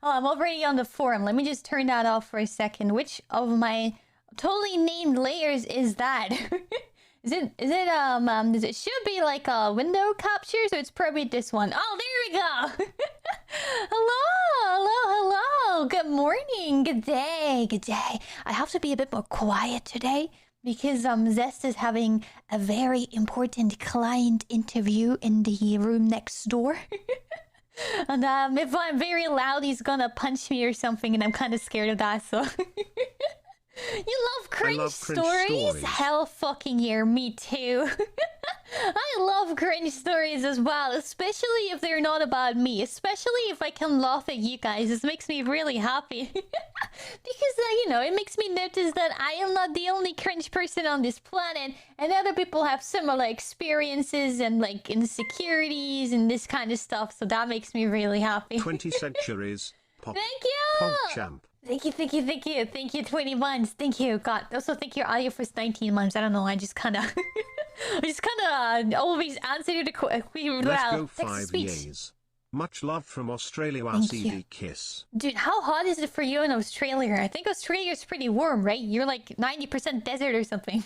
Oh, I'm already on the forum. Let me just turn that off for a second. Which of my totally named layers is that? Does it should be like a window capture, so it's probably this one. Oh, there we go. hello. Good morning, good day. I have to be a bit more quiet today because Zest is having a very important client interview in the room next door. And if I'm very loud, he's gonna punch me or something, and I'm kind of scared of that, so... You love cringe stories? Hell fucking yeah, me too. I love cringe stories as well, especially if they're not about me. Especially if I can laugh at you guys. This makes me really happy. Because, it makes me notice that I am not the only cringe person on this planet. And other people have similar experiences and, like, insecurities and this kind of stuff. So that makes me really happy. 20 centuries. Pop. Thank you! Pop champ. Thank you, 20 months. Thank you, God. Also, thank you, audio for 19 months. I don't know, I just kind of... always answer the question. Let's go 5 years. Much love from Australia, RCV Kiss. Dude, how hot is it for you in Australia? I think Australia's pretty warm, right? You're like 90% desert or something.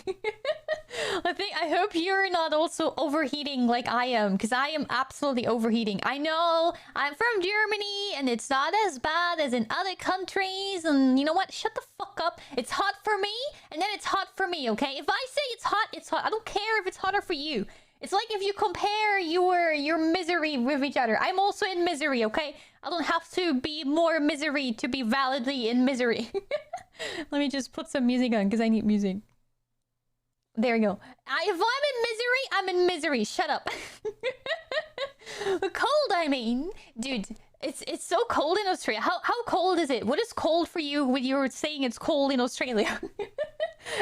I hope you're not also overheating like I am, because I am absolutely overheating. I know, I'm from Germany, and it's not as bad as in other countries, and you know what? Shut the fuck up. It's hot for me, and then it's hot for me, okay? If I say it's hot, it's hot. I don't care if it's hotter for you. It's like if you compare your misery with each other. I'm also in misery, okay? I don't have to be more misery to be validly in misery. Let me just put some music on, because I need music. There we go. If I'm in misery. Shut up. Cold, I mean. Dude, it's so cold in Australia. How cold is it? What is cold for you when you're saying it's cold in Australia?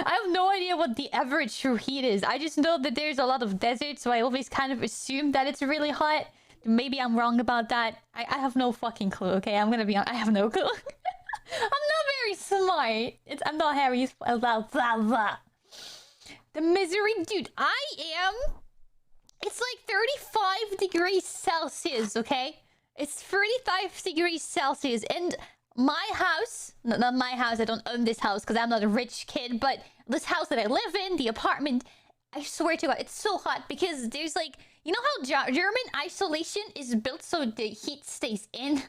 I have no idea what the average true heat is. I just know that there's a lot of desert, so I always kind of assume that it's really hot. Maybe I'm wrong about that. I have no fucking clue, okay? I'm gonna be honest. I have no clue. I'm not very smart. I'm not Harry. Blah, blah, blah. The misery... Dude, I am... It's like 35 degrees Celsius, okay? It's 35 degrees Celsius, and... My house, not my house, I don't own this house because I'm not a rich kid, but this house that I live in, the apartment, I swear to God, it's so hot because there's like, you know how German isolation is built so the heat stays in?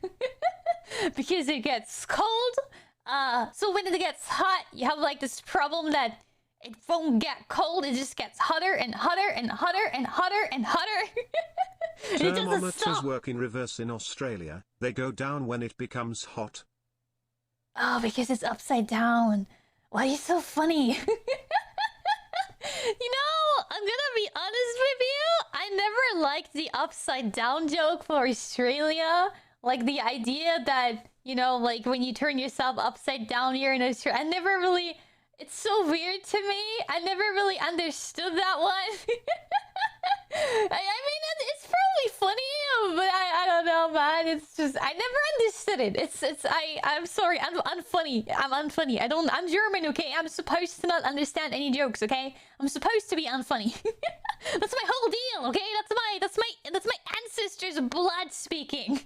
Because it gets cold, so when it gets hot, you have like this problem that it won't get cold, it just gets hotter and hotter and hotter and hotter and hotter. Thermometers work in reverse in Australia, they go down when it becomes hot. Oh, because it's upside down. Why are you so funny? I'm gonna be honest with you. I never liked the upside down joke for Australia. Like the idea that, like when you turn yourself upside down here in Australia. I never really... It's so weird to me. I never really understood that one. I mean, it's probably funny, but I don't know, man. It's just I never understood it. I'm sorry. I'm unfunny. I'm I'm German, okay? I'm supposed to not understand any jokes, okay? I'm supposed to be unfunny. That's my whole deal, okay? That's my ancestors' blood speaking.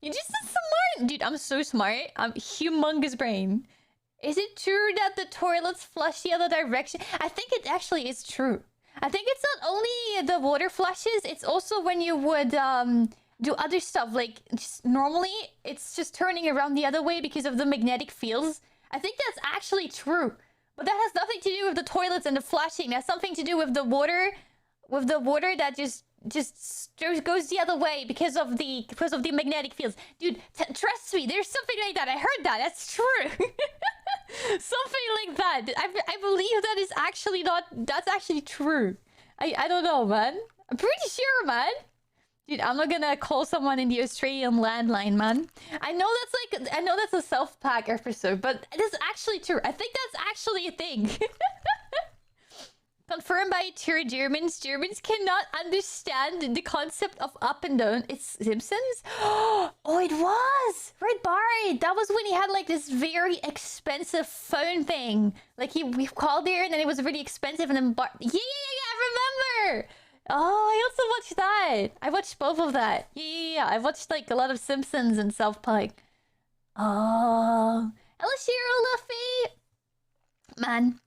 You're just so smart, dude. I'm so smart. I'm humongous brain. Is it true that the toilets flush the other direction? I think it actually is true. I think it's not only the water flushes, it's also when you would do other stuff. Like, normally, it's just turning around the other way because of the magnetic fields. I think that's actually true. But that has nothing to do with the toilets and the flushing. That's something to do with the water that just goes the other way because of the magnetic fields. Dude, trust me, there's something like that. I heard that. That's true. Something like that. I believe that is actually that's actually true. I don't know, man. I'm pretty sure, man. Dude, I'm not gonna call someone in the Australian landline, man. I know that's a self-pack episode, but that's actually true. I think that's actually a thing. Confirmed by two Germans. Germans cannot understand the concept of up and down. It's Simpsons? Oh, it was! Right, Barry! That was when he had like this very expensive phone thing. Like we called there and then it was really expensive and then I remember! Oh, I also watched that. I watched both of that. Yeah. I watched like a lot of Simpsons and South Park. Oh, Elishiro Luffy, man.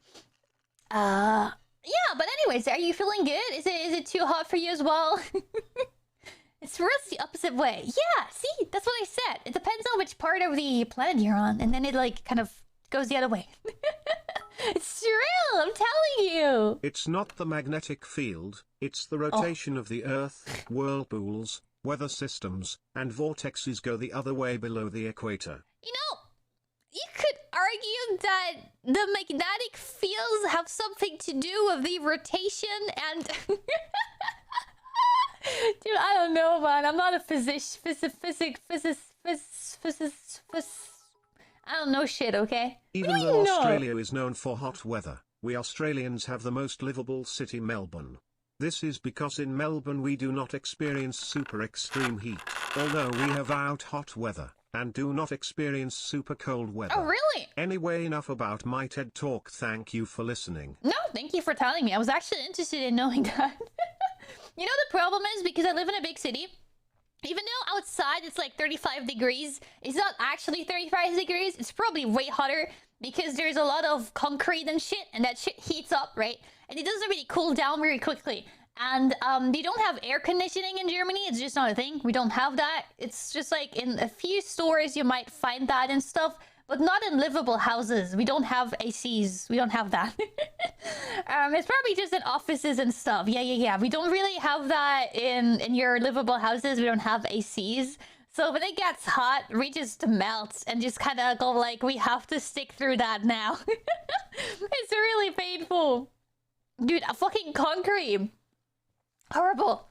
Yeah. But anyways, are you feeling good? Is it too hot for you as well? It's reversed the opposite way. Yeah. See, that's what I said. It depends on which part of the planet you're on, and then it like kind of goes the other way. It's true. I'm telling you. It's not the magnetic field, it's the rotation of the Earth. Whirlpools, weather systems, and vortexes go the other way below the equator. You know, you could argue that the magnetic fields have something to do with the rotation and... Dude, I don't know, man. I'm not a I don't know shit, okay? Even though Australia is known for hot weather, we Australians have the most livable city, Melbourne. This is because in Melbourne we do not experience super extreme heat, although we have out hot weather, and do not experience super cold weather. Oh, really? Anyway, enough about my TED Talk. Thank you for listening. No, thank you for telling me. I was actually interested in knowing that. You know, the problem is, because I live in a big city, even though outside it's like 35 degrees, it's not actually 35 degrees. It's probably way hotter because there's a lot of concrete and shit, and that shit heats up, right? And it doesn't really cool down very quickly. And they don't have air conditioning in Germany. It's just not a thing. We don't have that. It's just like in a few stores you might find that and stuff, but not in livable houses. We don't have ACs. We don't have that. It's probably just in offices and stuff. Yeah. We don't really have that in your livable houses. We don't have ACs. So when it gets hot, we just melt and just kind of go like, we have to stick through that now. It's really painful. Dude, a fucking concrete. Horrible.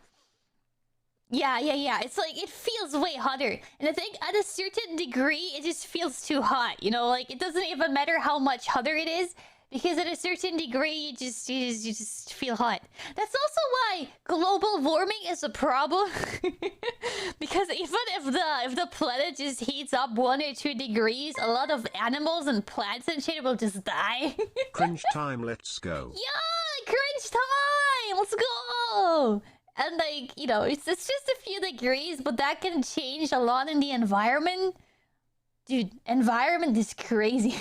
Yeah. It's like, it feels way hotter. And I think at a certain degree, it just feels too hot. You know, like, it doesn't even matter how much hotter it is, because at a certain degree, you just feel hot. That's also why global warming is a problem. Because even if the planet just heats up 1 or 2 degrees, a lot of animals and plants and shit will just die. Cringe time, let's go. Yeah, cringe time! Let's go! And like, you know, it's just a few degrees, but that can change a lot in the environment. Dude, environment is crazy.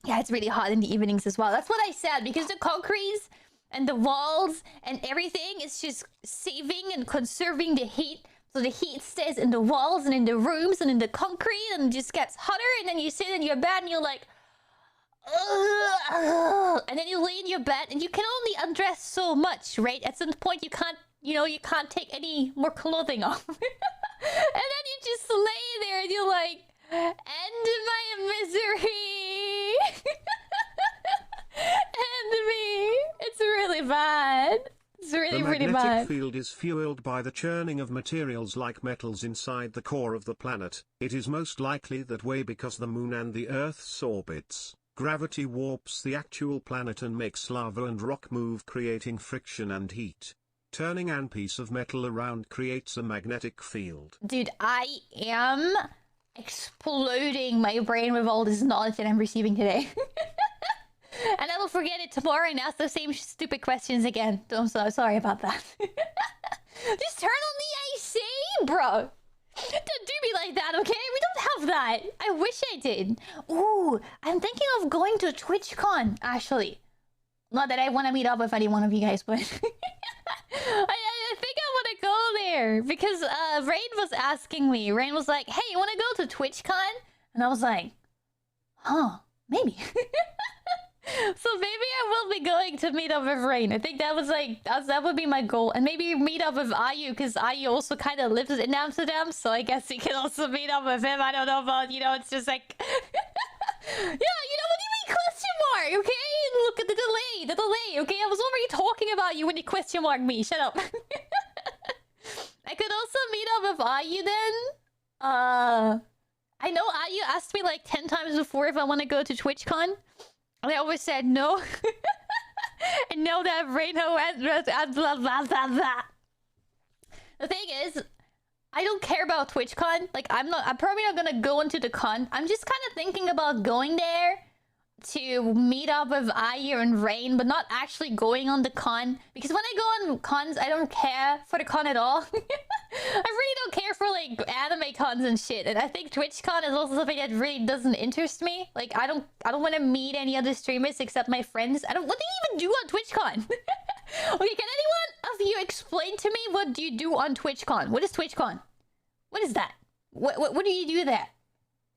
Yeah, it's really hot in the evenings as well. That's what I said, because the concrete and the walls and everything is just saving and conserving the heat. So the heat stays in the walls and in the rooms and in the concrete, and just gets hotter, and then you sit in your bed and you're like, ugh, and then you lay in your bed and you can only undress so much, right? At some point you can't, you can't take any more clothing off. And then you just lay there and you're like, end my misery. End me. It's really bad. It's really bad. The magnetic field is fueled by the churning of materials like metals inside the core of the planet. It is most likely that way because the moon and the Earth's orbits. Gravity warps the actual planet and makes lava and rock move, creating friction and heat. Turning an piece of metal around creates a magnetic field. Dude, I am exploding my brain with all this knowledge that I'm receiving today. And I will forget it tomorrow and ask the same stupid questions again. I'm so sorry about that. Just turn on the AC, bro. Don't do me like that, okay? We don't have that. I wish I did. Ooh, I'm thinking of going to TwitchCon, actually. Not that I want to meet up with any one of you guys, but... I think I want to go there. Because Rain was asking me. Rain was like, hey, you want to go to TwitchCon? And I was like, huh, maybe. So maybe I will be going to meet up with Rain. I think that was like, that would be my goal. And maybe meet up with Ayu, because Ayu also kind of lives in Amsterdam. So I guess we can also meet up with him. I don't know about, it's just like... Yeah, what do you mean question mark, okay? Look at the delay, okay? I was already talking about you when you question marked me. Shut up. I could also meet up with Ayu then. I know Ayu asked me like 10 times before if I want to go to TwitchCon. And I always said no. And now that Reino and blah blah blah blah. The thing is, I don't care about TwitchCon. Like, I'm probably not gonna go into the con. I'm just kind of thinking about going there to meet up with Ayu and Rain, but not actually going on the con. Because when I go on cons, I don't care for the con at all. I really don't care for like anime cons and shit. And I think TwitchCon is also something that really doesn't interest me. Like I don't want to meet any other streamers except my friends. What do you even do on TwitchCon? Okay, can anyone of you explain to me what do you do on TwitchCon? What is TwitchCon? What is that? What do you do there?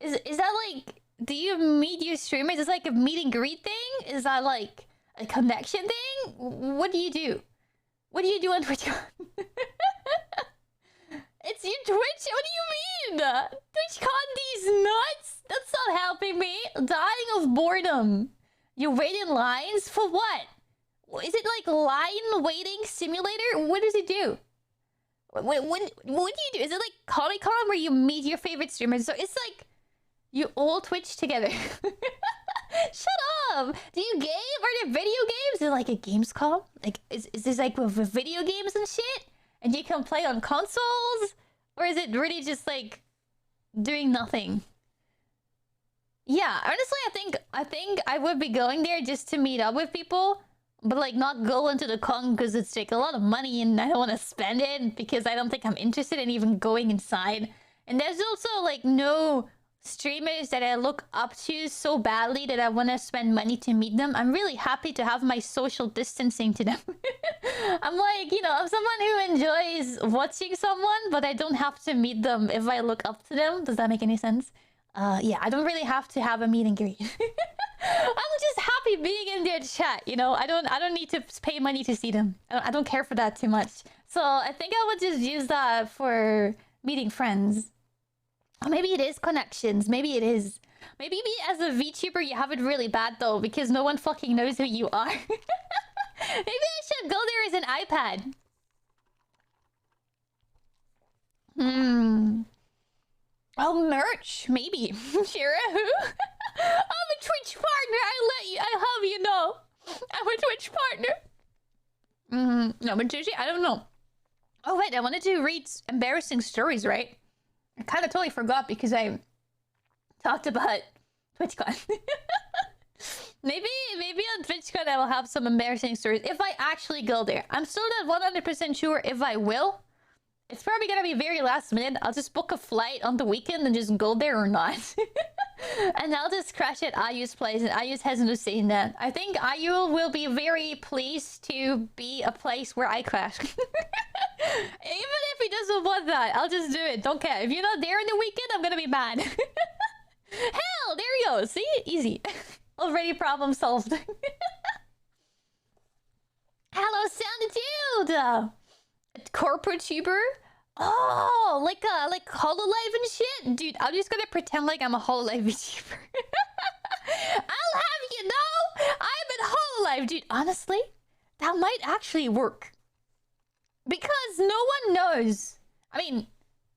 Is that like, do you meet your streamers? Is it like a meet and greet thing? Is that like a connection thing? What do you do? What do you do on TwitchCon? It's your Twitch? What do you mean? TwitchCon these nuts? That's not helping me. Dying of boredom. You wait in lines? For what? Is it like line waiting simulator? What does it do? What do you do? Is it like Comic-Con where you meet your favorite streamers? So it's like you all Twitch together. Shut up! Do you game? Are there video games? Is it like a Gamescom? Like, is this like with video games and shit? And you can play on consoles? Or is it really just like doing nothing? Yeah, honestly, I think I would be going there just to meet up with people, but like not go into the con because it's like a lot of money and I don't want to spend it because I don't think I'm interested in even going inside. And there's also like no streamers that I look up to so badly that I want to spend money to meet them. I'm really happy to have my social distancing to them. I'm like, you know, I'm someone who enjoys watching someone, but I don't have to meet them if I look up to them. Does that make any sense? Yeah, I don't really have to have a meet and greet. I'm just happy being in their chat, you know? I don't need to pay money to see them. I don't care for that too much. So I think I would just use that for meeting friends. Or maybe it is connections. Maybe it is. Maybe as a VTuber you have it really bad though, because no one fucking knows who you are. Maybe I should go there as an iPad. Oh, merch, maybe. Shira, who? I'm a Twitch partner. I have you know. I'm a Twitch partner. No, but seriously, I don't know. Oh wait, I wanted to read embarrassing stories, right? I kind of totally forgot because I talked about TwitchCon. maybe on TwitchCon I will have some embarrassing stories if I actually go there. I'm still not 100% sure if I will. It's probably gonna be very last minute. I'll just book a flight on the weekend and just go there or not. And I'll just crash at Ayu's place, and Ayu has no say in that. I think Ayu will be very pleased to be a place where I crash. Even if he doesn't want that, I'll just do it. Don't care. If you're not there in the weekend, I'm gonna be mad. Hell, there you go. See? Easy. Already problem solved. Hello, Sound Dude! Corporate tuber? Oh, like HoloLive and shit? Dude, I'm just gonna pretend like I'm a HoloLive VTuber. I'll have you know, I'm in HoloLive, dude. Honestly, that might actually work. Because no one knows. I mean,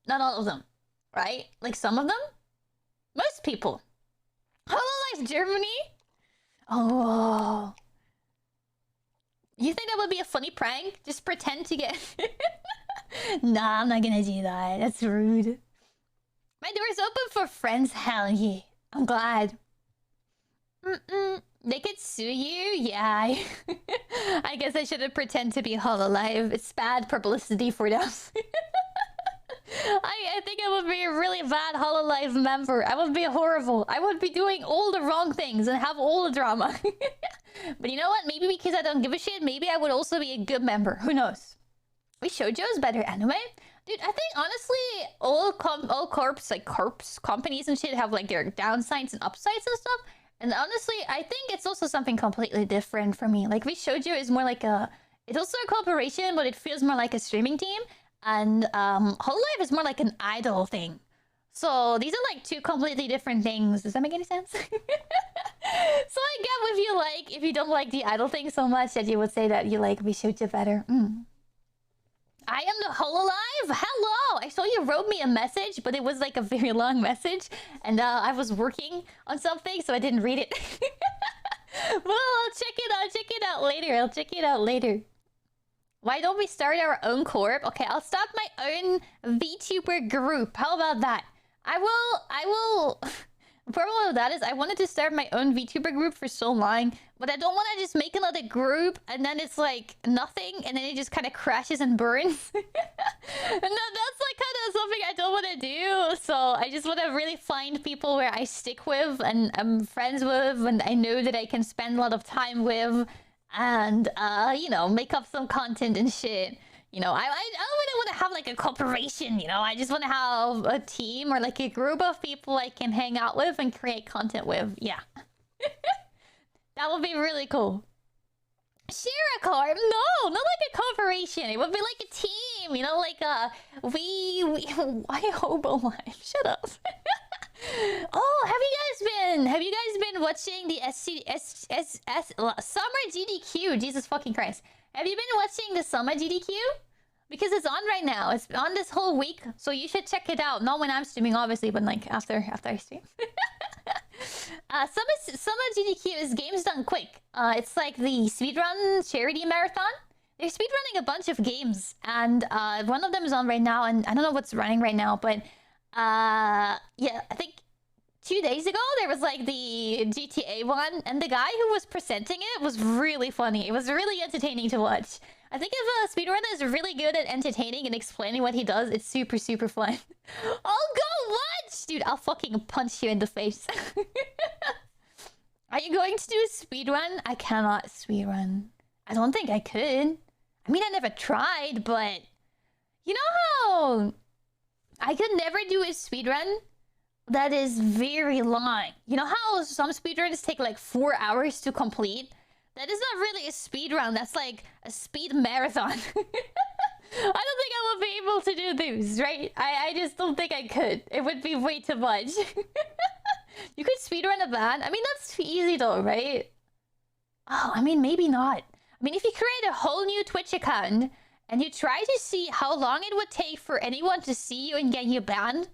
not all of them, right? Like some of them? Most people. HoloLive Germany? Oh. You think that would be a funny prank? Just pretend to get... Nah, I'm not gonna do that. That's rude. My door's open for friends. Hell yeah. I'm glad. They could sue you? Yeah. I guess I shouldn't pretend to be HoloLive. It's bad publicity for them. I think I would be a really bad HoloLive member. I would be horrible. I would be doing all the wrong things and have all the drama. But you know what? Maybe because I don't give a shit, maybe I would also be a good member. Who knows? We shoujo's better anime? Dude, I think honestly, all corps companies and shit have like their downsides and upsides and stuff. And honestly, I think it's also something completely different for me. Like, shoujo is more like a... It's also a corporation, but it feels more like a streaming team. And HoloLive is more like an idol thing. So these are like two completely different things. Does that make any sense? So I get if you don't like the idol thing so much that you would say that you like shoujo better. I am the HoloLive? Hello! I saw you wrote me a message, but it was like a very long message. And I was working on something, so I didn't read it. Well, I'll check it out later. I'll check it out later. Why don't we start our own corp? Okay, I'll start my own VTuber group. How about that? I will... problem with that is I wanted to start my own VTuber group for so long, but I don't want to just make another group and then it's like nothing and then it just kind of crashes and burns. And that's like kind of something I don't want to do. So I just want to really find people where I stick with and I'm friends with and I know that I can spend a lot of time with and, you know, make up some content and shit. You know, I don't really want to have like a corporation, you know? I just want to have a team or like a group of people I can hang out with and create content with. Yeah. That would be really cool. Share a car? No, not like a corporation. It would be like a team, you know? Like, we why hobo life? Shut up. Oh, have you guys been watching the Summer GDQ? Jesus fucking Christ. Have you been watching the Summer GDQ? Because it's on right now. It's on this whole week, so you should check it out. Not when I'm streaming, obviously, but like after I stream. Summer GDQ is games done quick. It's like the speedrun charity marathon. They're speedrunning a bunch of games, and one of them is on right now, and I don't know what's running right now, but yeah, I think 2 days ago there was like the GTA one, and the guy who was presenting it was really funny. It was really entertaining to watch. I think if a speedrunner is really good at entertaining and explaining what he does, it's super, super fun. I'll go watch! Dude, I'll fucking punch you in the face. Are you going to do a speedrun? I cannot speedrun. I don't think I could. I mean, I never tried, but... You know how... I could never do a speedrun that is very long. You know how some speedruns take like 4 hours to complete? That is not really a speed run. That's like a speed marathon. I don't think I will be able to do those, right? I just don't think I could. It would be way too much. You could speedrun a band. I mean, that's easy though, right? Oh, I mean, maybe not. I mean, if you create a whole new Twitch account and you try to see how long it would take for anyone to see you and get you banned,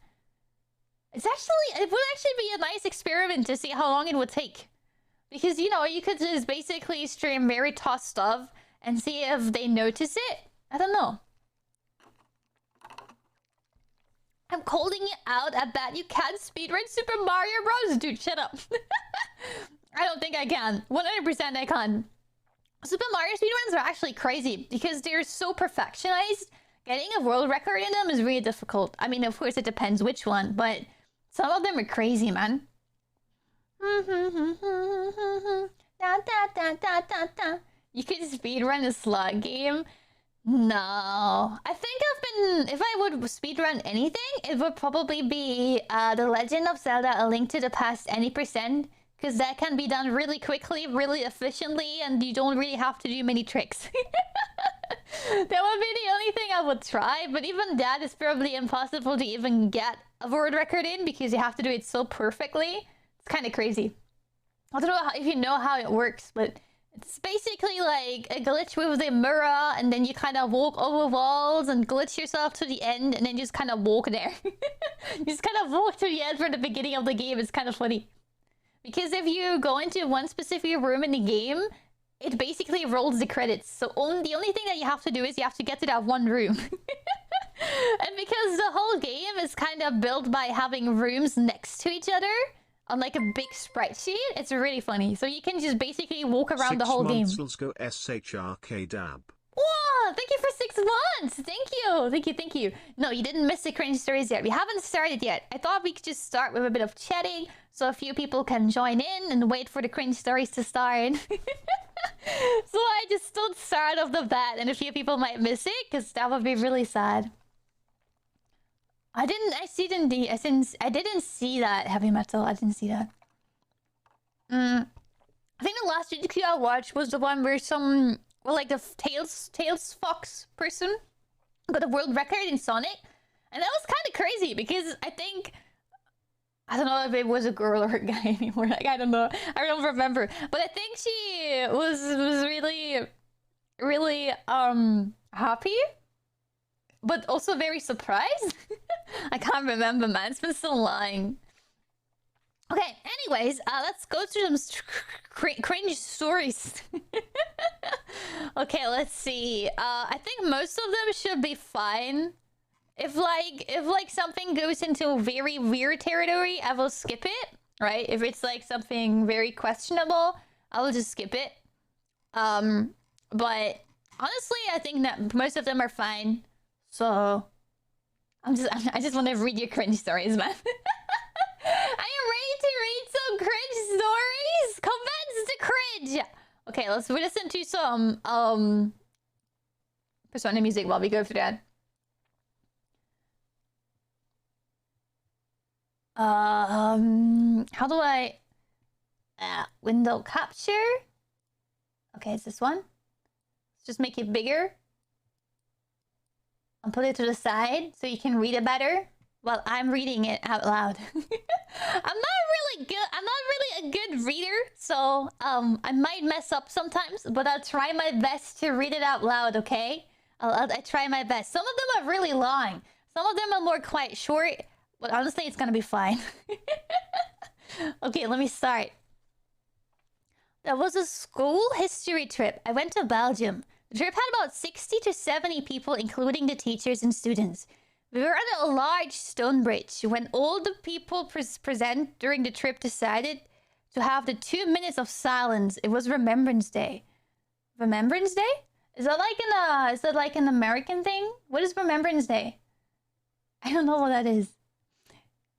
it would actually be a nice experiment to see how long it would take. Because, you know, you could just basically stream very toss stuff and see if they notice it. I don't know. I'm calling you out. I bet you can't speedrun Super Mario Bros. Dude, shut up. I don't think I can. 100% I can. Super Mario speedruns are actually crazy because they're so perfectionized. Getting a world record in them is really difficult. I mean, of course, it depends which one, but some of them are crazy, man. You could speedrun a slot game? No. I think if I would speedrun anything, it would probably be The Legend of Zelda: A Link to the Past any percent. Because that can be done really quickly, really efficiently, and you don't really have to do many tricks. That would be the only thing I would try, but even that is probably impossible to even get a world record in because you have to do it so perfectly. It's kind of crazy. I don't know if you know how it works, but it's basically like a glitch with the mirror, and then you kind of walk over walls and glitch yourself to the end, and then just kind of walk there. You just kind of walk to the end from the beginning of the game. It's kind of funny. Because if you go into one specific room in the game, it basically rolls the credits. So the only thing that you have to do is you have to get to that one room. And because the whole game is kind of built by having rooms next to each other on like a big spreadsheet, it's really funny. So you can just basically walk around the whole game. 6 months, let's go SHRK dab. Whoa, thank you for 6 months. Thank you. No, you didn't miss the cringe stories yet. We haven't started yet. I thought we could just start with a bit of chatting so a few people can join in and wait for the cringe stories to start. So I just don't start off the bat and a few people might miss it because that would be really sad. I didn't see that heavy metal. I didn't see that. I think the last GQ I watched was the one where like the Tails Fox person got a world record in Sonic. And that was kind of crazy because I don't know if it was a girl or a guy anymore. Like, I don't know. I don't remember. But I think she was really, really happy. But also very surprised. I can't remember, man. It's been so long. Okay, anyways, let's go through some cringe stories. Okay, let's see. I think most of them should be fine. If like something goes into very weird territory, I will skip it. right? If it's like something very questionable, I'll just skip it. But honestly, I think that most of them are fine. So I just want to read your cringe stories, man. I am ready to read some cringe stories. Commence to cringe. Okay, let's listen to some Persona music while we go through that. How do I window capture? Okay, it's this one. Let's just make it bigger and put it to the side so you can read it better while I'm reading it out loud. I'm not really a good reader, so I might mess up sometimes, but I'll try my best to read it out loud, okay? I try my best. Some of them are really long. Some of them are more quite short, but honestly, it's gonna be fine. Okay, let me start. There was a school history trip. I went to Belgium. The trip had about 60 to 70 people, including the teachers and students. We were at a large stone bridge when all the people present during the trip decided to have the 2 minutes of silence. It was Remembrance Day. Remembrance Day? Is that like an American thing? What is Remembrance Day? I don't know what that is.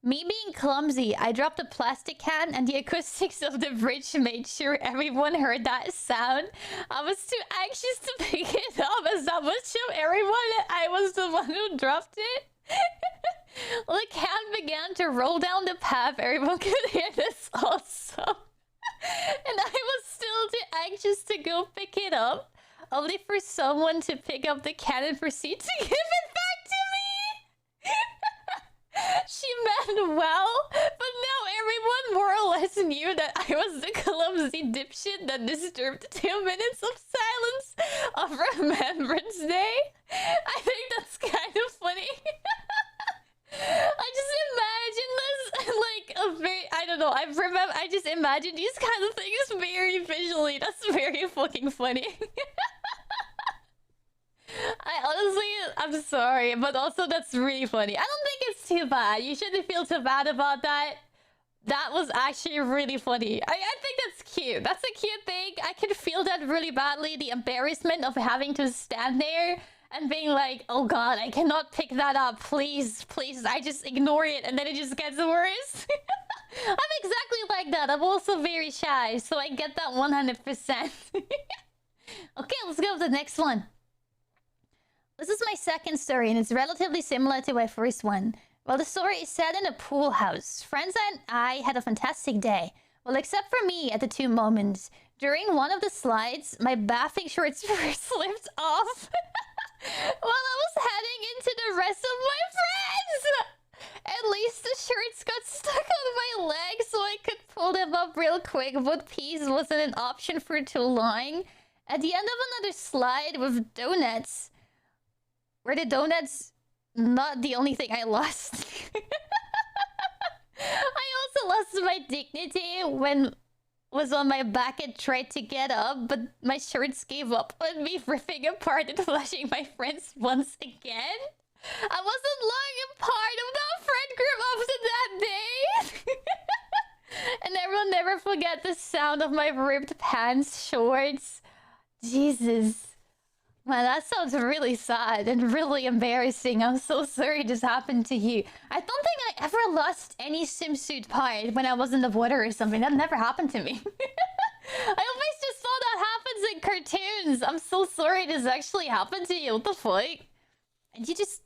Me being clumsy, I dropped a plastic can and the acoustics of the bridge made sure everyone heard that sound. I was too anxious to pick it up as that would show everyone that I was the one who dropped it. The can began to roll down the path. Everyone could hear this also. And I was still too anxious to go pick it up, only for someone to pick up the can and proceed to give it back to me. She meant well, but now everyone more or less knew that I was the clumsy dipshit that disturbed 2 minutes of silence of Remembrance Day. I think that's kind of funny. I just imagine this like a very, I don't know, I just imagine these kind of things very visually. That's very fucking funny. I'm sorry, but also that's really funny. I don't think it's too bad. You shouldn't feel too bad about that. That was actually really funny. I think that's cute. That's a cute thing. I can feel that really badly. The embarrassment of having to stand there and being like, oh god, I cannot pick that up. Please, please. I just ignore it and then it just gets worse. I'm exactly like that. I'm also very shy, so I get that 100%. Okay, let's go to the next one. This is my second story, and it's relatively similar to my first one. Well, the story is set in a pool house. Friends and I had a fantastic day. Well, except for me at the two moments. During one of the slides, my bathing shorts slipped off while I was heading into the rest of my friends. At least the shirts got stuck on my legs so I could pull them up real quick, but peace wasn't an option for too long. At the end of another slide with donuts... Were the donuts not the only thing I lost? I also lost my dignity when was on my back and tried to get up, but my shorts gave up on me, ripping apart and flashing my friends once again. I wasn't long a part of that friend group after that day. And I will never forget the sound of my ripped pants shorts. Jesus. Man, that sounds really sad and really embarrassing. I'm so sorry this happened to you. I don't think I ever lost any swimsuit part when I was in the water or something. That never happened to me. I always just thought that happens in cartoons. I'm so sorry this actually happened to you. What the fuck? And you just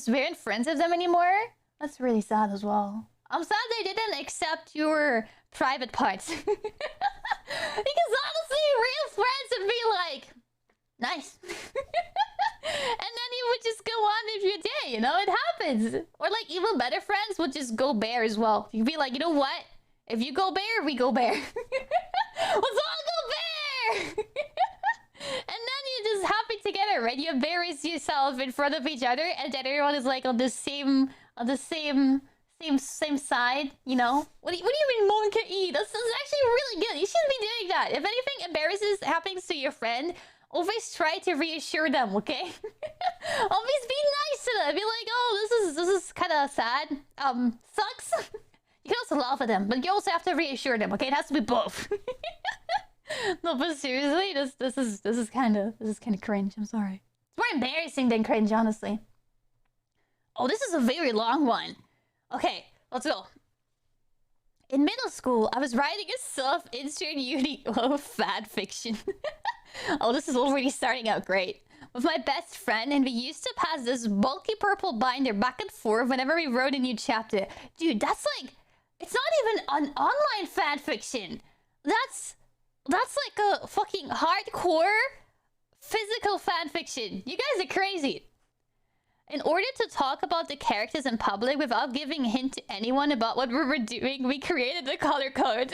weren't friends with them anymore? That's really sad as well. I'm sad they didn't accept your private parts. Because honestly, real friends would be like... Nice. And then you would just go on with your day, you know? It happens. Or like even better friends would just go bear as well. You'd be like, you know what? If you go bear, we go bear. Let's all go bear! And then you're just happy together, right? You embarrass yourself in front of each other and then everyone is like on the same side, you know? What do you mean monkey eat? That's actually really good. You shouldn't be doing that. If anything embarrassing happens to your friend, always try to reassure them, okay? Always be nice to them. Be like, oh, this is kind of sad. Sucks. can also laugh at them, but you also have to reassure them. Okay, it has to be both. No, but seriously, this is kind of cringe. I'm sorry. It's more embarrassing than cringe, honestly. Oh, this is a very long one. Okay, let's go. In middle school, I was writing a self-insert uni fan fiction. Oh, this is already starting out great. With my best friend, and we used to pass this bulky purple binder back and forth whenever we wrote a new chapter. Dude, that's like... It's not even an online fan fiction. That's like a fucking hardcore physical fan fiction. You guys are crazy. In order to talk about the characters in public without giving a hint to anyone about what we were doing, we created the color code.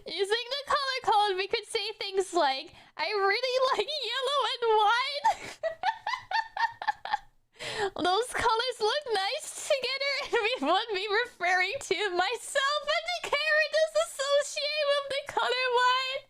Using the color code, we could say things like, I really like yellow and white. Those colors look nice together, and we would be referring to myself and the characters associated with the color white.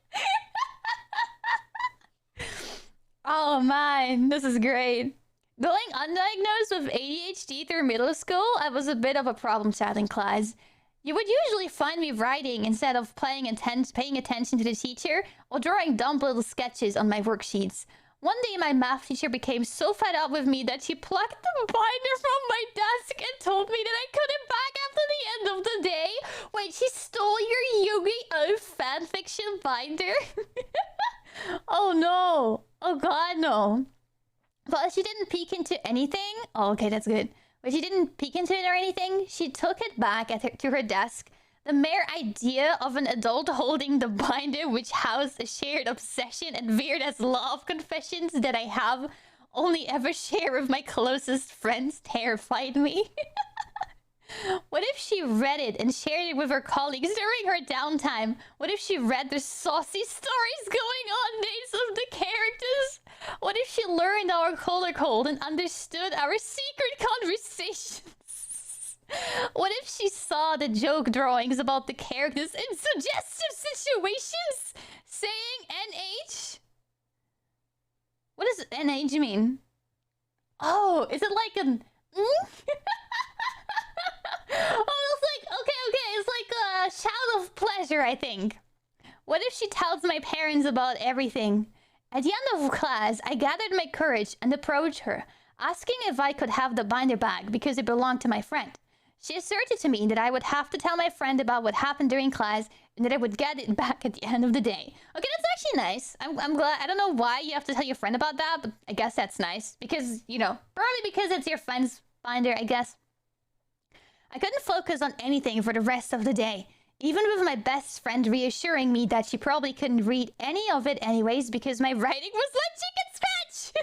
Oh man, this is great. Going undiagnosed with ADHD through middle school, I was a bit of a problem child in class. You would usually find me writing instead of paying attention to the teacher or drawing dumb little sketches on my worksheets. One day my math teacher became so fed up with me that she plucked the binder from my desk and told me that I couldn't back after the end of the day. Wait, she stole your Yu-Gi-Oh! Fanfiction binder? Oh no. Oh god, no. But she didn't peek into anything. Oh, okay, that's good. But she didn't peek into it or anything. She took it back to her desk. The mere idea of an adult holding the binder, which housed a shared obsession and weird as love confessions that I have only ever share with my closest friends, terrified me. What if she read it and shared it with her colleagues during her downtime? What if she read the saucy stories going on names of the characters? What if she learned our color code and understood our secret conversations? What if she saw the joke drawings about the characters in suggestive situations? Saying NH? What does NH mean? Oh, is it like an... Oh, it's like... Okay. It's like a shout of pleasure, I think. What if she tells my parents about everything? At the end of class, I gathered my courage and approached her, asking if I could have the binder back because it belonged to my friend. She asserted to me that I would have to tell my friend about what happened during class and that I would get it back at the end of the day. Okay, that's actually nice. I'm glad. I don't know why you have to tell your friend about that, but I guess that's nice. Because, you know, probably because it's your friend's binder, I guess. I couldn't focus on anything for the rest of the day. Even with my best friend reassuring me that she probably couldn't read any of it anyways because my writing was like chicken scratch!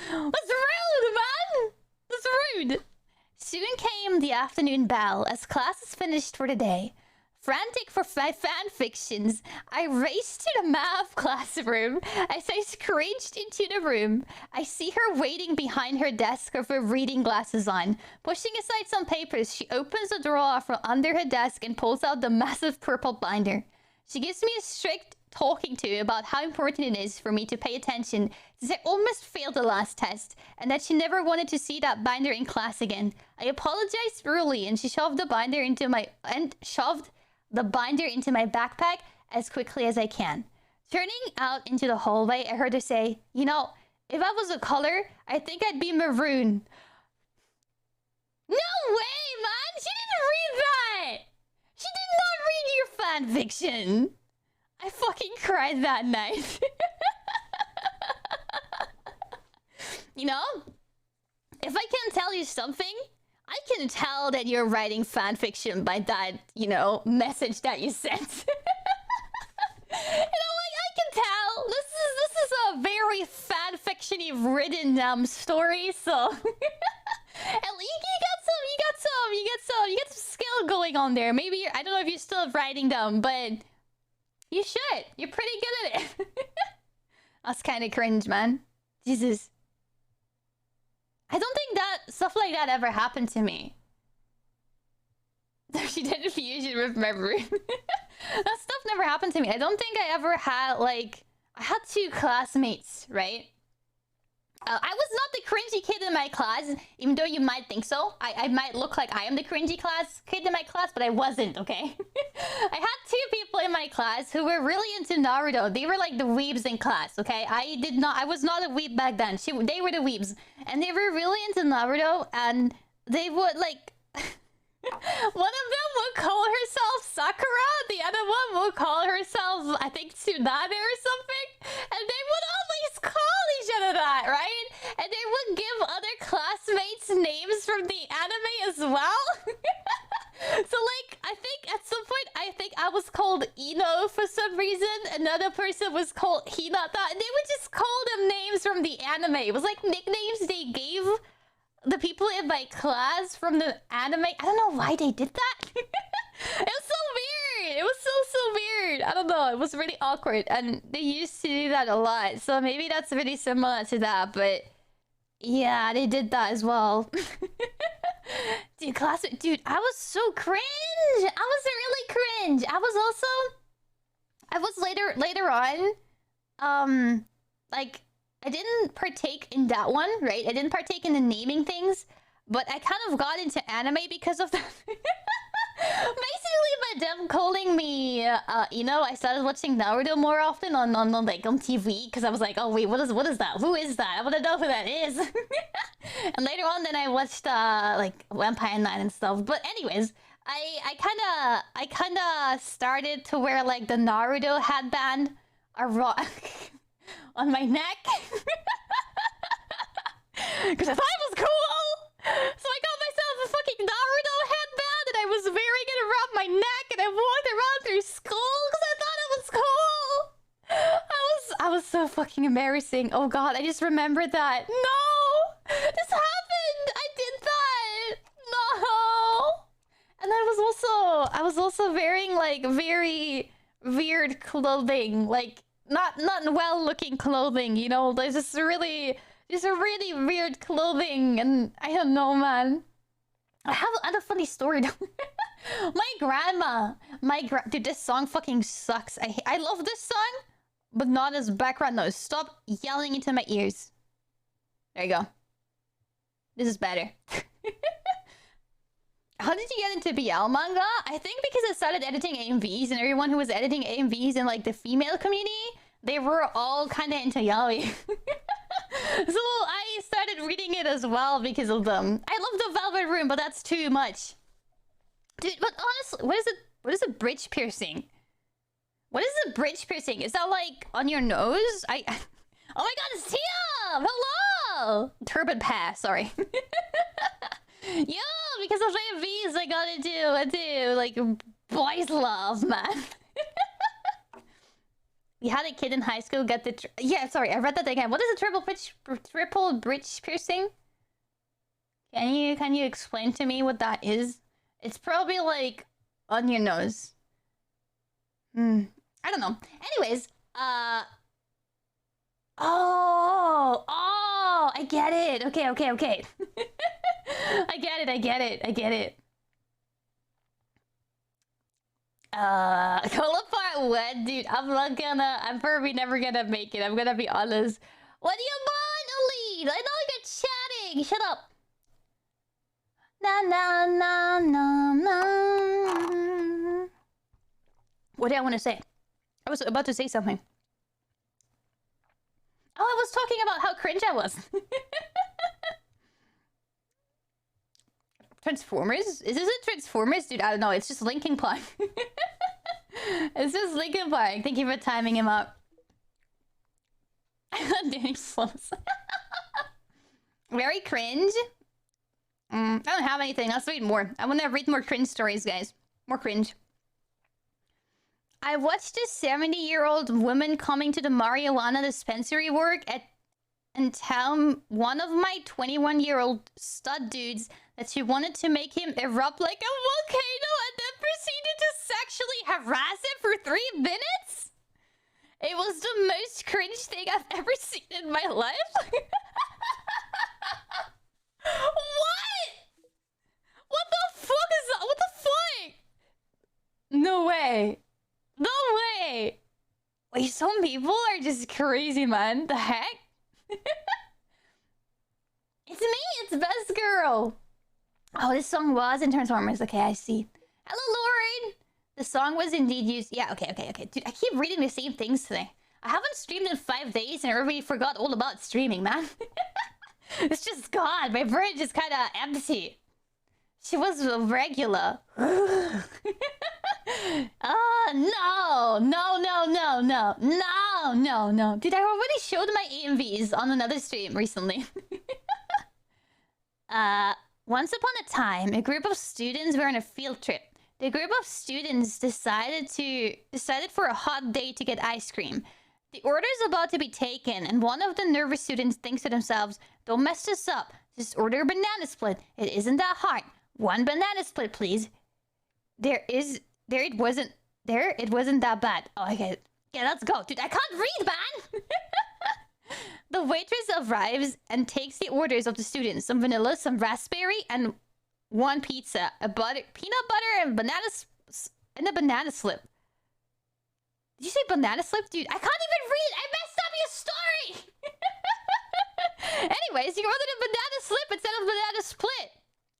That's rude, man! That's rude! Soon came the afternoon bell as classes finished for the day. Frantic for my fan fictions, I raced to the math classroom. As I screeched into the room, I see her waiting behind her desk with her reading glasses on. Pushing aside some papers, she opens a drawer from under her desk and pulls out the massive purple binder. She gives me a strict talking to about how important it is for me to pay attention since I almost failed the last test and that she never wanted to see that binder in class again. I apologized early and she shoved the binder into my backpack as quickly as I can. Turning out into the hallway, I heard her say, "You know, if I was a color, I think I'd be maroon." No way, man! She didn't read that! She did not read your fan fiction! I fucking cried that night. You know? If I can tell you something, I can tell that you're writing fanfiction by that, you know, message that you sent. You know, like, I can tell. This is a very fanfiction-y written story, so... At least you got some skill going on there. Maybe you're, I don't know if you're still writing them, but... You should. You're pretty good at it. That's kind of cringe, man. Jesus. I don't think that stuff like that ever happened to me. She did a fusion with memory. That stuff never happened to me. I don't think I ever had, like... I had two classmates, right? I was not the cringy kid in my class, even though you might think so. I might look like I am the cringy kid in my class, but I wasn't, okay? I had two people in my class who were really into Naruto. They were like the weebs in class, okay? I was not a weeb back then. They were the weebs. And they were really into Naruto, and they would like... One of them would call herself Sakura, the other one would call herself, I think, Tsunade or something. And they would always call each other that, right? And they would give other classmates names from the anime as well. So, like, I think at some point, I was called Ino for some reason. Another person was called Hinata. And they would just call them names from the anime. It was like nicknames they gave the people in my class from the anime. I don't know why they did that. It was so weird. It was so weird. I don't know. It was really awkward. And they used to do that a lot. So maybe that's really similar to that. But yeah, they did that as well. Dude, dude, I was so cringe. I was really cringe. I was later on, like, I didn't partake in that one, right? I didn't partake in the naming things, but I kind of got into anime because of that. Basically, by them calling me, I started watching Naruto more often on TV, because I was like, oh wait, what is that? Who is that? I want to know who that is. And later on, then I watched like Vampire Knight and stuff. But anyways, I kind of started to wear like the Naruto headband on my neck. Because I thought it was cool. So I got myself a fucking Naruto headband and I was wearing it around my neck and I walked around through school because I thought it was cool. I was so fucking embarrassing. Oh god, I just remembered that. No! This happened! I did that! No! And I was also wearing like very weird clothing, like not well-looking clothing, you know. There's just really weird clothing, and I don't know, man. I have a funny story. Dude, this song fucking sucks. I love this song, but not as background noise. Stop yelling into my ears. There you go. This is better. How did you get into BL manga? I think because I started editing AMVs, and everyone who was editing AMVs in like the female community, they were all kind of into yaoi. So I started reading it as well because of them. I love the Velvet Room, but that's too much. Dude, but honestly, what is a bridge piercing? What is a bridge piercing? Is that like on your nose? Oh my god, it's Tia! Hello! Turban pass, sorry. Yo, because of AMVs, I got into like boys love, man. You had a kid in high school get the... Yeah, sorry, I read that again. What is a triple bridge piercing? Can you explain to me what that is? It's probably like on your nose. I don't know. Anyways, oh, I get it. Okay. I get it. Cola part one, dude. I'm probably never gonna make it. I'm gonna be honest. What do you want, Elite? I know you're chatting. Shut up. Na. What do I want to say? I was about to say something. Oh, I was talking about how cringe I was. Transformers? Is this a Transformers? Dude, I don't know. It's just Linkin Park. It's just Linkin Park. Thank you for timing him up. Danny Slows. Very cringe. I don't have anything. Let's read more. I want to read more cringe stories, guys. More cringe. I watched a 70-year-old woman coming to the marijuana dispensary work and tell one of my 21-year-old stud dudes that she wanted to make him erupt like a volcano and then proceeded to sexually harass him for 3 minutes? It was the most cringe thing I've ever seen in my life. What? What the fuck is that? What the fuck? No way. No way. Wait, some people are just crazy, man. The heck? It's me, it's Best Girl. Oh, this song was in Transformers. Okay, I see. Hello, Lauren. The song was indeed used. Yeah, okay. Dude, I keep reading the same things today. I haven't streamed in 5 days and I already forgot all about streaming, man. It's just gone. My brain just kind of empty. She was a regular. No. Dude, I already showed my AMVs on another stream recently. Once upon a time, a group of students were on a field trip. The group of students decided for a hot day to get ice cream. The order is about to be taken, and one of the nervous students thinks to themselves, "Don't mess this up. Just order a banana split. It isn't that hard. One banana split, please." It wasn't that bad. Oh, okay. Yeah, let's go. Dude, I can't read, man! The waitress arrives and takes the orders of the students. Some vanilla, some raspberry, and one pizza. Peanut butter, and a banana slip. Did you say banana slip? Dude, I can't even read! I messed up your story! Anyways, you ordered a banana slip instead of banana split.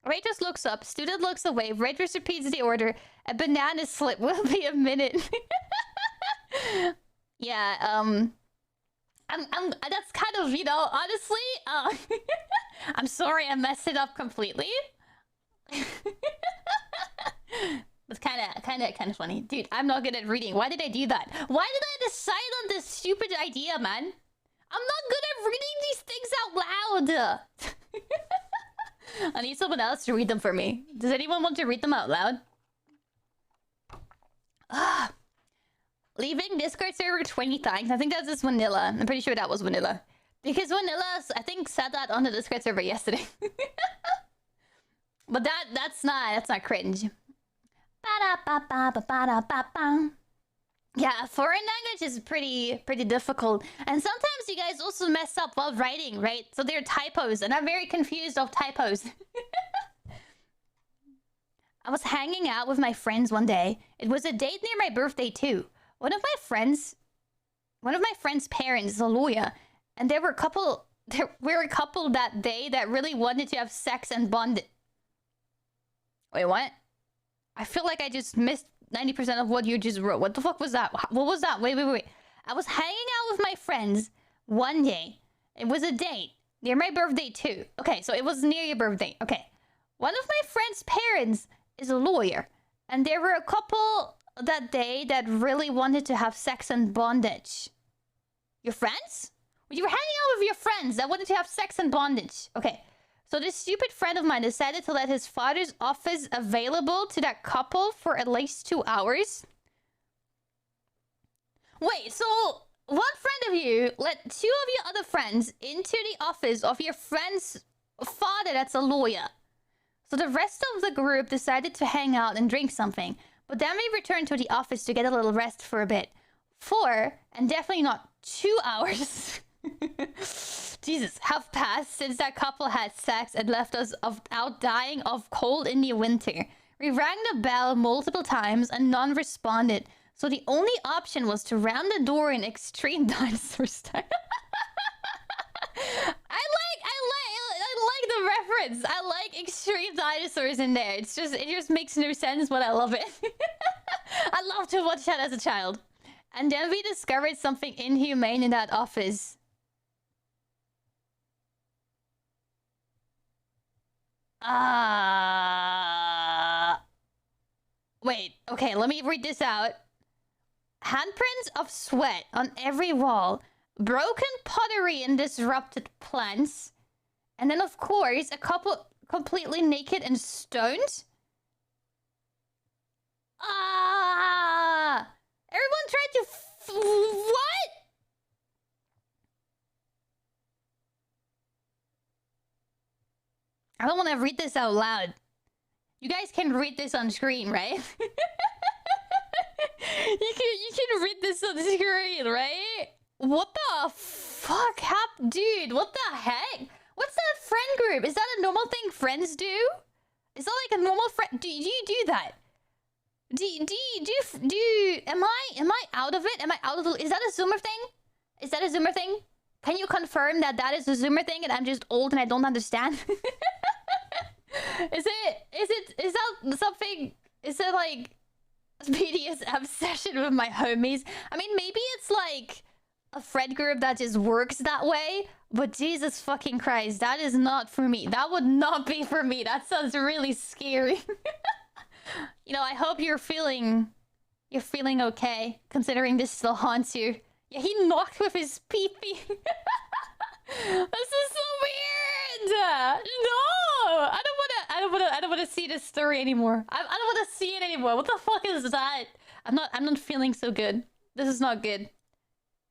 Waitress looks up. Student looks away. Waitress repeats the order. A banana slip will be a minute. Yeah, that's kind of, you know, honestly, I'm sorry I messed it up completely. It's kind of funny. Dude, I'm not good at reading. Why did I do that? Why did I decide on this stupid idea, man? I'm not good at reading these things out loud. I need someone else to read them for me. Does anyone want to read them out loud? Leaving Discord server 20 times. I think that's just Vanilla. I'm pretty sure that was Vanilla. Because Vanilla, I think, said that on the Discord server yesterday. But that's not cringe. Yeah, foreign language is pretty difficult. And sometimes you guys also mess up while writing, right? So there are typos, and I'm very confused of typos. I was hanging out with my friends one day. It was a date near my birthday too. One of my friends' parents is a lawyer, and there were a couple that day that really wanted to have sex and bonded. Wait, what? I feel like I just missed 90% of what you just wrote. What the fuck was that? What was that? Wait. I was hanging out with my friends one day. It was a date near my birthday too. Okay, so it was near your birthday. Okay. One of my friend's parents is a lawyer, and there were a couple that day that really wanted to have sex and bondage. Your friends? You were hanging out with your friends that wanted to have sex and bondage. Okay. So this stupid friend of mine decided to let his father's office available to that couple for at least 2 hours. Wait, so one friend of you let 2 of your other friends into the office of your friend's father that's a lawyer. So the rest of the group decided to hang out and drink something. But then we returned to the office to get a little rest for a bit. 4, and definitely not 2 hours. Jesus, have passed since that couple had sex and left us out dying of cold in the winter. We rang the bell multiple times and none responded. So the only option was to ram the door in extreme dinosaur style. I like the reference. I like extreme dinosaurs in there. It just makes no sense, but I love it. I loved to watch that as a child. And then we discovered something inhumane in that office. Wait, okay, let me read this out. Handprints of sweat on every wall, broken pottery and disrupted plants, and then of course a couple completely naked and stoned. Everyone tried to what? I don't want to read this out loud. You guys can read this on screen, right? you can read this on screen, right? What the fuck happened? Dude, what the heck? What's that friend group? Is that a normal thing friends do? Is that like a normal friend? Do you do that? Am I out of it? Am I out of the... Is that a Zoomer thing? Is that a Zoomer thing? Can you confirm that that is a Zoomer thing and I'm just old and I don't understand? Is that something? Is it like BDSM session with my homies? I mean, maybe it's like a friend group that just works that way. But Jesus fucking Christ, that is not for me. That would not be for me. That sounds really scary. You know, I hope you're feeling okay, considering this still haunts you. Yeah, he knocked with his pee-pee. This is so weird. No, I don't wanna see this story anymore. I don't wanna see it anymore. What the fuck is that? I'm not feeling so good. This is not good.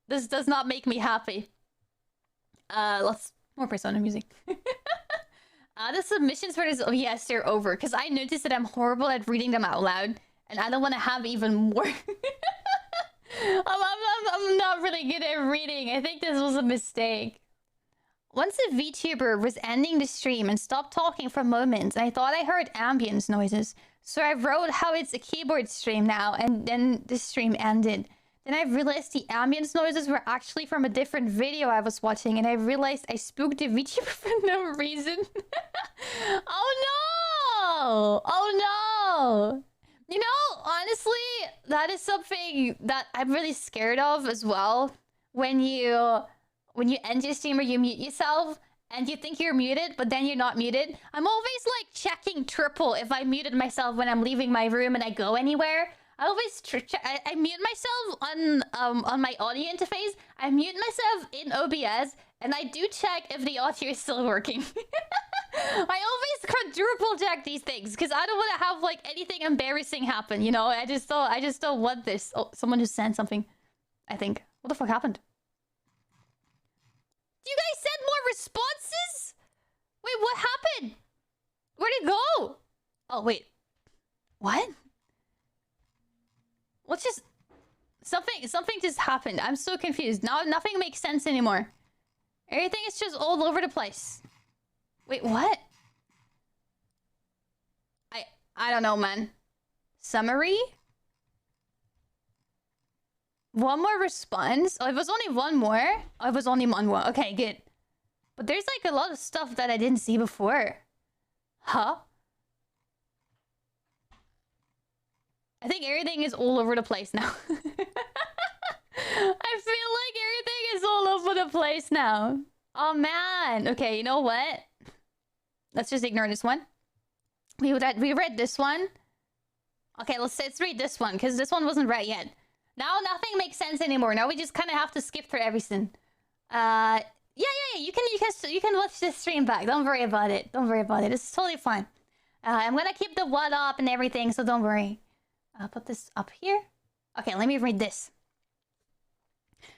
This does not make me happy. Let's more Persona music. The submissions for this yes, they're over. Because I noticed that I'm horrible at reading them out loud. And I don't want to have even more. I'm not really good at reading. I think this was a mistake. Once a VTuber was ending the stream and stopped talking for moments, I thought I heard ambience noises. So I wrote how it's a keyboard stream now, and then the stream ended. Then I realized the ambience noises were actually from a different video I was watching, and I realized I spooked the VTuber for no reason. Oh no! Oh no! You know, honestly, that is something that I'm really scared of as well. When you end your stream or you mute yourself and you think you're muted, but then you're not muted. I'm always like checking triple if I muted myself when I'm leaving my room and I go anywhere. I always I mute myself on my audio interface. I mute myself in OBS, and I do check if the audio is still working. I always quadruple check these things because I don't want to have like anything embarrassing happen. You know, I just don't want this. Oh, someone just sent something. I think. What the fuck happened? You guys send more responses? Wait, what happened? Where'd it go? Oh wait, what? What's just something just happened. I'm so confused. Now nothing makes sense anymore. Everything is just all over the place. Wait, what? I don't know, man. Summary? One more response? Oh, it was only one more? Oh, it was only one more. Okay, good. But there's like a lot of stuff that I didn't see before. Huh? I think everything is all over the place now. I feel like everything is all over the place now. Oh man. Okay, you know what? Let's just ignore this one. We read this one. Okay, let's read this one, because this one wasn't right yet. Now nothing makes sense anymore. Now we just kind of have to skip through everything. Yeah. You can watch this stream back. Don't worry about it. Don't worry about it. It's totally fine. I'm gonna keep the WOD up and everything, so don't worry. I'll put this up here. Okay, let me read this.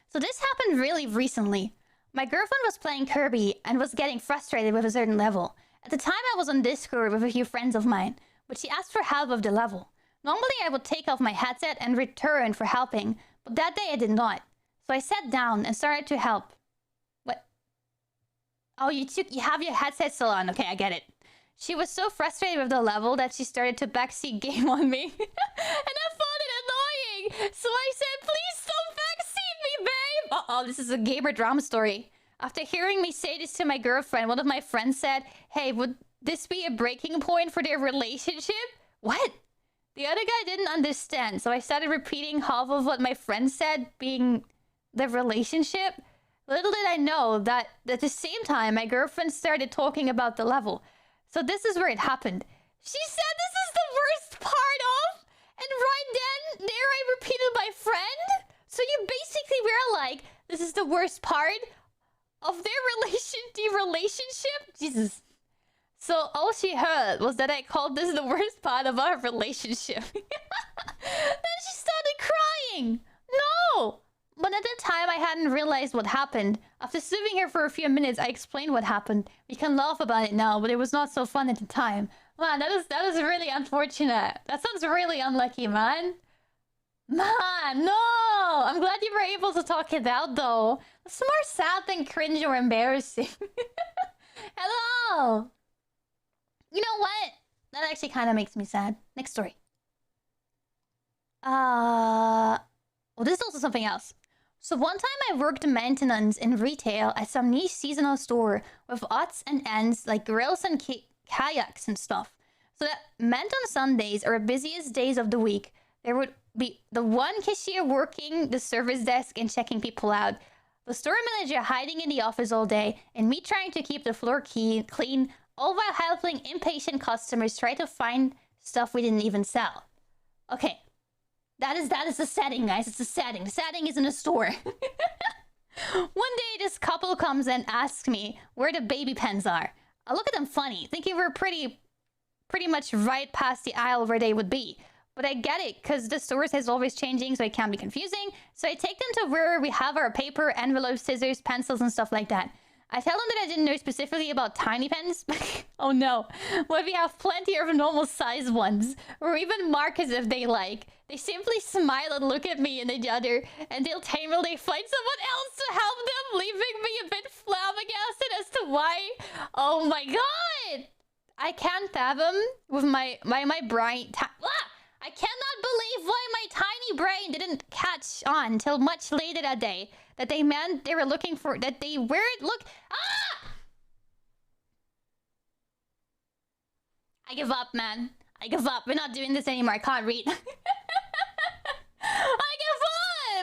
So this happened really recently. My girlfriend was playing Kirby and was getting frustrated with a certain level. At the time, I was on Discord with a few friends of mine, but she asked for help with the level. Normally, I would take off my headset and return for helping, but that day I did not. So I sat down and started to help. What? Oh, you have your headset still on. Okay, I get it. She was so frustrated with the level that she started to backseat game on me. And I found it annoying. So I said, please don't backseat me, babe. Uh-oh, this is a gamer drama story. After hearing me say this to my girlfriend, one of my friends said, hey, would this be a breaking point for their relationship? What? The other guy didn't understand, so I started repeating half of what my friend said, being the relationship. Little did I know that at the same time, my girlfriend started talking about the level. So this is where it happened. She said this is the worst part of, and right then, there I repeated my friend. So you basically were like, this is the worst part of their relationship? Jesus. So all she heard was that I called this the worst part of our relationship. Then she started crying. No! But at the time, I hadn't realized what happened. After sitting here for a few minutes, I explained what happened. We can laugh about it now, but it was not so fun at the time. Man, that is really unfortunate. That sounds really unlucky, man. Man, no! I'm glad you were able to talk it out, though. It's more sad than cringe or embarrassing. Hello! You know what? That actually kind of makes me sad. Next story. Well, this is also something else. So one time I worked maintenance in retail at some niche seasonal store with odds and ends like grills and kayaks and stuff. So that meant on Sundays, our busiest days of the week, there would be the one cashier working the service desk and checking people out, the store manager hiding in the office all day, and me trying to keep the floor clean, all while helping impatient customers try to find stuff we didn't even sell. Okay. That is the setting, guys. It's the setting. The setting is in a store. One day, this couple comes and asks me where the baby pens are. I look at them funny, thinking we're pretty much right past the aisle where they would be. But I get it, because the store is always changing, so it can be confusing. So I take them to where we have our paper, envelopes, scissors, pencils, and stuff like that. I tell them that I didn't know specifically about tiny pens. Oh no. But we have plenty of normal size ones. Or even markers if they like. They simply smile and look at me and the other. And they'll tell me they find someone else to help them. Leaving me a bit flabbergasted as to why. Oh my god. I can't fathom with my brain. I cannot believe why my tiny brain didn't catch on till much later that day. That they meant they were looking for... That they weren't look... Ah! I give up, man. I give up. We're not doing this anymore. I can't read. I give up!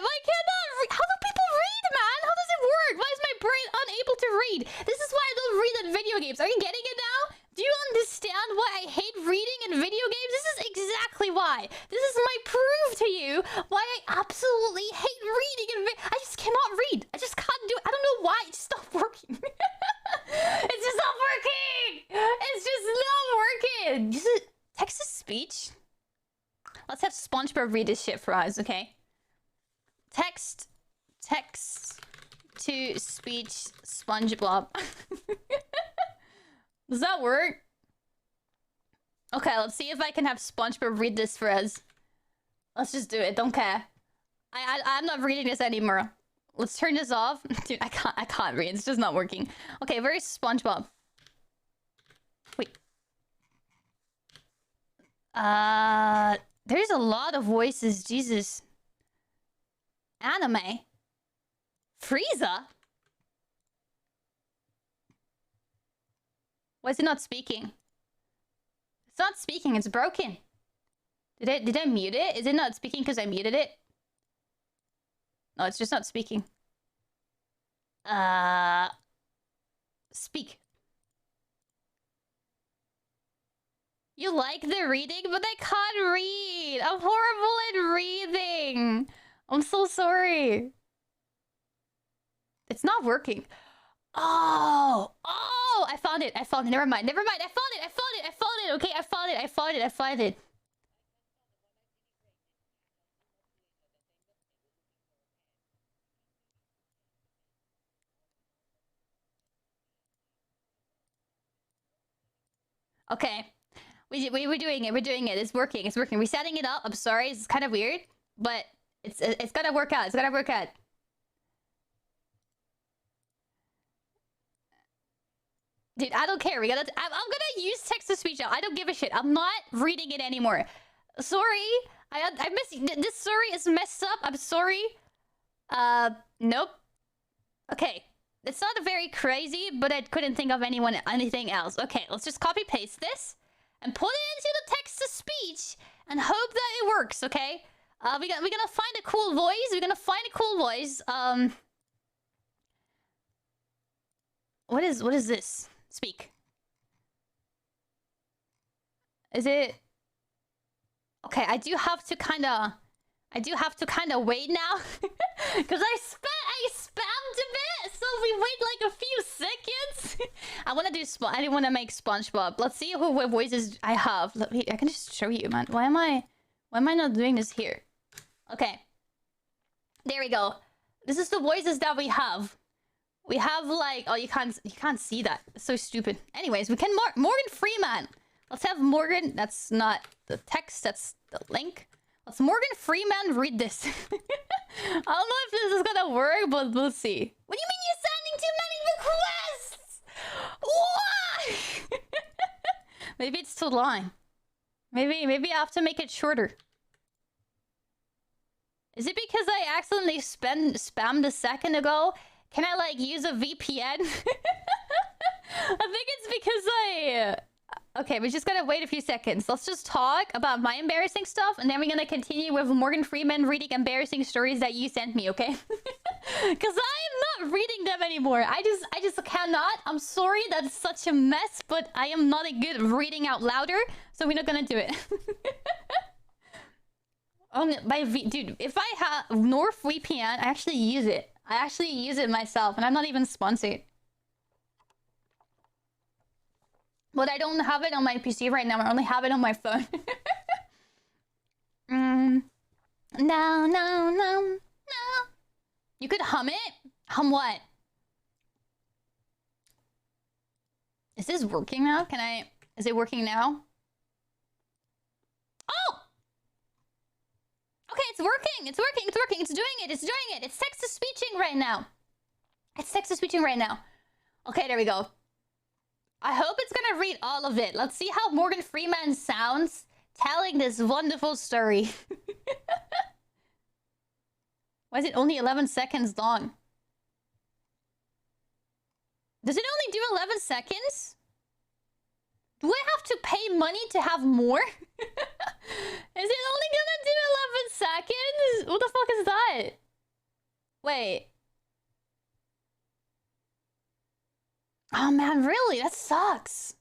I cannot read. How do people read, man? How does it work? Why is my brain unable to read? This is why I don't read in video games. Are you getting it now? Do you understand why I hate reading in video games? This is exactly why. This is my proof to you why I absolutely hate reading in I just cannot read. I just can't do it. I don't know why. It just stopped working. It's just not working. It's just not working. This is text-to-speech. Let's have SpongeBob read this shit for us, okay? Text-to-speech SpongeBob. Does that work? Okay, let's see if I can have SpongeBob read this for us. Let's just do it. Don't care. I'm not reading this anymore. Let's turn this off. Dude, I can't read. It's just not working. Okay, where's SpongeBob? Wait. There's a lot of voices. Jesus. Anime. Frieza? Why is it not speaking? It's not speaking, it's broken. Did I mute it? Is it not speaking because I muted it? No, it's just not speaking. Speak. You like the reading, but I can't read. I'm horrible at reading. I'm so sorry. It's not working. Oh, I found it. Never mind. I found it. Okay, I found it. Okay. We're doing it. It's working. We're setting it up. I'm sorry. It's kind of weird, but it's gonna work out. Dude, I don't care. I'm gonna use text-to-speech now. I don't give a shit. I'm not reading it anymore. Sorry. I missed... This story is messed up. I'm sorry. Nope. Okay. It's not very crazy, but I couldn't think of anything else. Okay, let's just copy-paste this and put it into the text-to-speech and hope that it works, okay? We're gonna find a cool voice. What is this? Speak. Is it... Okay, I do have to kind of wait now. Because I spammed a bit, so we wait like a few seconds. I want to make SpongeBob. Let's see what voices I have. I can just show you, man. Why am I not doing this here? Okay. There we go. This is the voices that we have. We have like... Oh, you can't see that. It's so stupid. Anyways, we can... Morgan Freeman. Let's have Morgan... That's not the text. That's the link. Let's Morgan Freeman read this. I don't know if this is gonna work, but we'll see. What do you mean you're sending too many requests? Why? Maybe it's too long. Maybe I have to make it shorter. Is it because I accidentally spammed a second ago? Can I, like, use a VPN? I think it's because I... Okay, we just gotta wait a few seconds. Let's just talk about my embarrassing stuff, and then we're gonna continue with Morgan Freeman reading embarrassing stories that you sent me, okay? Because I am not reading them anymore. I just cannot. I'm sorry, that's such a mess, but I am not a good reading out louder, so we're not gonna do it. Dude, if I have NordVPN, I actually use it. I actually use it myself, and I'm not even sponsored. But I don't have it on my PC right now. I only have it on my phone. No, no, no, no. You could hum it? Hum what? Is this working now? Can I... Is it working now? Oh! Okay, it's working. It's working. It's working. It's doing it. It's doing it. It's text-to-speeching right now. It's text-to-speeching right now. Okay, there we go. I hope it's gonna read all of it. Let's see how Morgan Freeman sounds telling this wonderful story. Why is it only 11 seconds long? Does it only do 11 seconds? Do I have to pay money to have more? Is it only gonna do 11 seconds? What the fuck is that? Wait. Oh man, really? That sucks.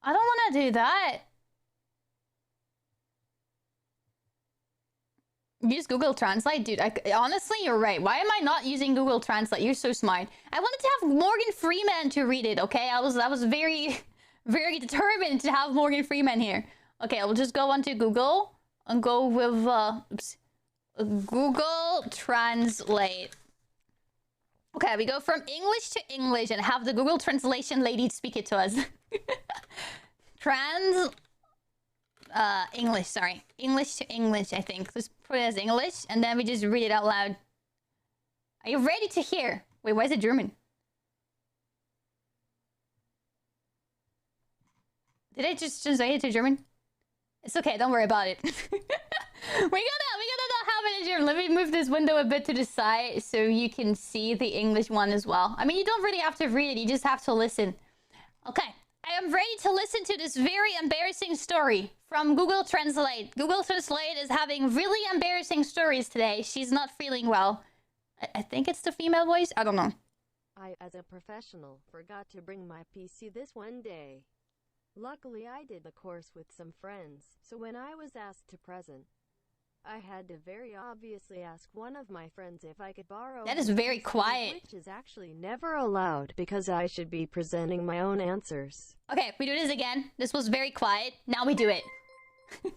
I don't want to do that. Use Google Translate? Dude, honestly, you're right. Why am I not using Google Translate? You're so smart. I wanted to have Morgan Freeman to read it, okay? I was very, very determined to have Morgan Freeman here. Okay, I will just go onto Google and go with Google Translate. Okay, we go from English to English and have the Google translation lady speak it to us. English, sorry. English to English, I think. Let's put it as English, and then we just read it out loud. Are you ready to hear? Wait, why is it German? Did I just translate it to German? It's okay, don't worry about it. We're gonna not have it in German. Let me move this window a bit to the side so you can see the English one as well. I mean, you don't really have to read it, you just have to listen. Okay, I am ready to listen to this very embarrassing story from Google Translate. Google Translate is having really embarrassing stories today. She's not feeling well. I think it's the female voice? I don't know. I, as a professional, forgot to bring my PC this one day. Luckily, I did the course with some friends, so when I was asked to present, I had to very obviously ask one of my friends if I could borrow... That is very quiet. Which is actually never allowed because I should be presenting my own answers. Okay, we do this again. This was very quiet. Now we do it. I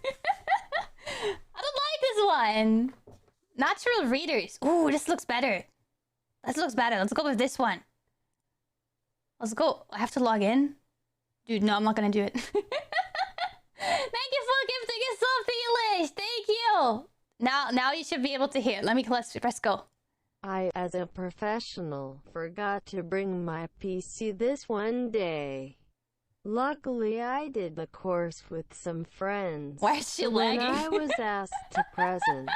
don't like this one. Natural readers. Ooh, this looks better. This looks better. Let's go with this one. Let's go. I have to log in? Dude, no, I'm not gonna do it. Thank you for gifting yourself the English. Thank you. Now you should be able to hear. Let's press go. I, as a professional, forgot to bring my PC this one day. Luckily, I did the course with some friends. Why is she When lagging? I was asked to present,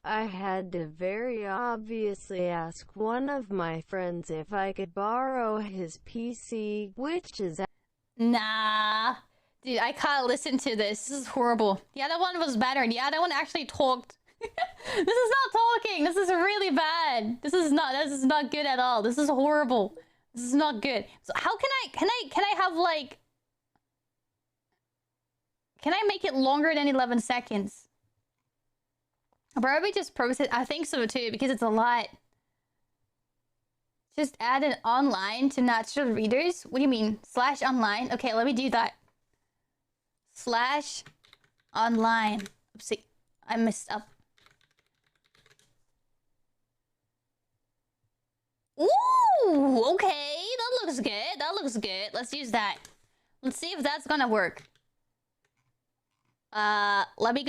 I had to very obviously ask one of my friends if I could borrow his PC, which is... Nah. Dude, I can't listen to this. This is horrible. The other one was better. The other one actually talked. This is not talking. This is really bad. This is not good at all. This is horrible. This is not good. So how can I have like... Can I make it longer than 11 seconds? I'll probably just process... I think so too, because it's a lot. Just add an online to natural readers? What do you mean? / online? Okay, let me do that. / online. Oopsie. I messed up. Ooh, okay. That looks good. That looks good. Let's use that. Let's see if that's gonna work. Let me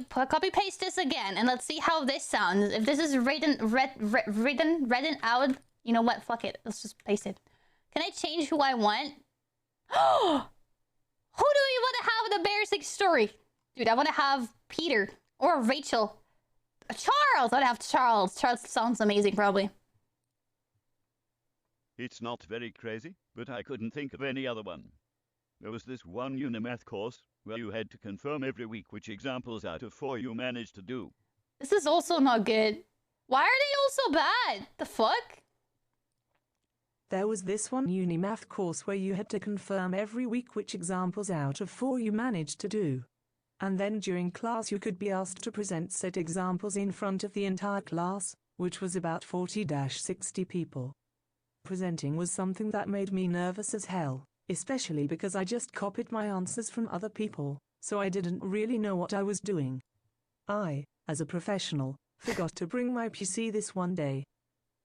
copy paste this again, and let's see how this sounds. If this is written out, you know what? Fuck it. Let's just paste it. Can I change who I want? Who do you want to have an embarrassing story? Dude, I want to have Peter or Rachel. Charles! I'd have Charles. Charles sounds amazing, probably. It's not very crazy, but I couldn't think of any other one. There was this one Unimath course where you had to confirm every week which examples out of 4 you managed to do. This is also not good. Why are they all so bad? The fuck? There was this one Unimath course where you had to confirm every week which examples out of 4 you managed to do. And then during class you could be asked to present said examples in front of the entire class, which was about 40-60 people. Presenting was something that made me nervous as hell, especially because I just copied my answers from other people, so I didn't really know what I was doing. I, as a professional, forgot to bring my PC this one day.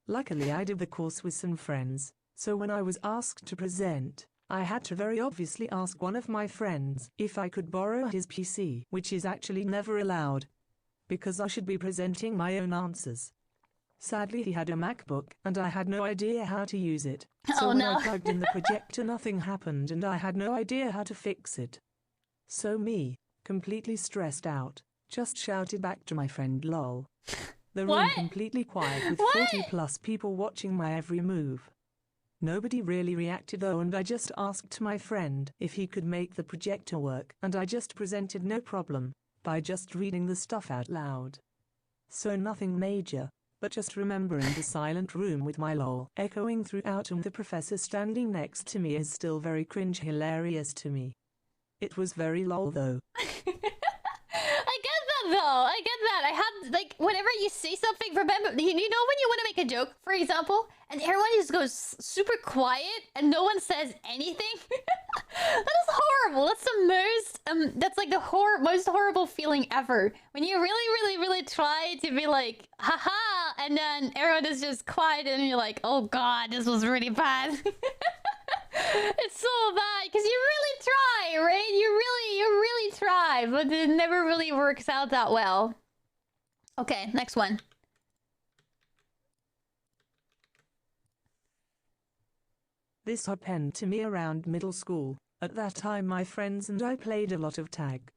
Luckily I did the course with some friends, so when I was asked to present, I had to very obviously ask one of my friends if I could borrow his PC, which is actually never allowed, because I should be presenting my own answers. Sadly he had a MacBook, and I had no idea how to use it, so when I plugged in the projector nothing happened and I had no idea how to fix it. So me, completely stressed out, just shouted back to my friend lol. The room completely quiet with 40+ people watching my every move. Nobody really reacted though, and I just asked my friend if he could make the projector work, and I just presented no problem, by just reading the stuff out loud. So nothing major, but just remembering the silent room with my lol echoing throughout and the professor standing next to me is still very cringe hilarious to me. It was very lol though. I get that though. I get that. I had, like, whenever you say something, remember, you know when you want to make a joke, for example, and everyone just goes super quiet and no one says anything? That is horrible. That's the most, that's like the most horrible feeling ever. When you really try to be like, haha, and then everyone is just quiet and you're like, oh god, this was really bad. It's so bad because you really try, right? You really try, but it never really works out that well. Okay, next one. This happened to me around middle school. At that time my friends and I played a lot of tag.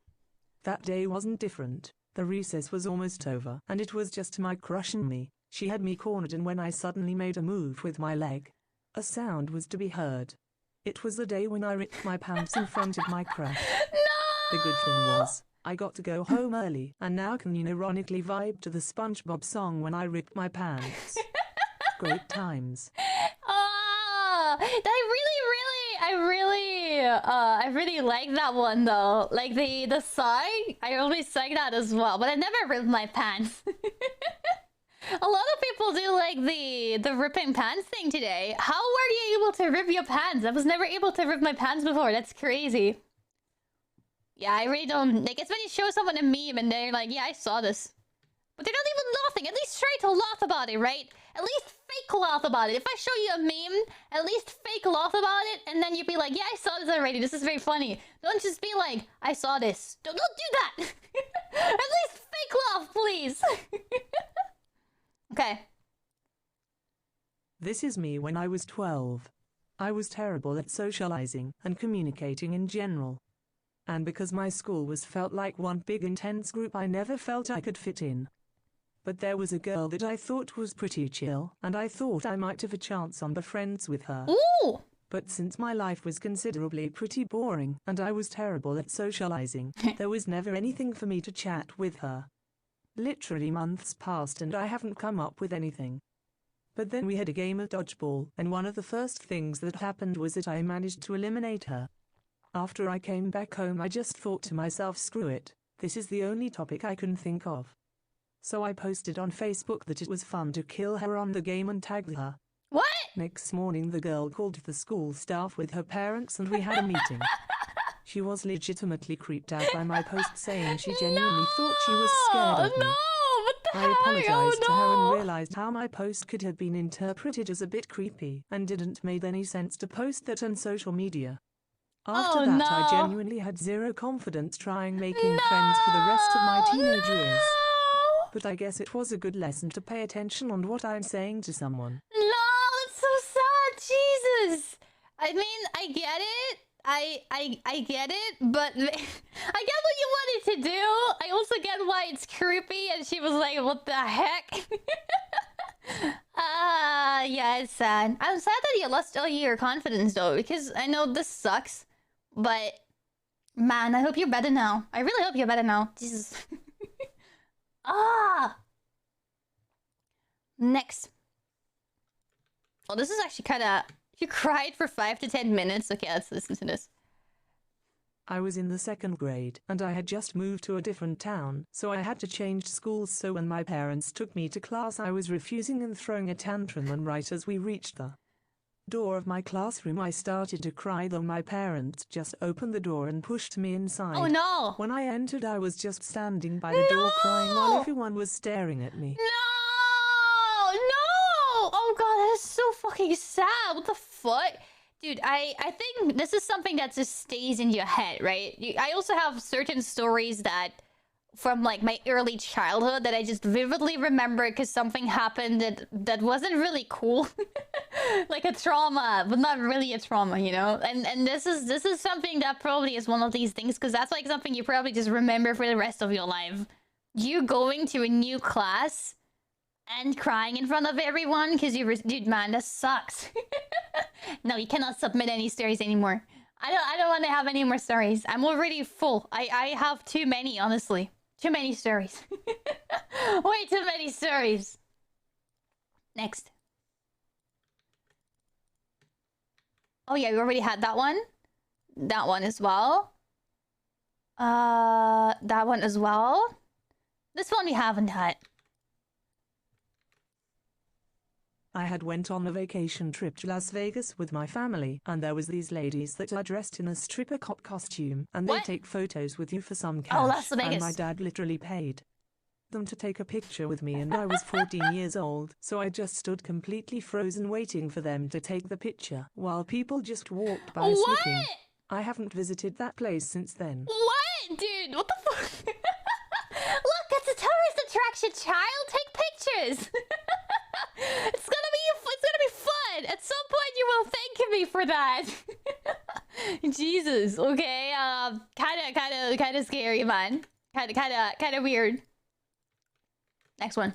That day wasn't different. The recess was almost over and it was just my crush and me. She had me cornered, and when I suddenly made a move with my leg, a sound was to be heard. It was the day when I ripped my pants in front of my crush. No! The good thing was, I got to go home early, and now can ironically vibe to the SpongeBob song when I ripped my pants. Great times. Oh, I really like that one though. Like the song, I always sang that as well, but I never ripped my pants. A lot of people do like the ripping pants thing today. How were you able to rip your pants? I was never able to rip my pants before. That's crazy. Yeah, I really don't... Like, it's when you show someone a meme and they're like, yeah, I saw this. But they're not even laughing. At least try to laugh about it, right? At least fake laugh about it. If I show you a meme, at least fake laugh about it, and then you'd be like, yeah, I saw this already. This is very funny. Don't just be like, I saw this. Don't do that. At least fake laugh, please. Okay. This is me when I was 12. I was terrible at socializing and communicating in general. And because my school felt like one big intense group, I never felt I could fit in. But there was a girl that I thought was pretty chill, and I thought I might have a chance on being friends with her. Ooh! But since my life was considerably pretty boring, and I was terrible at socializing, there was never anything for me to chat with her. Literally months passed and I haven't come up with anything. But then we had a game of dodgeball, and one of the first things that happened was that I managed to eliminate her. After I came back home, I just thought to myself, screw it, this is the only topic I can think of. So I posted on Facebook that it was fun to kill her on the game and tagged her. What? Next morning the girl called the school staff with her parents and we had a meeting. She was legitimately creeped out by my post, saying she genuinely thought she was scared of me. No! What the heck? I apologized to her Oh, and realized how my post could have been interpreted as a bit creepy and didn't make any sense to post that on social media. After that, I genuinely had zero confidence trying making friends for the rest of my teenage years. But I guess it was a good lesson to pay attention on what I'm saying to someone. No, it's so sad. Jesus. I mean, I get it. I get it, but I get what you wanted to do. I also get why it's creepy, and she was like, "What the heck?" Yeah, it's sad. I'm sad that you lost all your confidence though, because I know this sucks, but man, I hope you're better now. I really hope you're better now. Jesus. Next. Oh, this is actually kind of... You cried for 5 to 10 minutes. Okay, let's listen to this. I was in the 2nd grade, and I had just moved to a different town, so I had to change schools. So when my parents took me to class, I was refusing and throwing a tantrum, and right as we reached the door of my classroom, I started to cry, though my parents just opened the door and pushed me inside. Oh no! When I entered, I was just standing by the door crying while everyone was staring at me. No! No! Oh god, that is so fucking sad. What the fuck? Dude, I think this is something that just stays in your head, right? I also have certain stories that from like my early childhood that I just vividly remember because something happened that wasn't really cool. Like a trauma, but not really a trauma, you know? And this is something that probably is one of these things, because that's like something you probably just remember for the rest of your life. You going to a new class and crying in front of everyone because you dude, man, that sucks. No, you cannot submit any stories anymore. I don't want to have any more stories. I'm already full. I have too many, honestly. Too many stories. Way too many stories. Next. Oh yeah, we already had that one. That one as well. That one as well. This one we haven't had. I had went on a vacation trip to Las Vegas with my family, and there was these ladies that are dressed in a stripper cop costume, and they take photos with you for some cash. Oh, Las Vegas. And my dad literally paid them to take a picture with me, and I was 14 years old, so I just stood completely frozen waiting for them to take the picture, while people just walked by us looking. I haven't visited that place since then. What? Dude, what the fuck? Look, it's a tourist attraction, child. Take pictures. It's gonna be fun. At some point you will thank me for that. Jesus. Okay. Kind of scary, man. Kind of weird. Next one.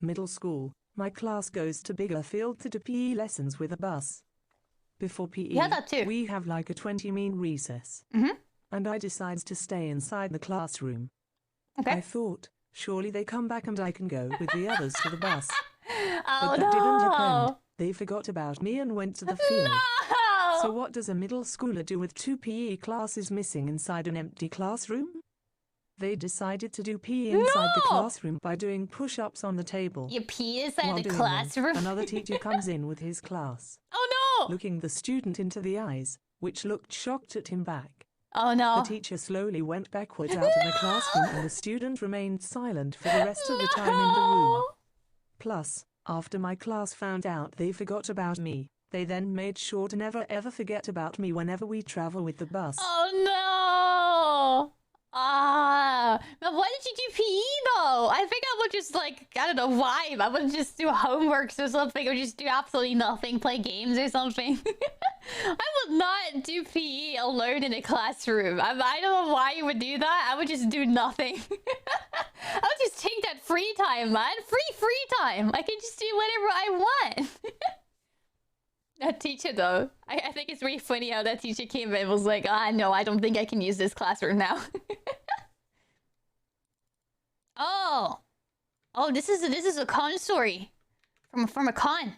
Middle school. My class goes to Biggerfield to do PE lessons with a bus. Before PE, yeah, that too. We have like a 20-minute recess. And I decides to stay inside the classroom. Okay. I thought, surely they come back and I can go with the others to the bus. Oh, but that didn't happen. They forgot about me and went to the field. No! So what does a middle schooler do with 2 PE classes missing inside an empty classroom? They decided to do PE inside the classroom by doing push-ups on the table. You pee inside While the doing classroom? them, another teacher comes in with his class. Oh no! Looking the student into the eyes, which looked shocked at him back. Oh no. The teacher slowly went backwards out of the classroom, and the student remained silent for the rest of the time in the room. Plus, after my class found out they forgot about me, they then made sure to never ever forget about me whenever we travel with the bus. Oh no! But why did you do PE though? I think I would just like, I don't know, vibe. I would just do homeworks or something, or just do absolutely nothing, play games or something. I would not do PE alone in a classroom. I don't know why you would do that. I would just do nothing. I would just take that free time, man. Free time. I can just do whatever I want. That teacher though, I think it's really funny how that teacher came in and was like, no, I don't think I can use this classroom now. Oh, this is a con story from a con.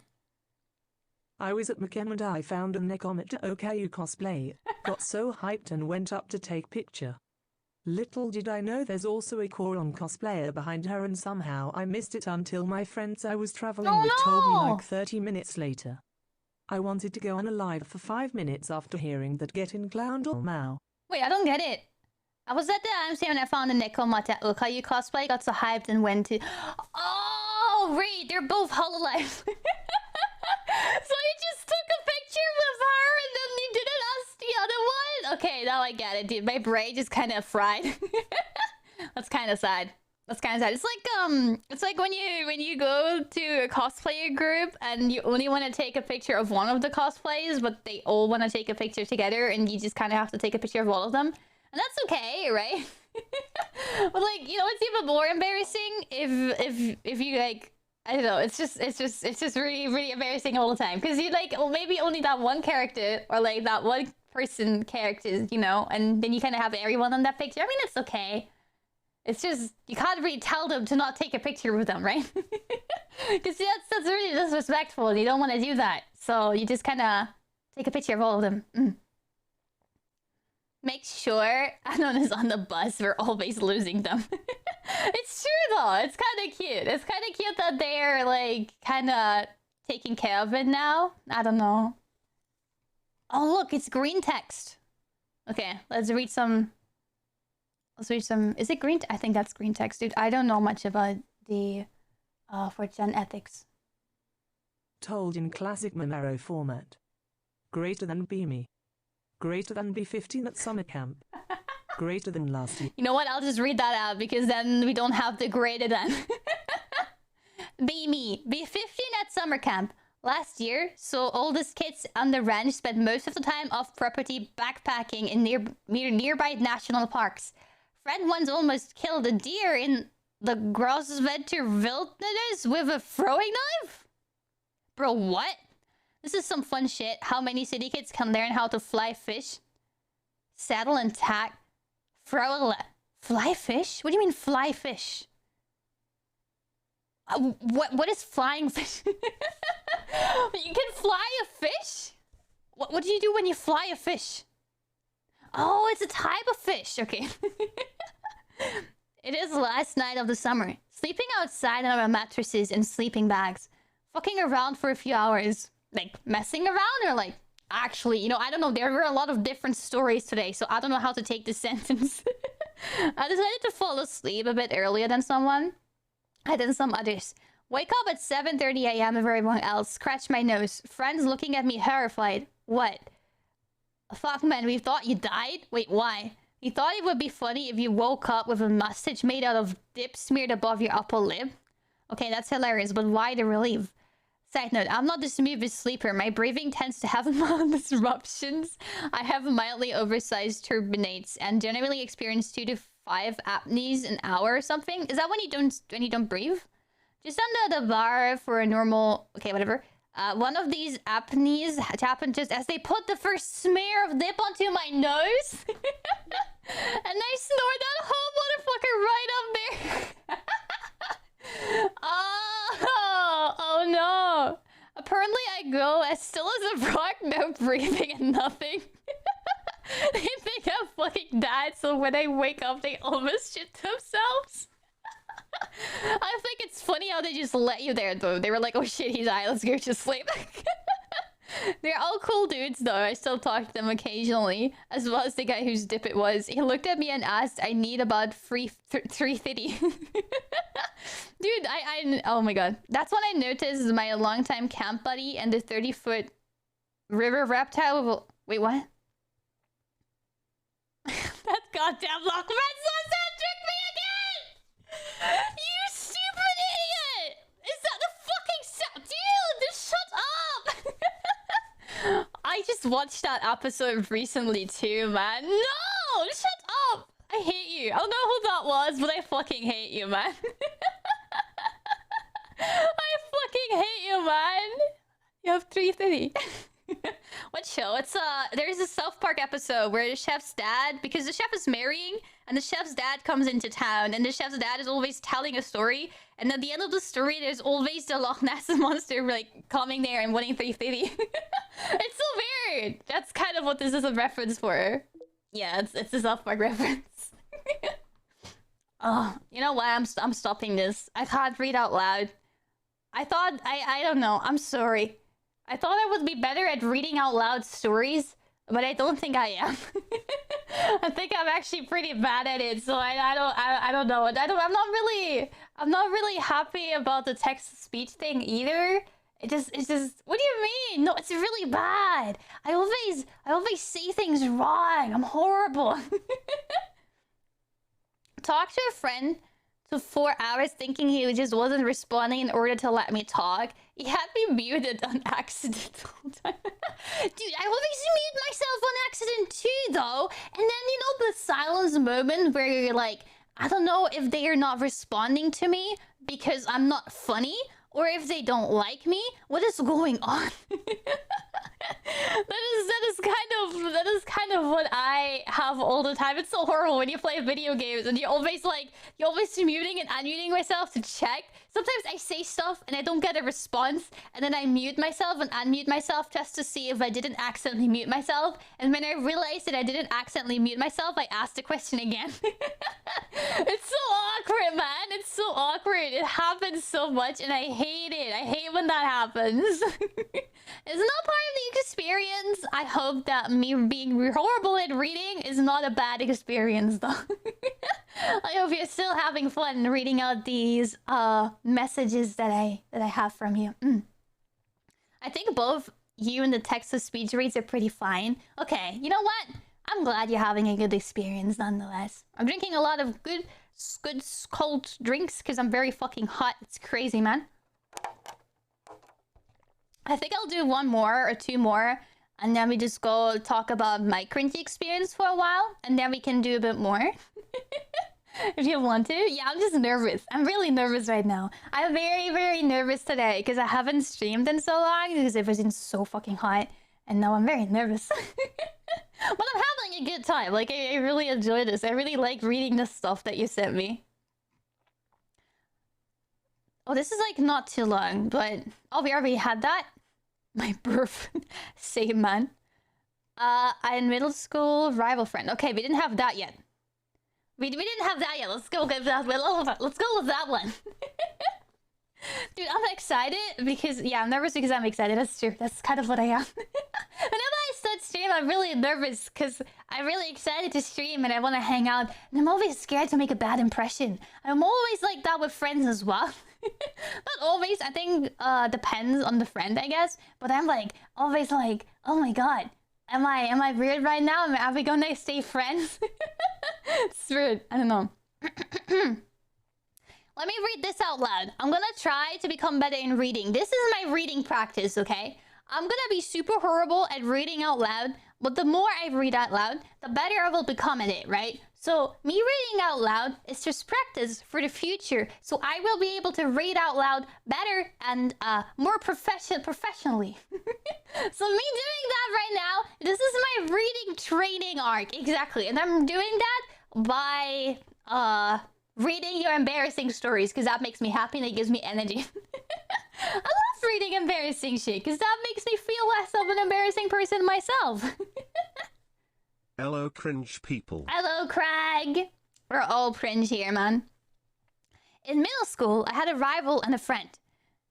I was at McKem and I found a Nekomata Okayu cosplay, got so hyped and went up to take picture. Little did I know there's also a Koron cosplayer behind her, and somehow I missed it until my friends I was traveling with told me like 30 minutes later. I wanted to go on a live for 5 minutes after hearing that Get in Clown or Mao. Wait, I don't get it. I was at the IMC when I found a Nekomata Okayu cosplay, got so hyped and went to... Oh, wait, they're both hololives. So you just took a picture with her and then you didn't ask the other one? Okay, now I get it, dude. My brain just kind of fried. That's kind of sad. That's kind of sad. It's like when you go to a cosplayer group and you only want to take a picture of one of the cosplays, but they all want to take a picture together, and you just kind of have to take a picture of all of them. And that's okay, right? But like, you know, it's even more embarrassing if you like, I don't know, it's just really, really embarrassing all the time. Because you like, well, maybe only that one character or like that one person characters, you know, and then you kind of have everyone on that picture. I mean, it's okay. It's just, you can't really tell them to not take a picture with them, right? Because that's really disrespectful. You don't want to do that. So you just kind of take a picture of all of them. Make sure Anon is on the bus. We're always losing them. It's true though. It's kind of cute. It's kind of cute that they're like kind of taking care of it now. I don't know. Oh look, it's green text. Okay, let's read some. Let's read some. Is it green? I think that's green text, dude. I don't know much about the 4chan ethics. Told in classic Monero format. Greater than Beamy. Greater than B15 at summer camp. Greater than last year. You know what? I'll just read that out because then we don't have the greater than. Be me. Be 15 at summer camp. Last year, so oldest kids on the ranch spent most of the time off property backpacking in nearby national parks. Fred once almost killed a deer in the Grosvenor wilderness with a throwing knife? Bro, what? This is some fun shit. How many city kids can learn how to fly fish? Saddle and tack. Fly fish? What do you mean fly fish? What is flying fish? You can fly a fish? What do you do when you fly a fish? Oh, it's a type of fish. Okay. It is the last night of the summer. Sleeping outside on our mattresses and sleeping bags. Fucking around for a few hours. Like, messing around or like... Actually, you know, I don't know. There were a lot of different stories today, so I don't know how to take this sentence. I decided to fall asleep a bit earlier than someone. Than some others. Wake up at 7:30 a.m. with everyone else. Scratch my nose. Friends looking at me horrified. What? Fuck, man, we thought you died? Wait, why? We thought it would be funny if you woke up with a mustache made out of dip smeared above your upper lip. Okay, that's hilarious, but why the relief? Side note, I'm not the smoothest sleeper. My breathing tends to have mild disruptions. I have mildly oversized turbinates and generally experience 2 to 5 apneas an hour or something. Is that when you don't breathe? Just under the bar for a normal... Okay, whatever. One of these apneas happened just as they put the first smear of dip onto my nose. And I snored that whole motherfucker right up there. Oh no. Apparently I go as still as a rock, no breathing and nothing. They think I'm fucking dead, so when I wake up they almost shit themselves. I think it's funny how they just let you there though. They were like, oh shit, he's died, let's go to sleep. They're all cool dudes though. I still talk to them occasionally. As well as the guy whose dip it was. He looked at me and asked, I need about 350. Dude, oh my god. That's when I noticed my longtime camp buddy and the 30-foot river reptile. Wait, what? That goddamn Lockman sunset tricked me again! You stupid idiot! Is that the fucking sound? Dude, just shut up! I just watched that episode recently too, man. No! Shut up! I hate you. I don't know who that was, but I fucking hate you, man. I fucking hate you, man. You have 330. What show? It's there's a South Park episode where the chef's dad, because the chef is marrying and the chef's dad comes into town and the chef's dad is always telling a story, and at the end of the story there's always the Loch Ness monster like coming there and winning 330. It's so weird. That's kind of what this is a reference for. Yeah, it's a South Park reference. Oh, you know what? I'm stopping this. I can't read out loud. I thought I don't know. I'm sorry. I thought I would be better at reading out loud stories, but I don't think I am. I think I'm actually pretty bad at it, so I don't know. I'm not really happy about the text to speech thing either. It's just what do you mean? No, it's really bad. I always say things wrong. I'm horrible. Talk to a friend for 4 hours thinking he just wasn't responding in order to let me talk. He had me muted on accident the whole time. Dude, I always mute myself on accident too, though. And then, you know, the silence moment where you're like, I don't know if they are not responding to me because I'm not funny, or if they don't like me. What is going on? That is kind of what I have all the time. It's so horrible when you play video games and you're always muting and unmuting myself to check. Sometimes I say stuff and I don't get a response, and then I mute myself and unmute myself just to see if I didn't accidentally mute myself. And when I realized that I didn't accidentally mute myself, I asked the question again. It's so awkward, man. It's so awkward. It happens so much and I hate it. I hate when that happens. It's not part of the experience. I hope that me being horrible at reading is not a bad experience, though. I hope you're still having fun reading out these messages that I have from you. I think both you and the text-to-speech reads are pretty fine. Okay, you know what? I'm glad you're having a good experience nonetheless. I'm drinking a lot of good cold drinks because I'm very fucking hot. It's crazy, man. I think I'll do one more or two more, and then we just go talk about my cringy experience for a while, and then we can do a bit more. If you want to. Yeah, I'm just nervous. I'm really nervous right now. I'm very, very nervous today because I haven't streamed in so long because it was been so fucking hot, and now I'm very nervous. But I'm having a good time. Like, I really enjoy this. I really like reading the stuff that you sent me. Oh, this is like not too long, but... Oh, we already had that? My birth. Same, man. In middle school, rival friend. Okay, we didn't have that yet. We didn't have that yet. Let's go with that. Let's go with that one. Dude, I'm excited because... Yeah, I'm nervous because I'm excited. That's true. That's kind of what I am. Whenever I start stream, I'm really nervous because I'm really excited to stream and I want to hang out. And I'm always scared to make a bad impression. I'm always like that with friends as well. Not always. I think depends on the friend, I guess. But I'm like, always like, oh my god. Am I weird right now? Are we gonna stay friends? It's weird. I don't know. Let me read this out loud. I'm gonna try to become better in reading. This is my reading practice, okay? I'm gonna be super horrible at reading out loud, but the more I read out loud, the better I will become at it, right? So me reading out loud is just practice for the future, so I will be able to read out loud better and more professionally. So me doing that right now, this is my reading training arc, exactly. And I'm doing that by reading your embarrassing stories, because that makes me happy and it gives me energy. I love reading embarrassing shit, because that makes me feel less of an embarrassing person myself. Hello, cringe people. Hello, Craig. We're all cringe here, man. In middle school, I had a rival and a friend,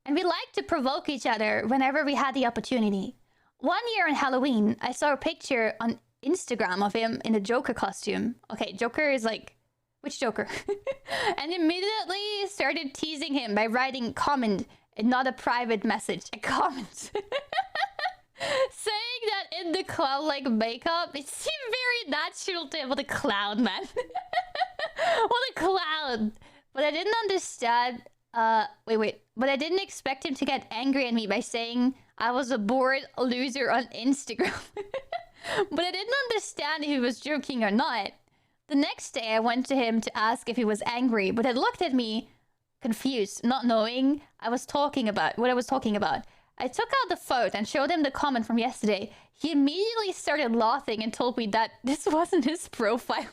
and we liked to provoke each other whenever we had the opportunity. One year on Halloween, I saw a picture on Instagram of him in a Joker costume. Okay, Joker is like... Which Joker? And immediately started teasing him by writing comment and not a private message. A comment. Saying that in the clown-like makeup, it seemed very natural to him. What a clown, man. What a clown. But I didn't understand... Wait. But I didn't expect him to get angry at me by saying I was a bored loser on Instagram. But I didn't understand if he was joking or not. The next day, I went to him to ask if he was angry, but he looked at me confused, not knowing what I was talking about. I took out the phone and showed him the comment from yesterday. He immediately started laughing and told me that this wasn't his profile.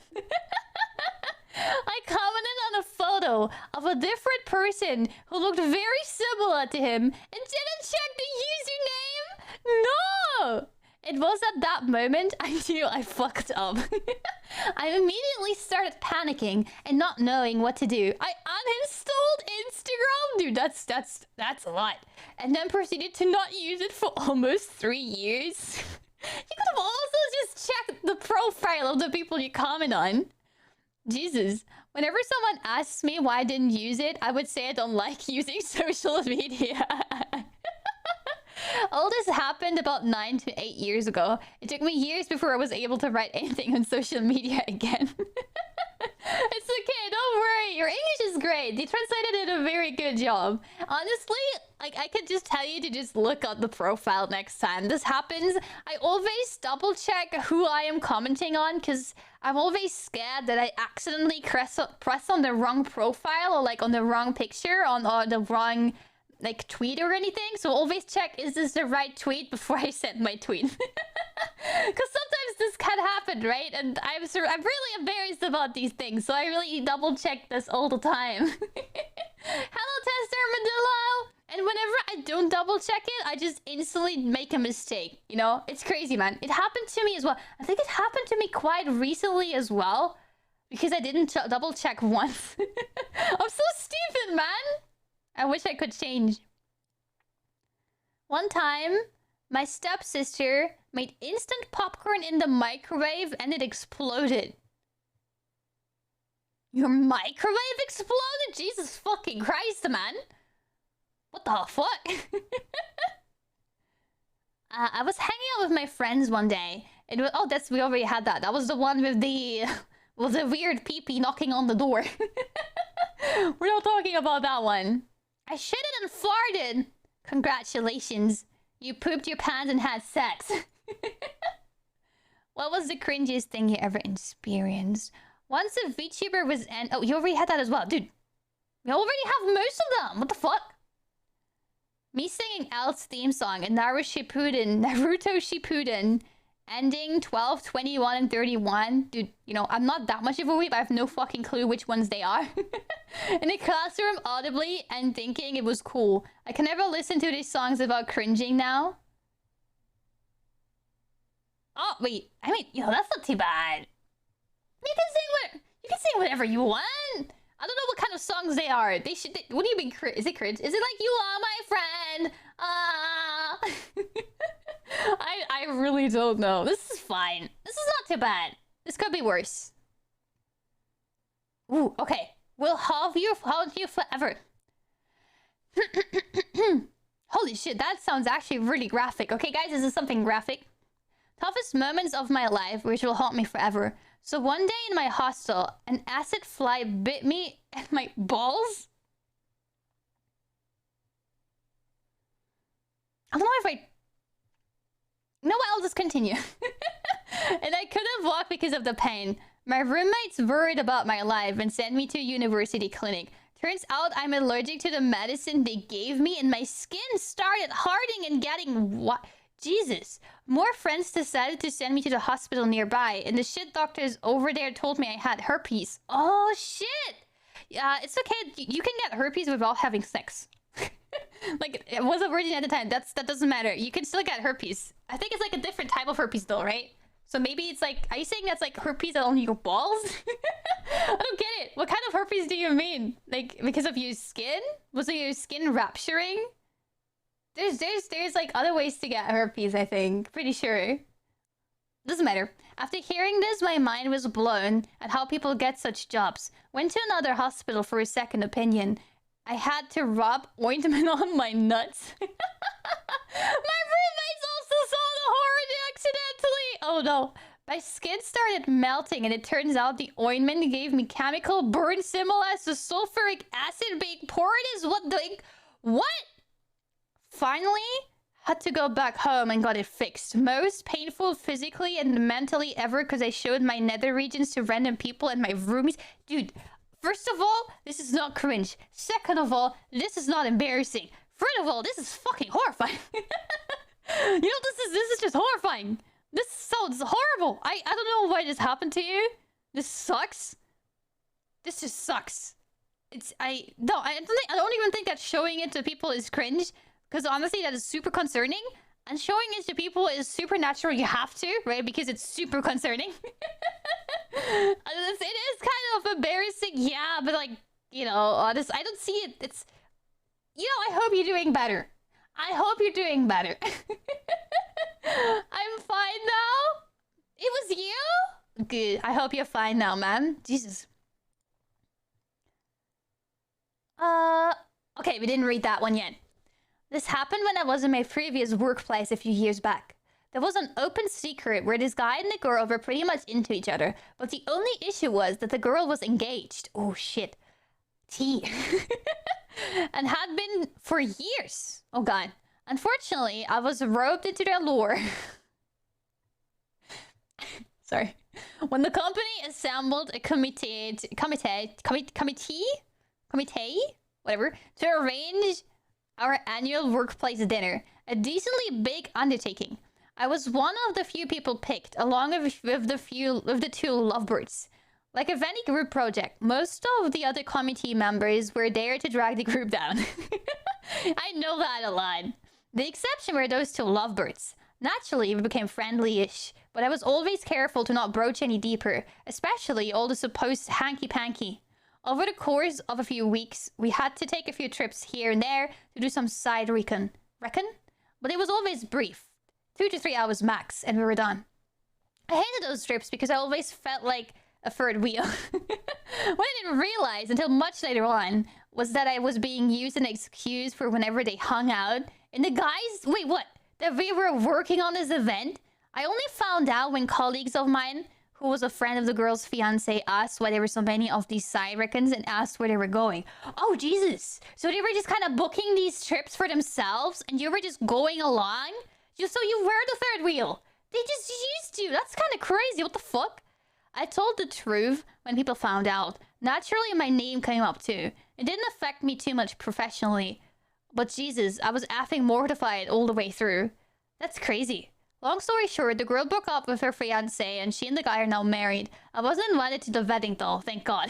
I commented on a photo of a different person who looked very similar to him and didn't check the username. No! It was at that moment I knew I fucked up. I immediately started panicking and not knowing what to do. I uninstalled Instagram? Dude, that's a lot. And then proceeded to not use it for almost 3 years. You could have also just checked the profile of the people you comment on. Jesus. Whenever someone asks me why I didn't use it, I would say I don't like using social media. All this happened about 9 to 8 years ago. It took me years before I was able to write anything on social media again. It's okay, don't worry. Your English is great. You translated it a very good job. Honestly, Like, I could just tell you to just look at the profile next time this happens. I always double check who I am commenting on, because I'm always scared that I accidentally press on the wrong profile, or like on the wrong picture, on the wrong like tweet or anything. So always check, is this the right tweet before I send my tweet? Because sometimes this can happen, right? And I'm really embarrassed about these things, so I really double check this all the time. Hello, Tester Armadillo! And whenever I don't double check it, I just instantly make a mistake, you know? It's crazy, man. It happened to me as well. I think it happened to me quite recently as well, because I didn't double check once. I'm so stupid, man! I wish I could change. One time, my stepsister made instant popcorn in the microwave and it exploded. Your microwave exploded? Jesus fucking Christ, man. What the fuck? I was hanging out with my friends one day. It was, oh, we already had that. That was the one with the weird pee-pee knocking on the door. We're not talking about that one. I shitted and farted. Congratulations. You pooped your pants and had sex. What was the cringiest thing you ever experienced? Once a VTuber was oh, you already had that as well. Dude, we already have most of them. What the fuck? Me singing Al's theme song in Naruto Shippuden, ending 12, 21, and 31. Dude, you know, I'm not that much of a weeb. I have no fucking clue which ones they are. In the classroom, audibly, and thinking it was cool. I can never listen to these songs without cringing now. Oh, wait. I mean, you know, that's not too bad. You can sing whatever you want. I don't know what kind of songs they are. What do you mean, is it cringe? Is it like, you are my friend? I really don't know. This is fine. This is not too bad. This could be worse. Ooh, okay. We'll haunt you forever. Holy shit, that sounds actually really graphic. Okay, guys, this is something graphic. Toughest moments of my life, which will haunt me forever. So one day in my hostel, an acid fly bit me and my balls. I don't know if I... You know what? I'll just continue. And I couldn't walk because of the pain. My roommates worried about my life and sent me to a university clinic. Turns out I'm allergic to the medicine they gave me and my skin started hardening and getting what? Jesus. More friends decided to send me to the hospital nearby, and the shit doctors over there told me I had herpes. Oh, shit! Yeah, it's okay. You can get herpes without having sex. Like, it was a virgin at the time. That doesn't matter. You can still get herpes. I think it's like a different type of herpes though, right? So maybe it's like... Are you saying that's like herpes on your balls? I don't get it. What kind of herpes do you mean? Like, because of your skin? Was it your skin rupturing? There's like other ways to get herpes, I think. Pretty sure. Doesn't matter. After hearing this, my mind was blown at how people get such jobs. Went to another hospital for a second opinion. I had to rub ointment on my nuts. My roommates also saw the horror accidentally. Oh no. My skin started melting and it turns out the ointment gave me chemical burn similar to sulfuric acid being poured as what? Finally, had to go back home and got it fixed. Most painful physically and mentally ever because I showed my nether regions to random people and my roomies. Dude, first of all, this is not cringe. Second of all, this is not embarrassing. Third of all, this is fucking horrifying. You know, this is just horrifying. This sounds horrible. I don't know why this happened to you. This sucks. This just sucks. I don't even think that showing it to people is cringe. Because honestly, that is super concerning. And showing it to people is supernatural. You have to, right? Because it's super concerning. It is kind of embarrassing. Yeah, but like, you know, I don't see it. It's... You know, I hope you're doing better. I hope you're doing better. I'm fine now. It was you? Good. I hope you're fine now, man. Jesus. Okay, we didn't read that one yet. This happened when I was in my previous workplace a few years back. There was an open secret where this guy and the girl were pretty much into each other, but the only issue was that the girl was engaged. Oh shit. Tea. and had been for years. Oh god. Unfortunately, I was roped into their lure. Sorry. When the company assembled a committee, whatever, to arrange our annual workplace dinner, a decently big undertaking. I was one of the few people picked, along with the two lovebirds. Like a any group project, most of the other committee members were there to drag the group down. I know that a lot. The exception were those two lovebirds. Naturally, we became friendly-ish, but I was always careful to not broach any deeper, especially all the supposed hanky-panky. Over the course of a few weeks, we had to take a few trips here and there to do some side recon. But it was always brief. 2 to 3 hours max, and we were done. I hated those trips because I always felt like a third wheel. What I didn't realize until much later on was that I was being used as an excuse for whenever they hung out. And the guys... Wait, what? That we were working on this event? I only found out when colleagues of mine, who was a friend of the girl's fiance, asked why there were so many of these side reckons and asked where they were going. Oh, Jesus. So they were just kind of booking these trips for themselves and you were just going along? Just so you were the third wheel. They just used you. That's kind of crazy. What the fuck? I told the truth when people found out. Naturally, my name came up too. It didn't affect me too much professionally. But Jesus, I was effing mortified all the way through. That's crazy. Long story short, the girl broke up with her fiancé and she and the guy are now married. I wasn't invited to the wedding though, thank God.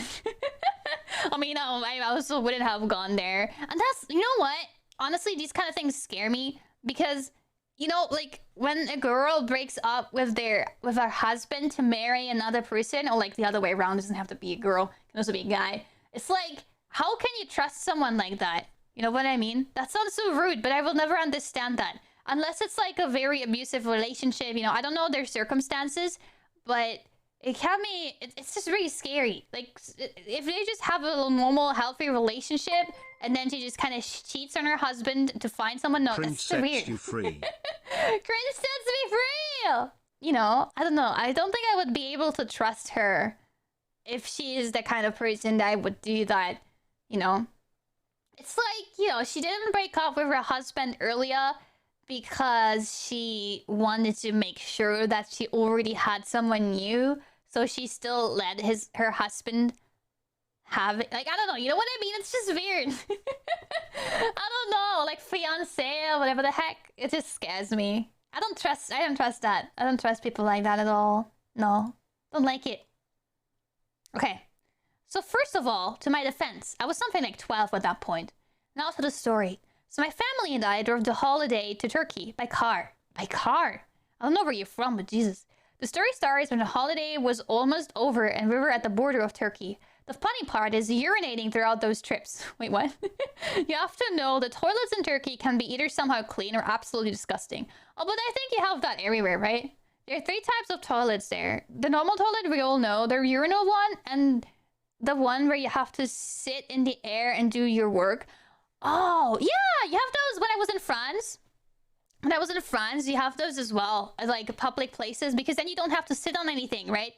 I mean, I also wouldn't have gone there. And that's, you know what? Honestly, these kind of things scare me because... You know, like, when a girl breaks up with her husband to marry another person, or like the other way around, doesn't have to be a girl, can also be a guy. It's like, how can you trust someone like that? You know what I mean? That sounds so rude, but I will never understand that. Unless it's like a very abusive relationship, you know, I don't know their circumstances, but it can be, it's just really scary. Like, if they just have a normal, healthy relationship, and then she just kind of cheats on her husband to find someone. No, Cringe that's so sets weird. you free. Cringe sets me free! You know, I don't know. I don't think I would be able to trust her if she is the kind of person that would do that, you know. It's like, you know, she didn't break up with her husband earlier because she wanted to make sure that she already had someone new. So she still let her husband have it. Like, I don't know. You know what I mean? It's just weird. I don't know. Like, fiancé or whatever the heck. It just scares me. I don't trust that. I don't trust people like that at all. No. Don't like it. Okay. So first of all, to my defense, I was something like 12 at that point. Now to the story. So my family and I drove the holiday to Turkey by car. By car? I don't know where you're from, but Jesus. The story starts when the holiday was almost over and we were at the border of Turkey. The funny part is urinating throughout those trips. Wait, what? You have to know the toilets in Turkey can be either somehow clean or absolutely disgusting. Oh, but I think you have that everywhere, right? There are 3 types of toilets there. The normal toilet we all know, the urinal one, and the one where you have to sit in the air and do your work. Oh, yeah, you have those when I was in France. When I was in France, you have those as well, as like public places, because then you don't have to sit on anything, right?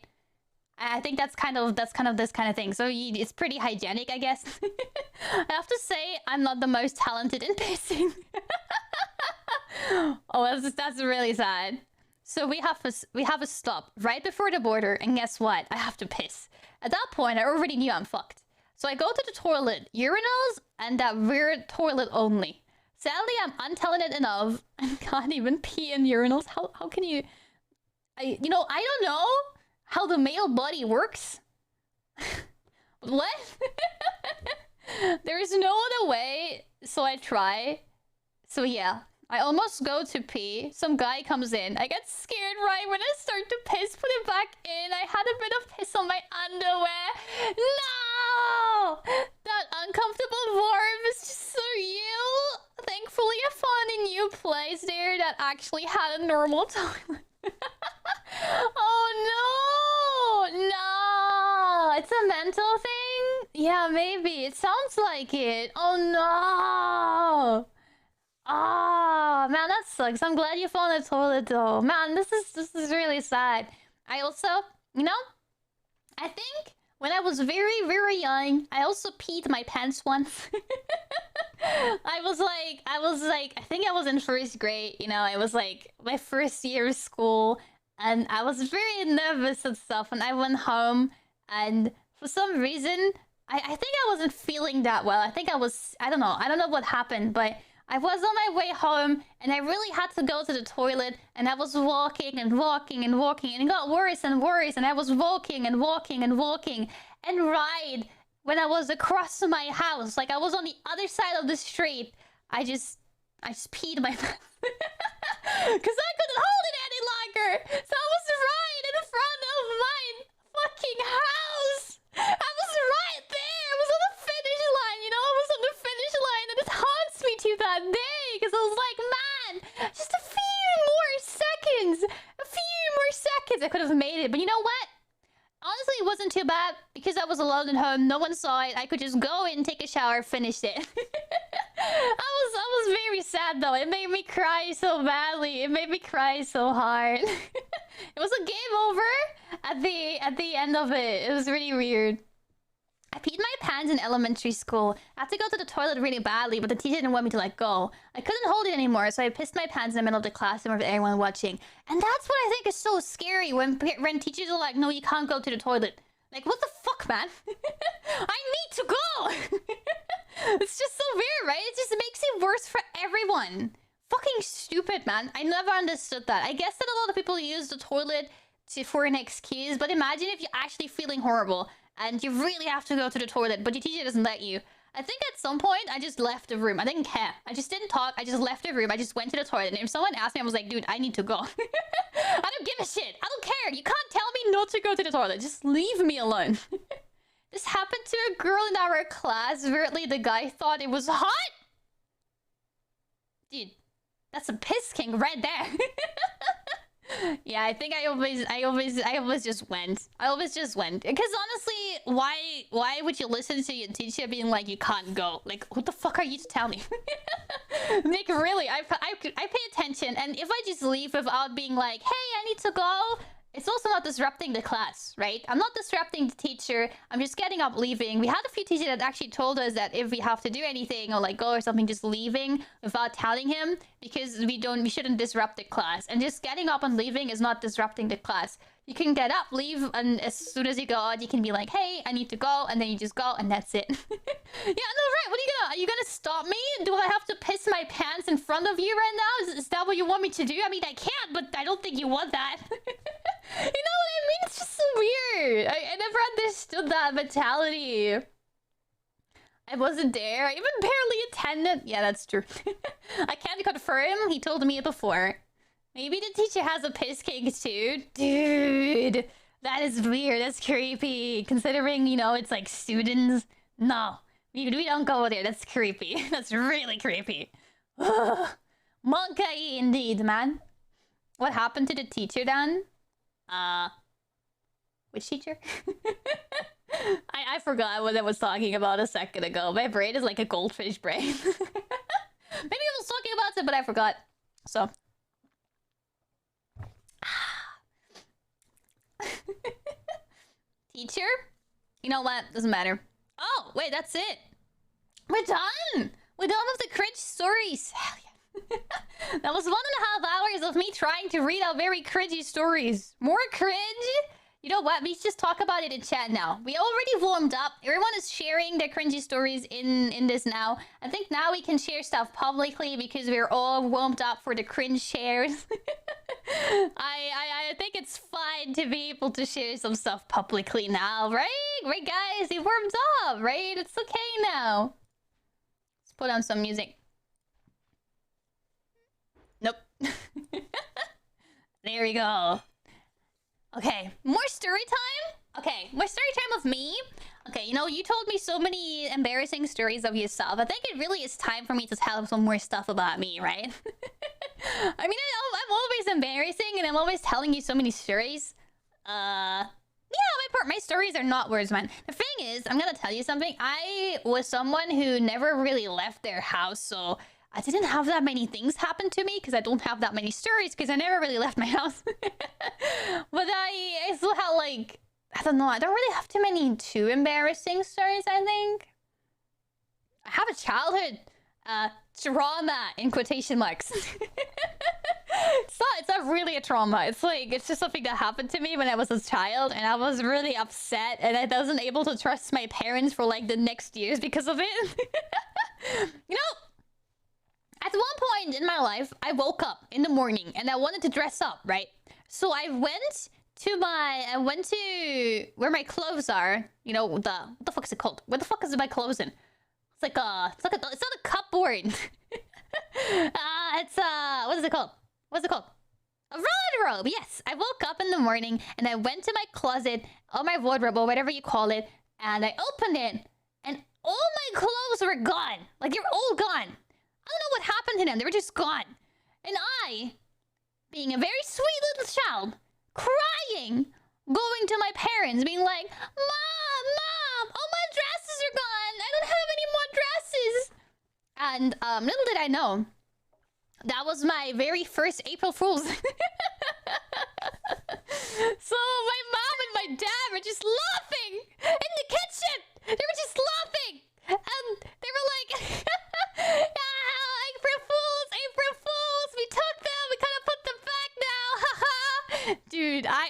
I think that's kind of this kind of thing. So it's pretty hygienic, I guess. I have to say, I'm not the most talented in pissing. Oh, that's really sad. So we have a stop right before the border, and guess what? I have to piss. At that point, I already knew I'm fucked. So I go to the toilet, urinals, and that weird toilet only. Sadly, I'm untalented enough and can't even pee in urinals. How can you... I don't know how the male body works. What? There is no other way, so I try. So yeah, I almost go to pee. Some guy comes in. I get scared right when I start to piss. Put it back in. I had a bit of piss on my underwear. No! That uncomfortable warmth is just so you. Thankfully, I found a new place there that actually had a normal toilet. Oh no! No! It's a mental thing? Yeah, maybe. It sounds like it. Oh no! Oh man, that sucks. I'm glad you found a toilet though. Man, this is really sad. I also, I think When I was very, very young, I also peed my pants once. I think I was in first grade, you know, it was like my first year of school, and I was very nervous and stuff, and I went home, and for some reason, I think I wasn't feeling that well. I don't know what happened, but I was on my way home, and I really had to go to the toilet, and I was walking and walking and walking, and it got worse and worse, and I was walking and walking and walking, and right when I was across my house, like I was on the other side of the street, I just peed my pants. Because I couldn't hold it any longer. So I was right in front of my fucking house. I was right there. I was on the finish line, you know? I was on the finish line, and it haunts me to that day. Because I was like, man, just a few more seconds. A few more seconds. I could have made it. But you know what? Honestly, it wasn't too bad because I was alone at home. No one saw it. I could just go in, take a shower, finish it. I was very sad though. It made me cry so badly. It made me cry so hard. It was a game over at the end of it. It was really weird. I peed my pants in elementary school. I had to go to the toilet really badly, but the teacher didn't want me to let go. I couldn't hold it anymore, so I pissed my pants in the middle of the classroom with everyone watching. And that's what I think is so scary when teachers are like, no, you can't go to the toilet. Like, what the fuck, man? I need to go! It's just so weird, right? It just makes it worse for everyone. Fucking stupid, man. I never understood that. I guess that a lot of people use the toilet for an excuse, but imagine if you're actually feeling horrible and you really have to go to the toilet, but your teacher doesn't let you. I think at some point, I just left the room. I didn't care. I just didn't talk. I just left the room. I just went to the toilet. And if someone asked me, I was like, dude, I need to go. I don't give a shit. I don't care. You can't tell me not to go to the toilet. Just leave me alone. This happened to a girl in our class. Weirdly, the guy thought it was hot. Dude, that's a piss king right there. Yeah, I think I always just went. I always just went. Because honestly, why would you listen to your teacher being like, you can't go? Like, what the fuck are you to tell me? Like, really, I pay attention, and if I just leave without being like, hey, I need to go, it's also not disrupting the class, right? I'm not disrupting the teacher. I'm just getting up, leaving. We had a few teachers that actually told us that if we have to do anything or like go or something, just leaving without telling him, because we shouldn't disrupt the class. And just getting up and leaving is not disrupting the class. You can get up, leave, and as soon as you go out, you can be like, hey, I need to go, and then you just go, and that's it. Yeah, no, right, are you gonna stop me? Do I have to piss my pants in front of you right now? Is that what you want me to do? I mean, I can't, but I don't think you want that. You know what I mean? It's just so weird. I never understood that mentality. I wasn't there. I even barely attended. Yeah, that's true. I can't confirm. He told me before. Maybe the teacher has a piss king too. Dude, that is weird. That's creepy. Considering, you know, it's like students. No, we don't go there. That's creepy. That's really creepy. Ugh. Monkey indeed, man. What happened to the teacher then? Which teacher? I forgot what I was talking about a second ago. My brain is like a goldfish brain. Maybe I was talking about it, but I forgot. So. Teacher? You know what? Doesn't matter. Oh, wait, that's it. We're done! We're done with the cringe stories. Hell yeah. That was 1.5 hours of me trying to read out very cringy stories. More cringe? You know what? We just talk about it in chat now. We already warmed up. Everyone is sharing their cringy stories in this now. I think now we can share stuff publicly because we're all warmed up for the cringe shares. I think it's fine to be able to share some stuff publicly now, right? Right, guys? We warmed up, right? It's okay now. Let's put on some music. Nope. There we go. Okay, more story time? Okay, more story time of me. Okay, you know, you told me so many embarrassing stories of yourself. I think it really is time for me to tell some more stuff about me, right? I mean, I'm always embarrassing and I'm always telling you so many stories. Yeah, my stories are not words, man. The thing is, I'm gonna tell you something. I was someone who never really left their house, so I didn't have that many things happen to me because I don't have that many stories because I never really left my house. But I still had like I don't know. I don't really have too embarrassing stories, I think. I have a childhood trauma in quotation marks. It's not really a trauma. It's like, it's just something that happened to me when I was a child, and I was really upset, and I wasn't able to trust my parents for like the next years because of it. You know, at one point in my life, I woke up in the morning and I wanted to dress up, right? So I went to where my clothes are. You know, what the fuck is it called? Where the fuck is my clothes in? It's not a cupboard. What is it called? What's it called? A wardrobe. Yes, I woke up in the morning and I went to my closet or my wardrobe or whatever you call it, and I opened it, and all my clothes were gone. Like, they're all gone. I don't know what happened to them. They were just gone. And I, being a very sweet little child, crying, going to my parents, being like, Mom, all my dresses are gone. I don't have any more dresses. And little did I know, that was my very first April Fool's. So my mom and my dad were just laughing in the kitchen. They were just laughing. And they were like, yeah, April Fools. We took them. We kind of put them back now. Dude, I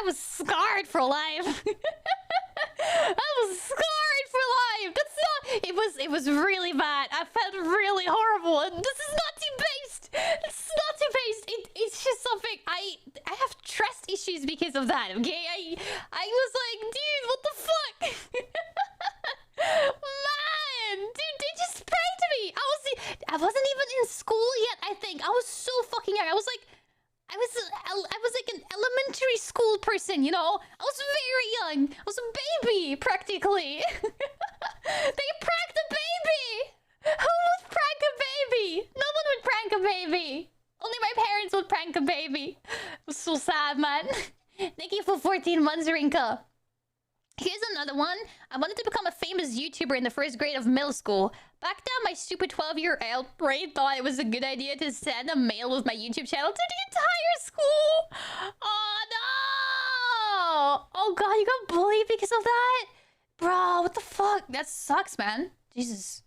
was scarred for life. I was scarred for life. That's not. It was really bad. I felt really horrible. And this is not team-based. This is not team-based. It's just something. I have trust issues because of that. Okay, I was like, dude, what the fuck? Man, dude, they just pranked me. I wasn't even in school yet. I think I was so fucking young. I was like an elementary school person, you know? I was very young. I was a baby, practically. They pranked a baby! Who would prank a baby? No one would prank a baby. Only my parents would prank a baby. It was so sad, man. Thank you for 14 months, Rinka. Here's another one. I wanted to become a famous YouTuber in the first grade of middle school. Back then, my stupid 12-year-old brain thought it was a good idea to send a mail with my YouTube channel to the entire school. Oh, no! Oh, God, you got bullied because of that? Bro, what the fuck? That sucks, man. Jesus.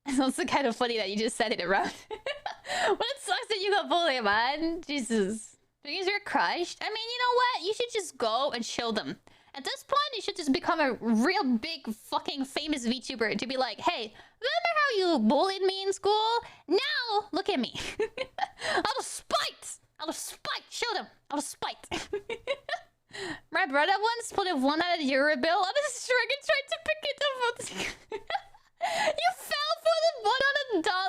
It's also kind of funny that you just said it around. But it sucks that you got bullied, man. Jesus. Because you're crushed. I mean, you know what? You should just go and show them. At this point, you should just become a real big fucking famous VTuber to be like, hey, remember how you bullied me in school? Now, look at me. Out of spite! Out of spite! Show them! Out of spite! My brother once put a 1 out of Euro bill on a string and tried to pick it up. You fell for the 1 on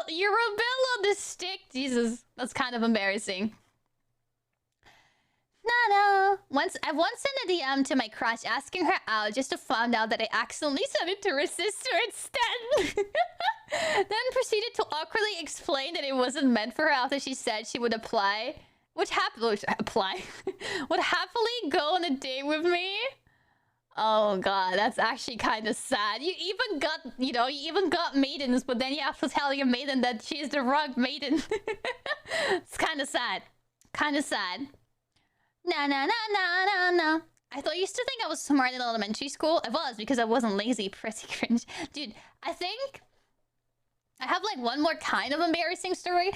a Euro bill on the stick? Jesus, that's kind of embarrassing. No. I once sent a DM to my crush asking her out just to find out that I accidentally sent it to her sister instead. Then proceeded to awkwardly explain that it wasn't meant for her after she said she would apply. Would happily go on a date with me. Oh god, that's actually kind of sad. You even got maidens, but then you have to tell your maiden that she's the wrong maiden. It's kind of sad. Kind of sad. No. I thought you used to think I was smart in elementary school. I was, because I wasn't lazy. Pretty cringe. Dude, I think I have like one more kind of embarrassing story.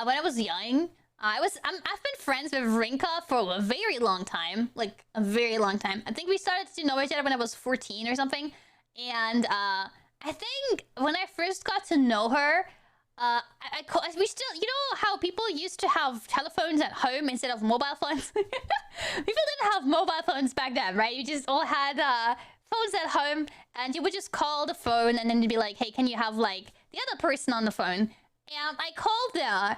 When I was young, I've been friends with Rinka for a very long time. Like, a very long time. I think we started to know each other when I was 14 or something. And I think when I first got to know her, we still, you know how people used to have telephones at home instead of mobile phones? People didn't have mobile phones back then, right? You just all had phones at home, and you would just call the phone, and then you'd be like, hey, can you have, like, the other person on the phone? And I called her,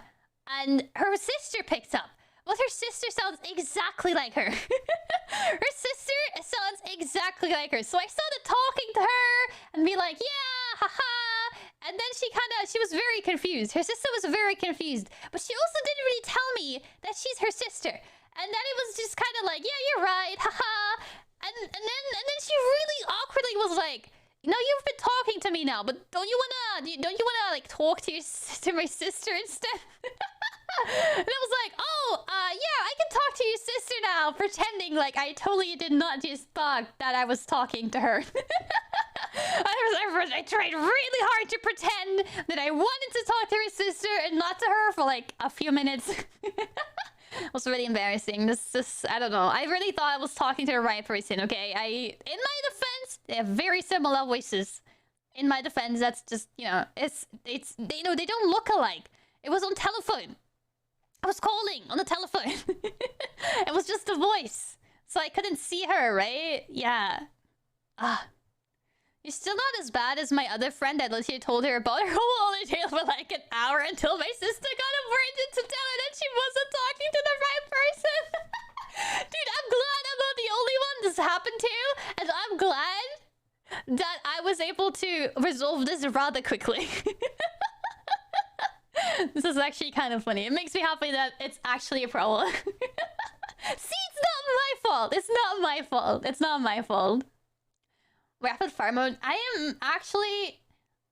and her sister picked up. But her sister sounds exactly like her. Her sister sounds exactly like her. So I started talking to her and be like, yeah, haha. And then she was very confused. Her sister was very confused. But she also didn't really tell me that she's her sister. And then it was just kind of like, yeah, you're right, haha. And then she really awkwardly was like, you know, you've been talking to me now, but don't you wanna like talk to my sister instead? And I was like, oh, yeah, I can talk to your sister now, pretending like I totally did not just thought that I was talking to her. I tried really hard to pretend that I wanted to talk to her sister and not to her for like a few minutes. It was really embarrassing. This, I don't know. I really thought I was talking to the right person, okay? In my defense, they have very similar voices. In my defense, that's just, you know, it's, they don't look alike. It was on telephone. I was calling on the telephone. It was just a voice. So I couldn't see her, right? Yeah. You're still not as bad as my other friend that Lucia told her about her whole only tale for like an hour until my sister got averted to tell her that she wasn't talking to the right person. Dude, I'm glad I'm not the only one this happened to. And I'm glad that I was able to resolve this rather quickly. This is actually kind of funny. It makes me happy that it's actually a problem. See, it's not my fault. It's not my fault. It's not my fault. Rapid fire mode. I am actually...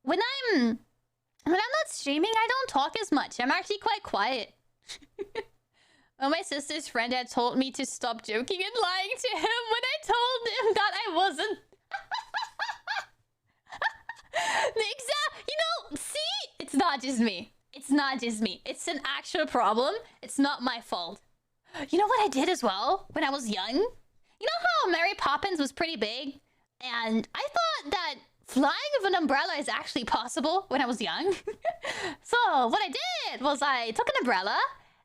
When I'm not streaming, I don't talk as much. I'm actually quite quiet. Well, my sister's friend had told me to stop joking and lying to him when I told him that I wasn't. You know, see? It's not just me. It's not just me. It's an actual problem. It's not my fault. You know what I did as well when I was young? You know how Mary Poppins was pretty big? And I thought that flying with an umbrella is actually possible when I was young. So what I did was I took an umbrella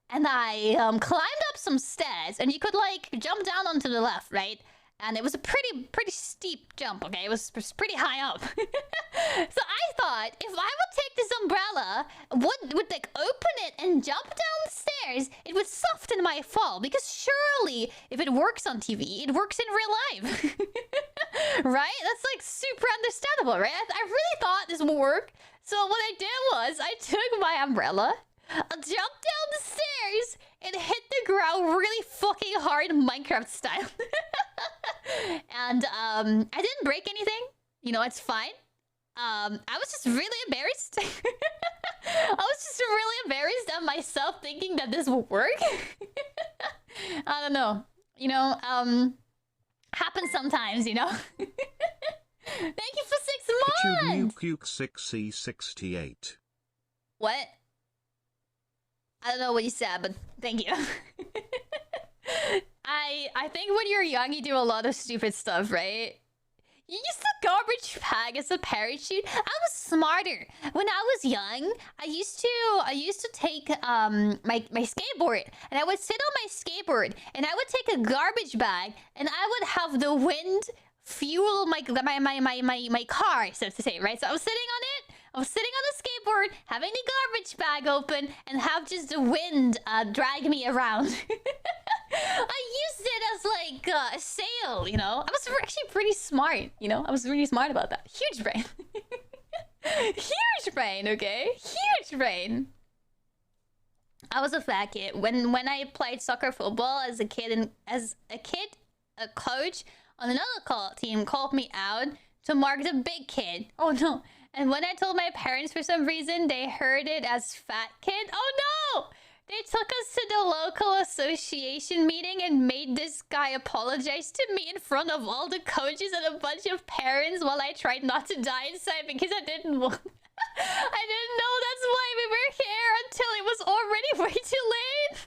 and I climbed up some stairs, and you could like jump down onto the left, right? And it was a pretty steep jump, okay? It was pretty high up. So I thought if I would take this umbrella, would like open it and jump down the stairs, it would soften my fall. Because surely, if it works on TV, it works in real life. Right? That's like super understandable, right? I really thought this would work. So what I did was I took my umbrella, I jumped down the stairs, and hit the ground really fucking hard Minecraft style. And I didn't break anything. You know, it's fine. I was just really embarrassed. I was just really embarrassed at myself thinking that this would work. I don't know. You know, happens sometimes, you know. Thank you for 6 months! Nuke6C68. What? I don't know what you said, but thank you. I think when you're young, you do a lot of stupid stuff, right? You used a garbage bag as a parachute. I was smarter. When I was young, I used to take my skateboard, and I would sit on my skateboard, and I would take a garbage bag, and I would have the wind fuel my car, so to say, right? So I was sitting on it. I was sitting on the skateboard, having the garbage bag open, and have just the wind drag me around. I used it as like a sail, you know? I was actually pretty smart, you know? I was really smart about that. Huge brain. Huge brain, okay? Huge brain. I was a fat kid. When I played soccer football as a kid, a coach on another team called me out to mark the big kid. Oh no. And when I told my parents for some reason, they heard it as fat kid. Oh no! They took us to the local association meeting and made this guy apologize to me in front of all the coaches and a bunch of parents while I tried not to die inside because I didn't want... I didn't know that's why we were here until it was already way too late.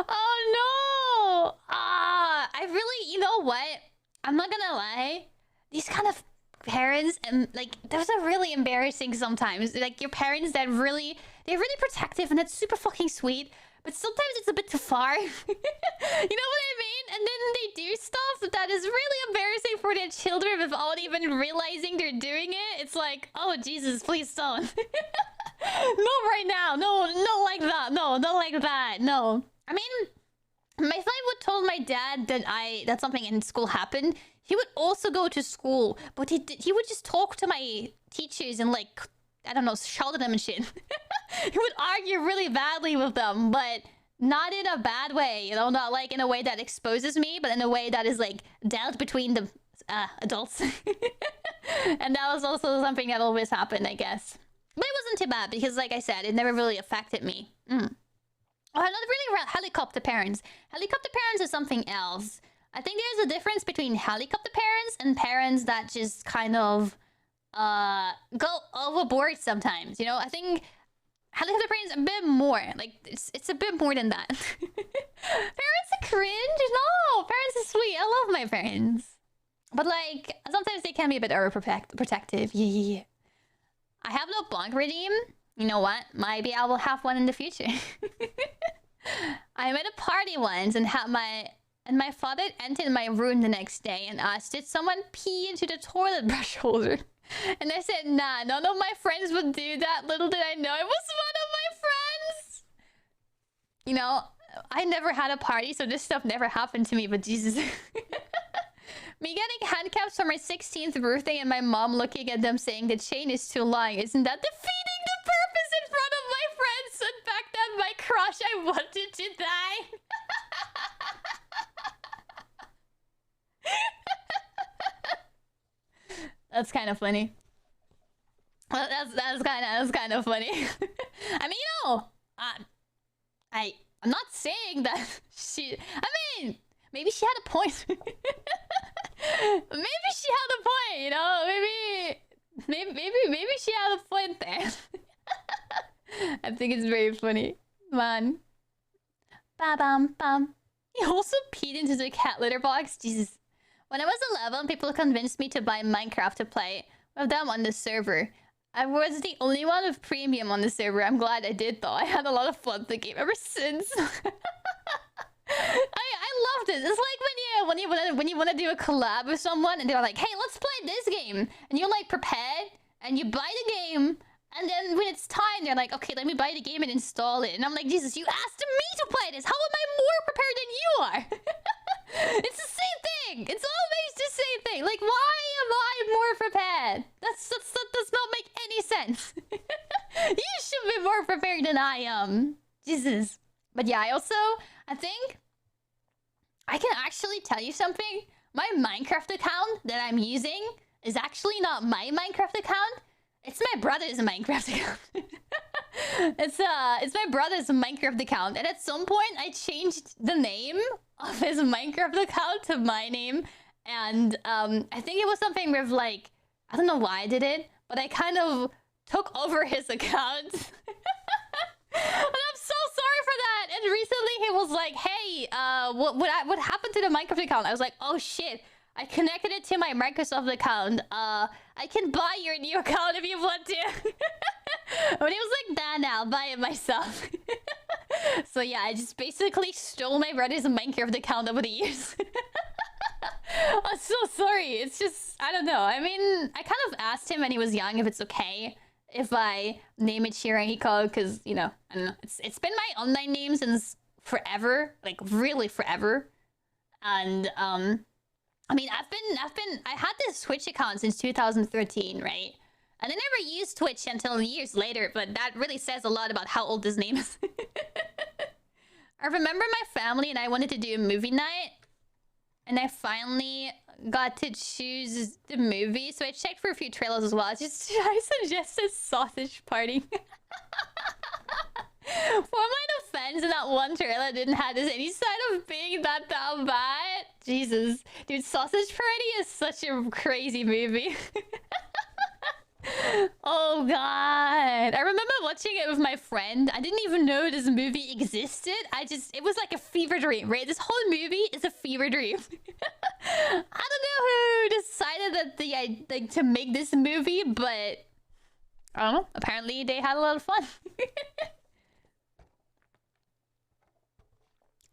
Oh no! I really... You know what? I'm not gonna lie. These kind of parents, and like, those are really embarrassing sometimes. Like, your parents that really... They're really protective, and that's super fucking sweet. But sometimes it's a bit too far. You know what I mean? And then they do stuff that is really embarrassing for their children without even realizing they're doing it. It's like, oh Jesus, please don't. Not right now. No, not like that. No, not like that. No. I mean, if I would told my dad that something in school happened, he would also go to school, but he would just talk to my teachers and like, I don't know, shout at them and shit. He would argue really badly with them, but not in a bad way, you know, not like in a way that exposes me, but in a way that is like dealt between the adults. And that was also something that always happened, I guess. But it wasn't too bad because, like I said, it never really affected me. Oh, not really helicopter parents. Helicopter parents is something else. I think there's a difference between helicopter parents and parents that just kind of go overboard sometimes. You know, I think helicopter parents a bit more. Like it's a bit more than that. Parents are cringe. No, parents are sweet. I love my parents, but like sometimes they can be a bit overprotective. Yeah. I have no blank redeem. You know what? Maybe I will have one in the future. I'm at a party once and my father entered my room the next day and asked, "Did someone pee into the toilet brush holder?" And I said, "Nah, none of my friends would do that." Little did I know it was one of my friends. You know, I never had a party, so this stuff never happened to me, but Jesus. Me getting handcuffs for my 16th birthday and my mom looking at them saying the chain is too long. Isn't that defeating the purpose in front of my friends? And back then, my crush, I wanted to die. That's kind of funny. Well, that's kind of funny. I mean, you know, I'm not saying that she. I mean, maybe she had a point. Maybe she had a point. You know, maybe she had a point there. I think it's very funny, man. Ba bam bam. He also peed into the cat litter box. Jesus. When I was 11, people convinced me to buy Minecraft to play with them on the server. I was the only one with premium on the server. I'm glad I did though. I had a lot of fun with the game ever since. I loved it. It's like when you want to do a collab with someone and they're like, "Hey, let's play this game," and you're like prepared and you buy the game, and then when it's time, they're like, "Okay, let me buy the game and install it." And I'm like, Jesus, you asked me to play this. How am I more prepared than you are? It's the same thing. It's always the same thing. Like, why am I more prepared? That does not make any sense. You should be more prepared than I am. Jesus. But yeah, I think I can actually tell you something. My Minecraft account that I'm using is actually not my Minecraft account. It's my brother's Minecraft account. It's my brother's Minecraft account, and at some point I changed the name of his Minecraft account to my name, and I think it was something with like, I don't know why I did it, but I kind of took over his account. And I'm so sorry for that. And recently he was like, "Hey, what happened to the Minecraft account?" I was like, "Oh shit, I connected it to my Microsoft account. I can buy your new account if you want to." But he was like, "Nah, I'll buy it myself." So yeah, I just basically stole my brother's Minecraft account over the years. I'm so sorry. It's just, I don't know. I mean, I kind of asked him when he was young if it's okay if I name it Shirahiko, because, you know, I don't know. It's been my online name since forever, like really forever. And I mean, I had this Twitch account since 2013, right? And I never used Twitch until years later, but that really says a lot about how old this name is. I remember my family and I wanted to do a movie night, and I finally got to choose the movie, so I checked for a few trailers as well. I suggested Sausage Party. For my defense, in that one trailer didn't have this any sign of being that bad. Jesus. Dude, Sausage Party is such a crazy movie. Oh god. I remember watching it with my friend. I didn't even know this movie existed. It was like a fever dream, right? This whole movie is a fever dream. I don't know who decided that to make this movie, but I don't know. Apparently they had a lot of fun.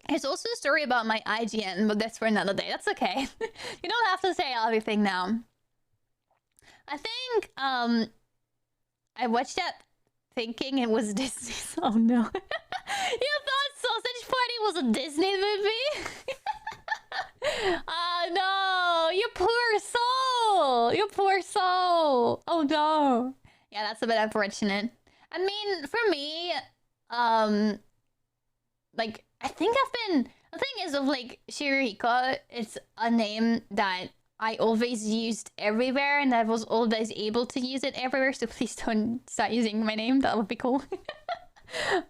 There's also a story about my IGN, but that's for another day. That's okay. You don't have to say everything now. I think I watched that thinking it was Disney. Oh no. You thought Sausage Party was a Disney movie? Oh no, you poor soul. You poor soul. Oh no. Yeah, that's a bit unfortunate. I mean, for me, like, I think the thing is of like Shiriko, it's a name that I always used everywhere, and I was always able to use it everywhere, so please don't start using my name. That would be cool.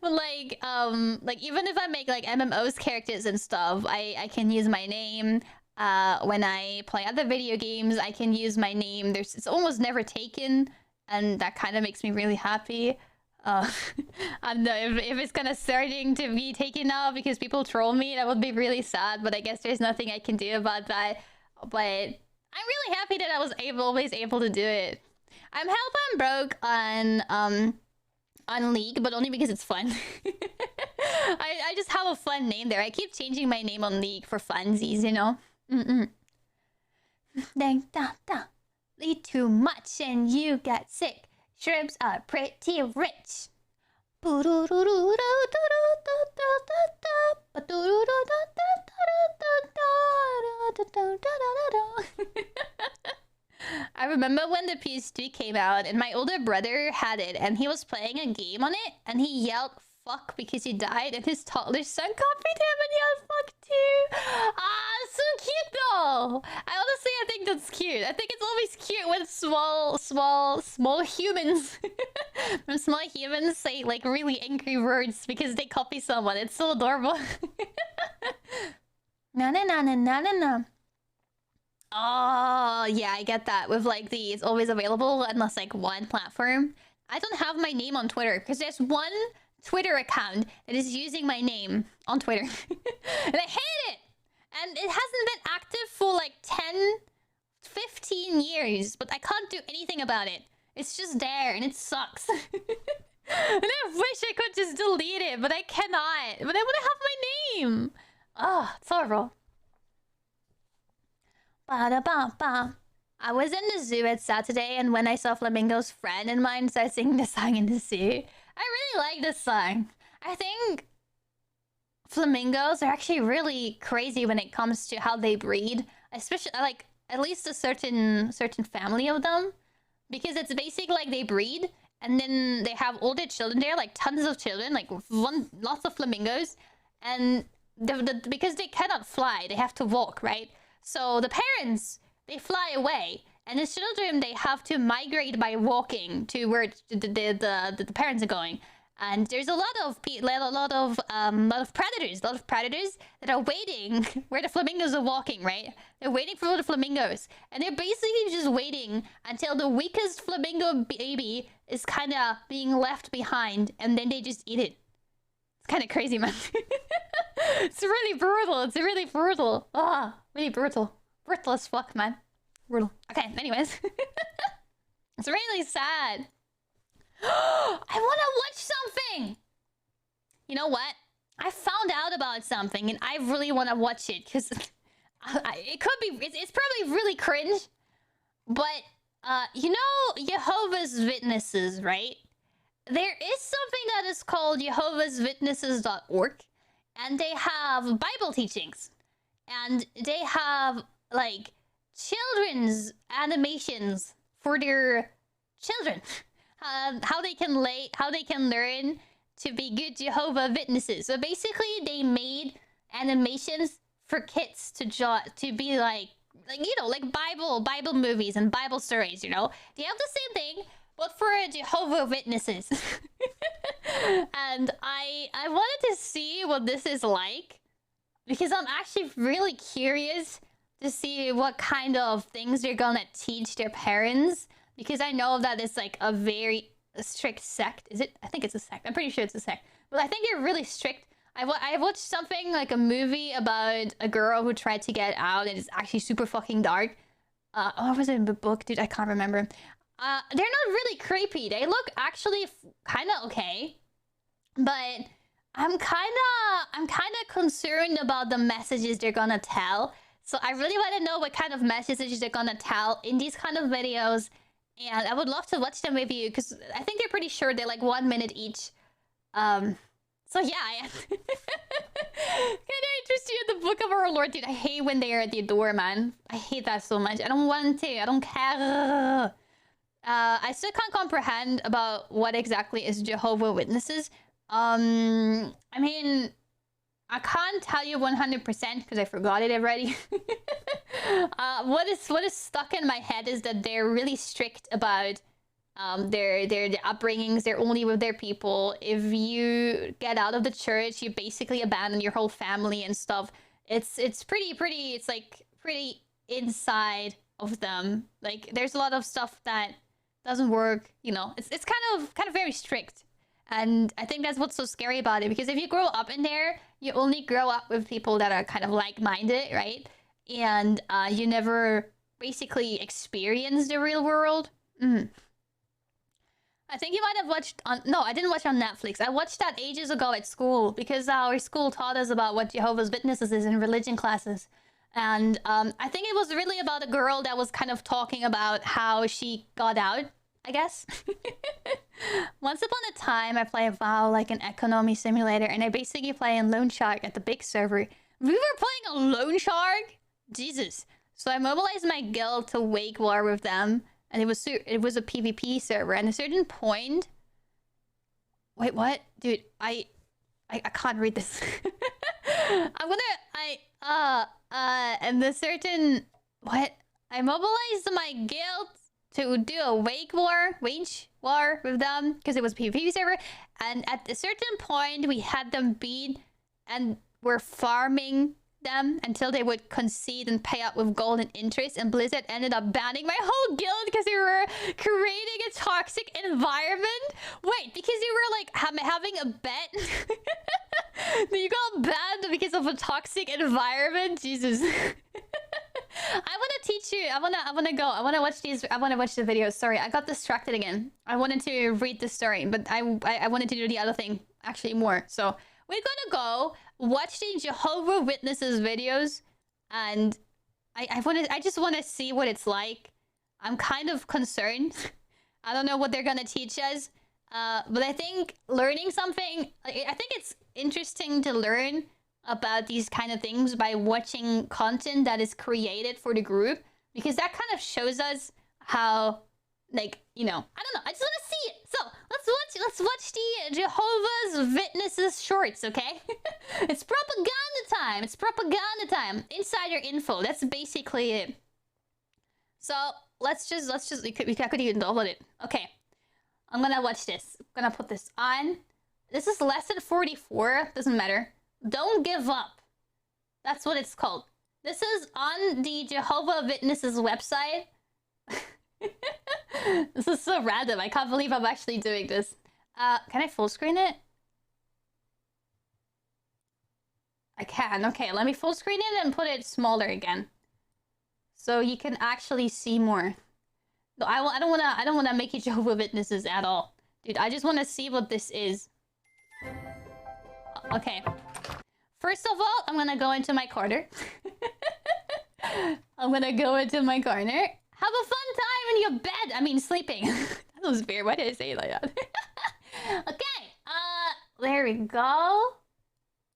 But like even if I make like MMOs characters and stuff, I can use my name. When I play other video games, I can use my name. It's almost never taken, and that kind of makes me really happy. I don't know if it's kind of starting to be taken now because people troll me. That would be really sad, but I guess there's nothing I can do about that. But I'm really happy that I was always able to do it. I'm hellbound broke on League, but only because it's fun. I just have a fun name there. I keep changing my name on League for funsies, you know? Dang, da, da. Eat too much and you get sick. Shrimps are pretty rich. I remember when the PS2 came out and my older brother had it and he was playing a game on it and he yelled fuck because he died and his toddler son copied him and yelled fuck too. Ah, so cute though. I think that's cute. I think it's always cute when small humans when small humans say like really angry words because they copy someone. It's so adorable. Na na na na na na na. Oh, yeah, I get that. With like it's always available unless like one platform. I don't have my name on Twitter because there's one Twitter account that is using my name on Twitter. And I hate it! And it hasn't been active for like 10, 15 years, but I can't do anything about it. It's just there and it sucks. And I wish I could just delete it, but I cannot. But I want to have my name. Oh, it's horrible. Ba-da-ba-ba. I was in the zoo at Saturday, and when I saw Flamingo's friend and mine start singing the song in the zoo, I really like this song. I think flamingos are actually really crazy when it comes to how they breed, especially like at least a certain family of them, because it's basically like they breed and then they have older children there, like tons of children, like lots of flamingos, and because they cannot fly, they have to walk, right? So the parents, they fly away, and the children, they have to migrate by walking to where the parents are going. And there's a lot of predators that are waiting where the flamingos are walking, right? They're waiting for the flamingos, and they're basically just waiting until the weakest flamingo baby is kind of being left behind, and then they just eat it. It's kind of crazy, man. It's really brutal. It's really brutal. Ah, really brutal. Brutal as fuck, man. Brutal. Okay, anyways. It's really sad. I want to watch something! You know what? I found out about something and I really want to watch it because it could be... It's probably really cringe. But, you know Jehovah's Witnesses, right? There is something that is called jehovahswitnesses.org. And they have Bible teachings. And they have, like, children's animations for their children. How they can learn to be good Jehovah Witnesses. So basically, they made animations for kids to be like you know, like Bible movies and Bible stories. You know, they have the same thing, but for Jehovah Witnesses. And I wanted to see what this is like because I'm actually really curious to see what kind of things they're gonna teach their parents. Because I know that it's like a very strict sect. Is it? I think it's a sect. I'm pretty sure it's a sect. But I think they're really strict. I watched something like a movie about a girl who tried to get out and it's actually super fucking dark. Or was it a book? Dude, I can't remember. They're not really creepy. They look actually kind of okay. But I'm kind of concerned about the messages they're gonna tell. So I really want to know what kind of messages they're gonna tell in these kind of videos. And I would love to watch them with you because I think they're pretty short. They're like 1 minute each. So yeah. Can I interest you in the Book of Our Lord? Dude, I hate when they're at the door, man. I hate that so much. I don't want to. I don't care. I still can't comprehend about what exactly is Jehovah Witnesses. I mean, I can't tell you 100% because I forgot it already. What is stuck in my head is that they're really strict about their upbringings, they're only with their people. If you get out of the church, you basically abandon your whole family and stuff. It's pretty it's like pretty inside of them. Like there's a lot of stuff that doesn't work, you know. It's kind of very strict. And I think that's what's so scary about it, because if you grow up in there, you only grow up with people that are kind of like-minded, right? And you never basically experience the real world. I think you might have watched on... No, I didn't watch on Netflix. I watched that ages ago at school, because our school taught us about what Jehovah's Witnesses is in religion classes. And I think it was really about a girl that was kind of talking about how she got out, I guess. Once upon a time, I played WoW like an economy simulator, and I basically play in Lone Shark at the big server. We were playing a Lone Shark? Jesus. So I mobilized my guild to wake war with them, and it was a PvP server. And at a certain point... Wait, what? Dude, I can't read this. And the certain... What? I mobilized my guild to do a wage war with them, because it was a PvP server. And at a certain point, we had them beat, and we're farming them until they would concede and pay up with gold and interest. And Blizzard ended up banning my whole guild because they were creating a toxic environment. Wait, because they were like having a bet? You got banned because of a toxic environment? Jesus. I want to teach you. I want to watch these. I want to watch the videos. Sorry, I got distracted again. I wanted to read the story, but I wanted to do the other thing actually more. So we're gonna go watch the Jehovah's Witnesses videos, and I just want to see what it's like. I'm kind of concerned. I don't know what they're gonna teach us, but I think learning something. I think it's interesting to learn about these kind of things by watching content that is created for the group, because that kind of shows us how, like, you know, I don't know, I just want to see it. So let's watch the Jehovah's Witnesses shorts, okay? It's propaganda time. Insider info, that's basically it. So let's just I could even download it. Okay, I'm gonna watch this. I'm gonna put this on. This is lesson 44. Doesn't matter. Don't give up. That's what it's called. This is on the Jehovah's Witnesses website. This is so random. I can't believe I'm actually doing this. Can I full screen it? I can. Okay, let me full screen it and put it smaller again, so you can actually see more. No, I don't wanna make you Jehovah's Witnesses at all, dude. I just want to see what this is. Okay. First of all, I'm gonna go into my corner. I'm gonna go into my corner. Have a fun time in your bed. I mean, sleeping. That was weird. Why did I say it like that? Okay. There we go.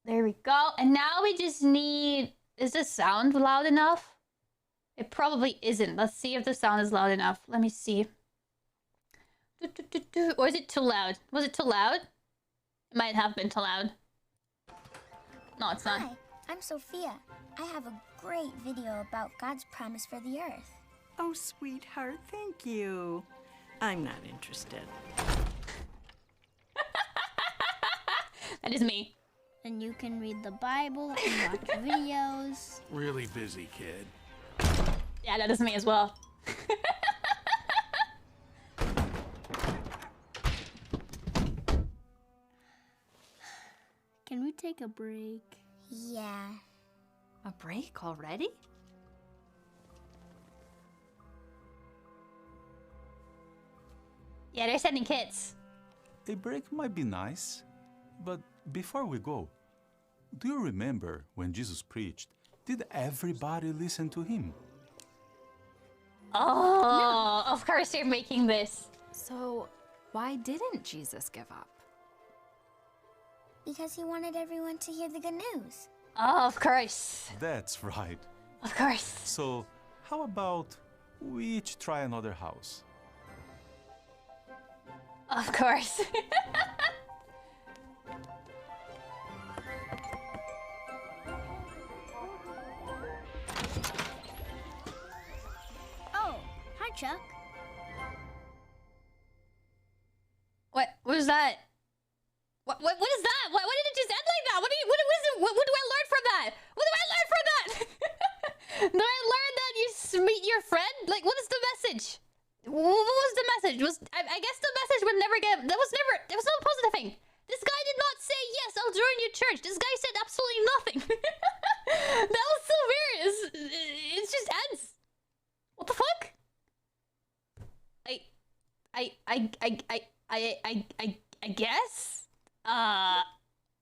There we go. And now we just need... Is the sound loud enough? It probably isn't. Let's see if the sound is loud enough. Let me see. Or is it too loud? Was it too loud? It might have been too loud. No, it's not. Hi, I'm Sophia. I have a great video about God's promise for the earth. Oh, sweetheart, thank you. I'm not interested. That is me. And you can read the Bible and watch videos. Really busy kid. Yeah, that is me as well. Can we take a break? Yeah. A break already? Yeah, they're sending kids. A break might be nice, but before we go, do you remember when Jesus preached? Did everybody listen to him? Oh, no. Of course they're making this. So, why didn't Jesus give up? Because he wanted everyone to hear the good news. Oh, of course. That's right. Of course. So, how about we each try another house? Of course. Oh, hi, Chuck. was that? What is that? Why did it just end like that? What do I learn from that? What do I learn from that? Do I learn that you meet your friend? Like, what is the message? What was the message? I guess the message would never get. There was no positive thing. This guy did not say yes, I'll join your church. This guy said absolutely nothing. That was so weird. It just ends. What the fuck? I guess.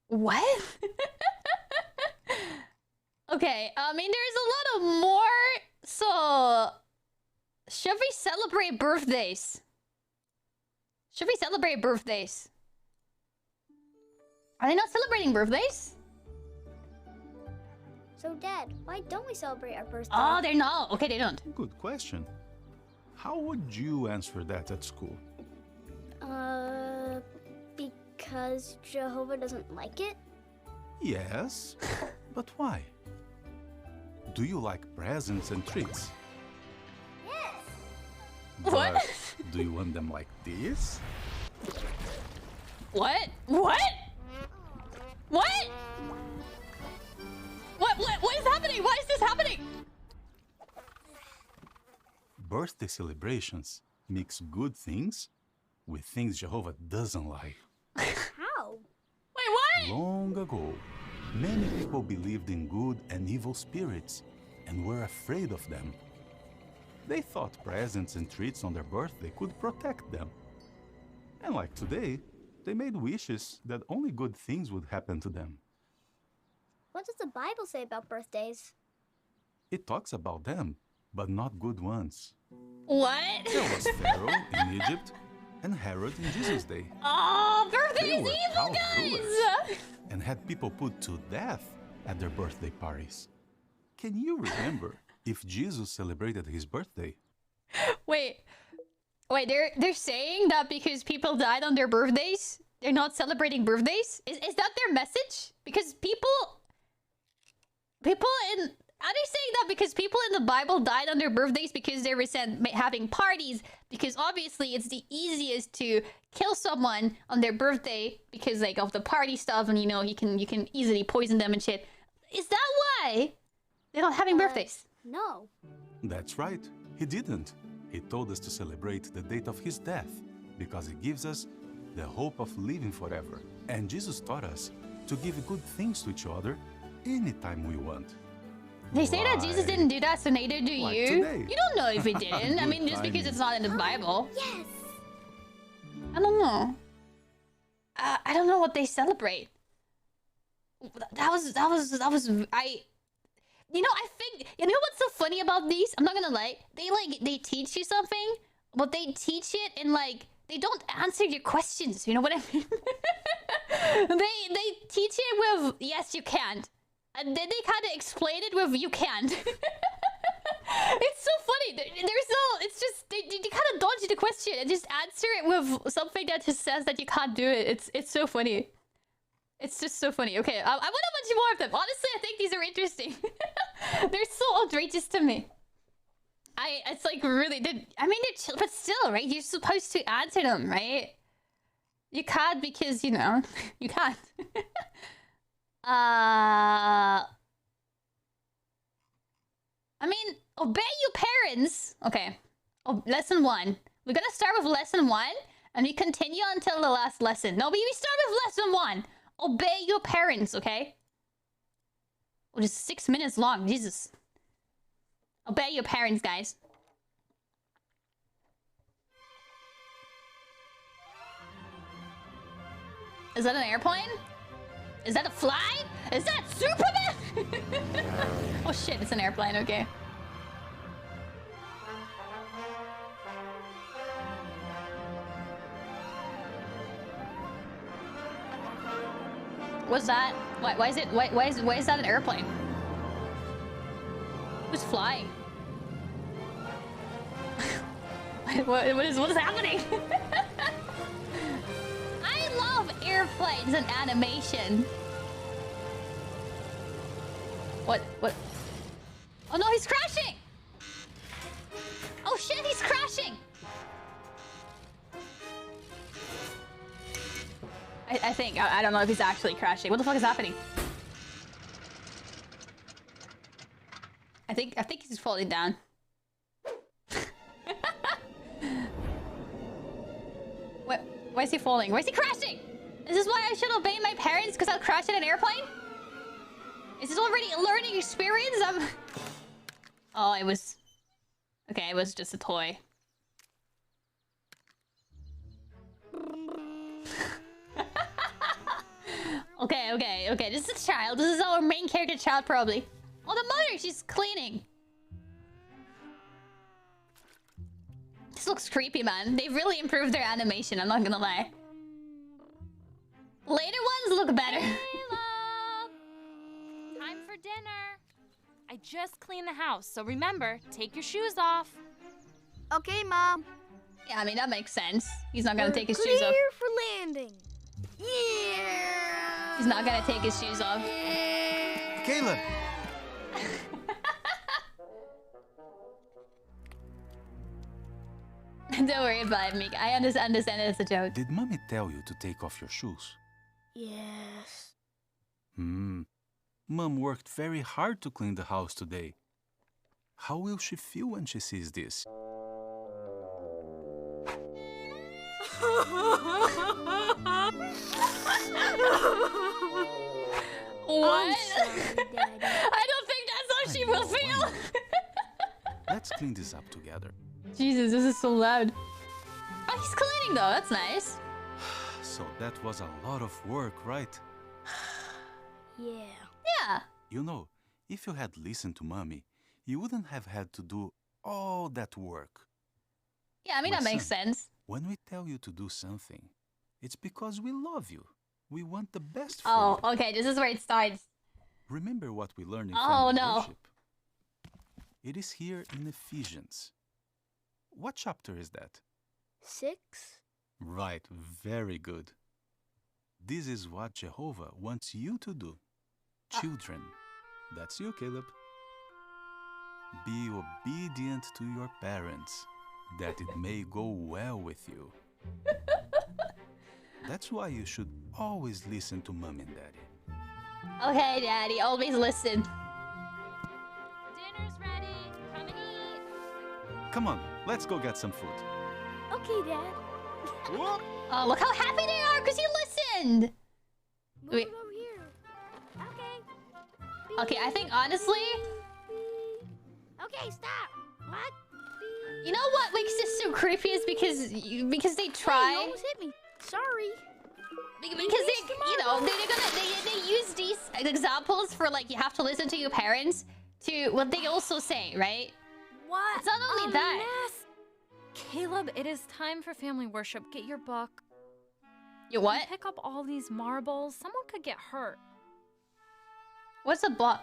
What? Okay. I mean, there's a lot of more. So, should we celebrate birthdays? Should we celebrate birthdays? Are they not celebrating birthdays? So, Dad, why don't we celebrate our birthday? Oh, they're not. Okay, they don't. Good question. How would you answer that at school? Because Jehovah doesn't like it? Yes, but why? Do you like presents and treats? Yes! What? But do you want them like this? What? What? What? What is happening? Why is this happening? Birthday celebrations mix good things with things Jehovah doesn't like. How? Wait, what? Long ago, many people believed in good and evil spirits and were afraid of them. They thought presents and treats on their birthday could protect them. And like today, they made wishes that only good things would happen to them. What does the Bible say about birthdays? It talks about them, but not good ones. What? There was Pharaoh in Egypt and Herod in Jesus' day. Oh, They birthdays were evil, proud guys! rulers and had people put to death at their birthday parties. Can you remember if Jesus celebrated his birthday? Wait, they're saying that because people died on their birthdays, they're not celebrating birthdays? Is that their message? Because people in... Are they saying that because people in the Bible died on their birthdays because they resent having parties? Because obviously it's the easiest to kill someone on their birthday because like of the party stuff, and you know you can easily poison them and shit. Is that why they're not having birthdays? No. That's right, he didn't. He told us to celebrate the date of his death because it gives us the hope of living forever. And Jesus taught us to give good things to each other anytime we want. They say that Jesus didn't do that, so neither do Like you. today. You don't know if he didn't. I Good mean, just because timing. it's not in the Bible. Yes! I don't know. I don't know what they celebrate. That was I. You know, I think you know what's so funny about these? I'm not gonna lie. They teach you something, but they teach it in like they don't answer your questions. You know what I mean? they teach it with yes you can't, and then they kind of explain it with you can't. It's so funny. There's no. It's just they kind of dodge the question and just answer it with something that just says that you can't do it. It's so funny. It's just so funny. Okay, I want a bunch more of them. Honestly, I think these are interesting. They're so outrageous to me. It's like really. I mean, they're chill, but still, right? You're supposed to answer them, right? You can't because you know you can't. I mean, obey your parents. Okay. Oh, lesson 1. We're gonna start with lesson 1, and we continue until the last lesson. No, we start with lesson 1. Obey your parents, okay? Oh, just 6 minutes long. Jesus. Obey your parents, guys. Is that an airplane? Is that a fly? Is that Superman? Oh shit, it's an airplane, okay. What's that? Why is that an airplane? Who's flying? what is happening? I love airplanes and animation. What? Oh no, he's crashing! Oh shit, he's crashing! I think. I don't know if he's actually crashing. What the fuck is happening? I think he's falling down. Why is he falling? Why is he crashing? Is this why I should obey my parents because I'll crash in an airplane? Is this already a learning experience? Oh, it was... Okay, it was just a toy. Okay. This is a child. This is our main character child, probably. Oh, the mother! She's cleaning. This looks creepy, man. They've really improved their animation, I'm not gonna lie. Later ones look better. Caleb! Time for dinner. I just cleaned the house, so remember, take your shoes off. Okay, Mom. Yeah, I mean, that makes sense. He's not gonna take his shoes off. Clear for landing. Yeah! He's not gonna take his shoes off. Caleb! Don't worry about it, Meek. I understand it's a joke. Did Mommy tell you to take off your shoes? Yes. Mom worked very hard to clean the house today. How will she feel when she sees this? What? Sorry, Daddy. I don't think that's how she will feel. Let's clean this up together. Jesus, this is so loud. Oh, he's cleaning though. That's nice. So that was a lot of work, right? Yeah. Yeah. You know, if you had listened to Mommy, you wouldn't have had to do all that work. Yeah, I mean, that makes sense. When we tell you to do something, it's because we love you. We want the best for Oh, you. okay. This is where it starts. Remember what we learned in Oh, family no. worship? It is here in Ephesians. What chapter is that? 6. Right, very good. This is what Jehovah wants you to do. Children, that's you, Caleb. Be obedient to your parents, that it may go well with you. That's why you should always listen to Mom and Daddy. Okay, Daddy. Always listen. Dinner's ready. Come and eat. Come on, let's go get some food. Okay, Dad. Oh, look how happy they are because he listened. Move Wait. it over here. Okay. Okay, I think honestly, Okay, stop. What? you know what makes this so creepy is because they Hey, you try. almost hit me. Sorry. Because they use these examples for like you have to listen to your parents to what they also say, right? What? It's not only a that. mess. Caleb, it is time for family worship. Get your book. You what? You pick up all these marbles. Someone could get hurt. What's a book?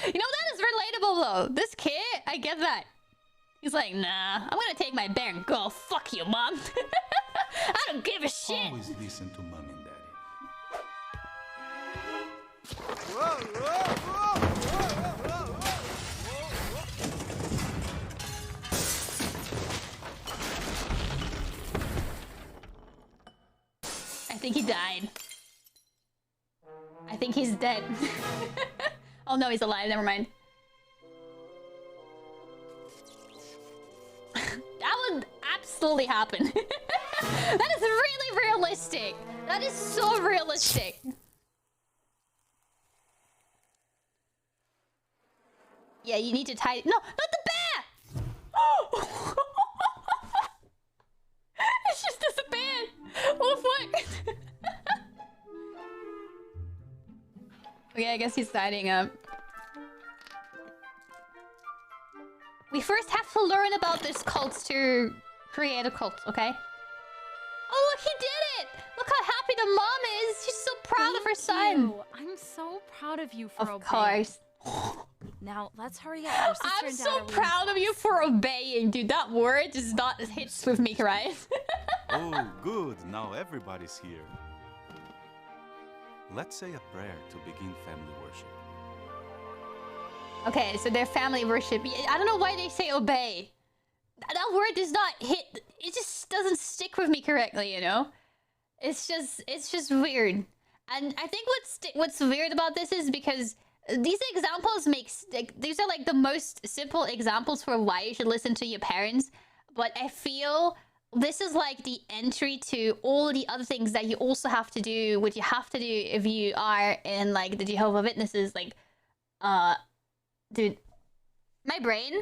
You know, that is relatable though. This kid, I get that. He's like, nah, I'm gonna take my bear and go. Fuck you, Mom. I don't give a shit. Always listen to Mom and Daddy. I think he died. I think he's dead. Oh no, he's alive. Never mind. That would absolutely happen. That is really realistic. That is so realistic. Yeah, you need to tie. No, not the bear! Oh! It's just disappeared. Oh fuck! Okay, I guess he's siding up. We first have to learn about this cult to create a cult, okay? Oh, look, he did it! Look how happy the mom is! She's so proud of her son! You. I'm so proud of you for Of obeying. course. Now, let's hurry up. Your sister I'm and Dad so are waiting proud for of you us. for obeying, dude. That word just not hits with me, right? Oh, good. Now everybody's here. Let's say a prayer to begin family worship. Okay, so their family worship. I don't know why they say obey. That word does not hit. It just doesn't stick with me correctly, you know? It's just weird. And I think what's weird about this is because these examples these are like the most simple examples for why you should listen to your parents. But I feel this is like the entry to all the other things that you also have to do, what you have to do if you are in like the Jehovah's Witnesses. Like, dude, my brain,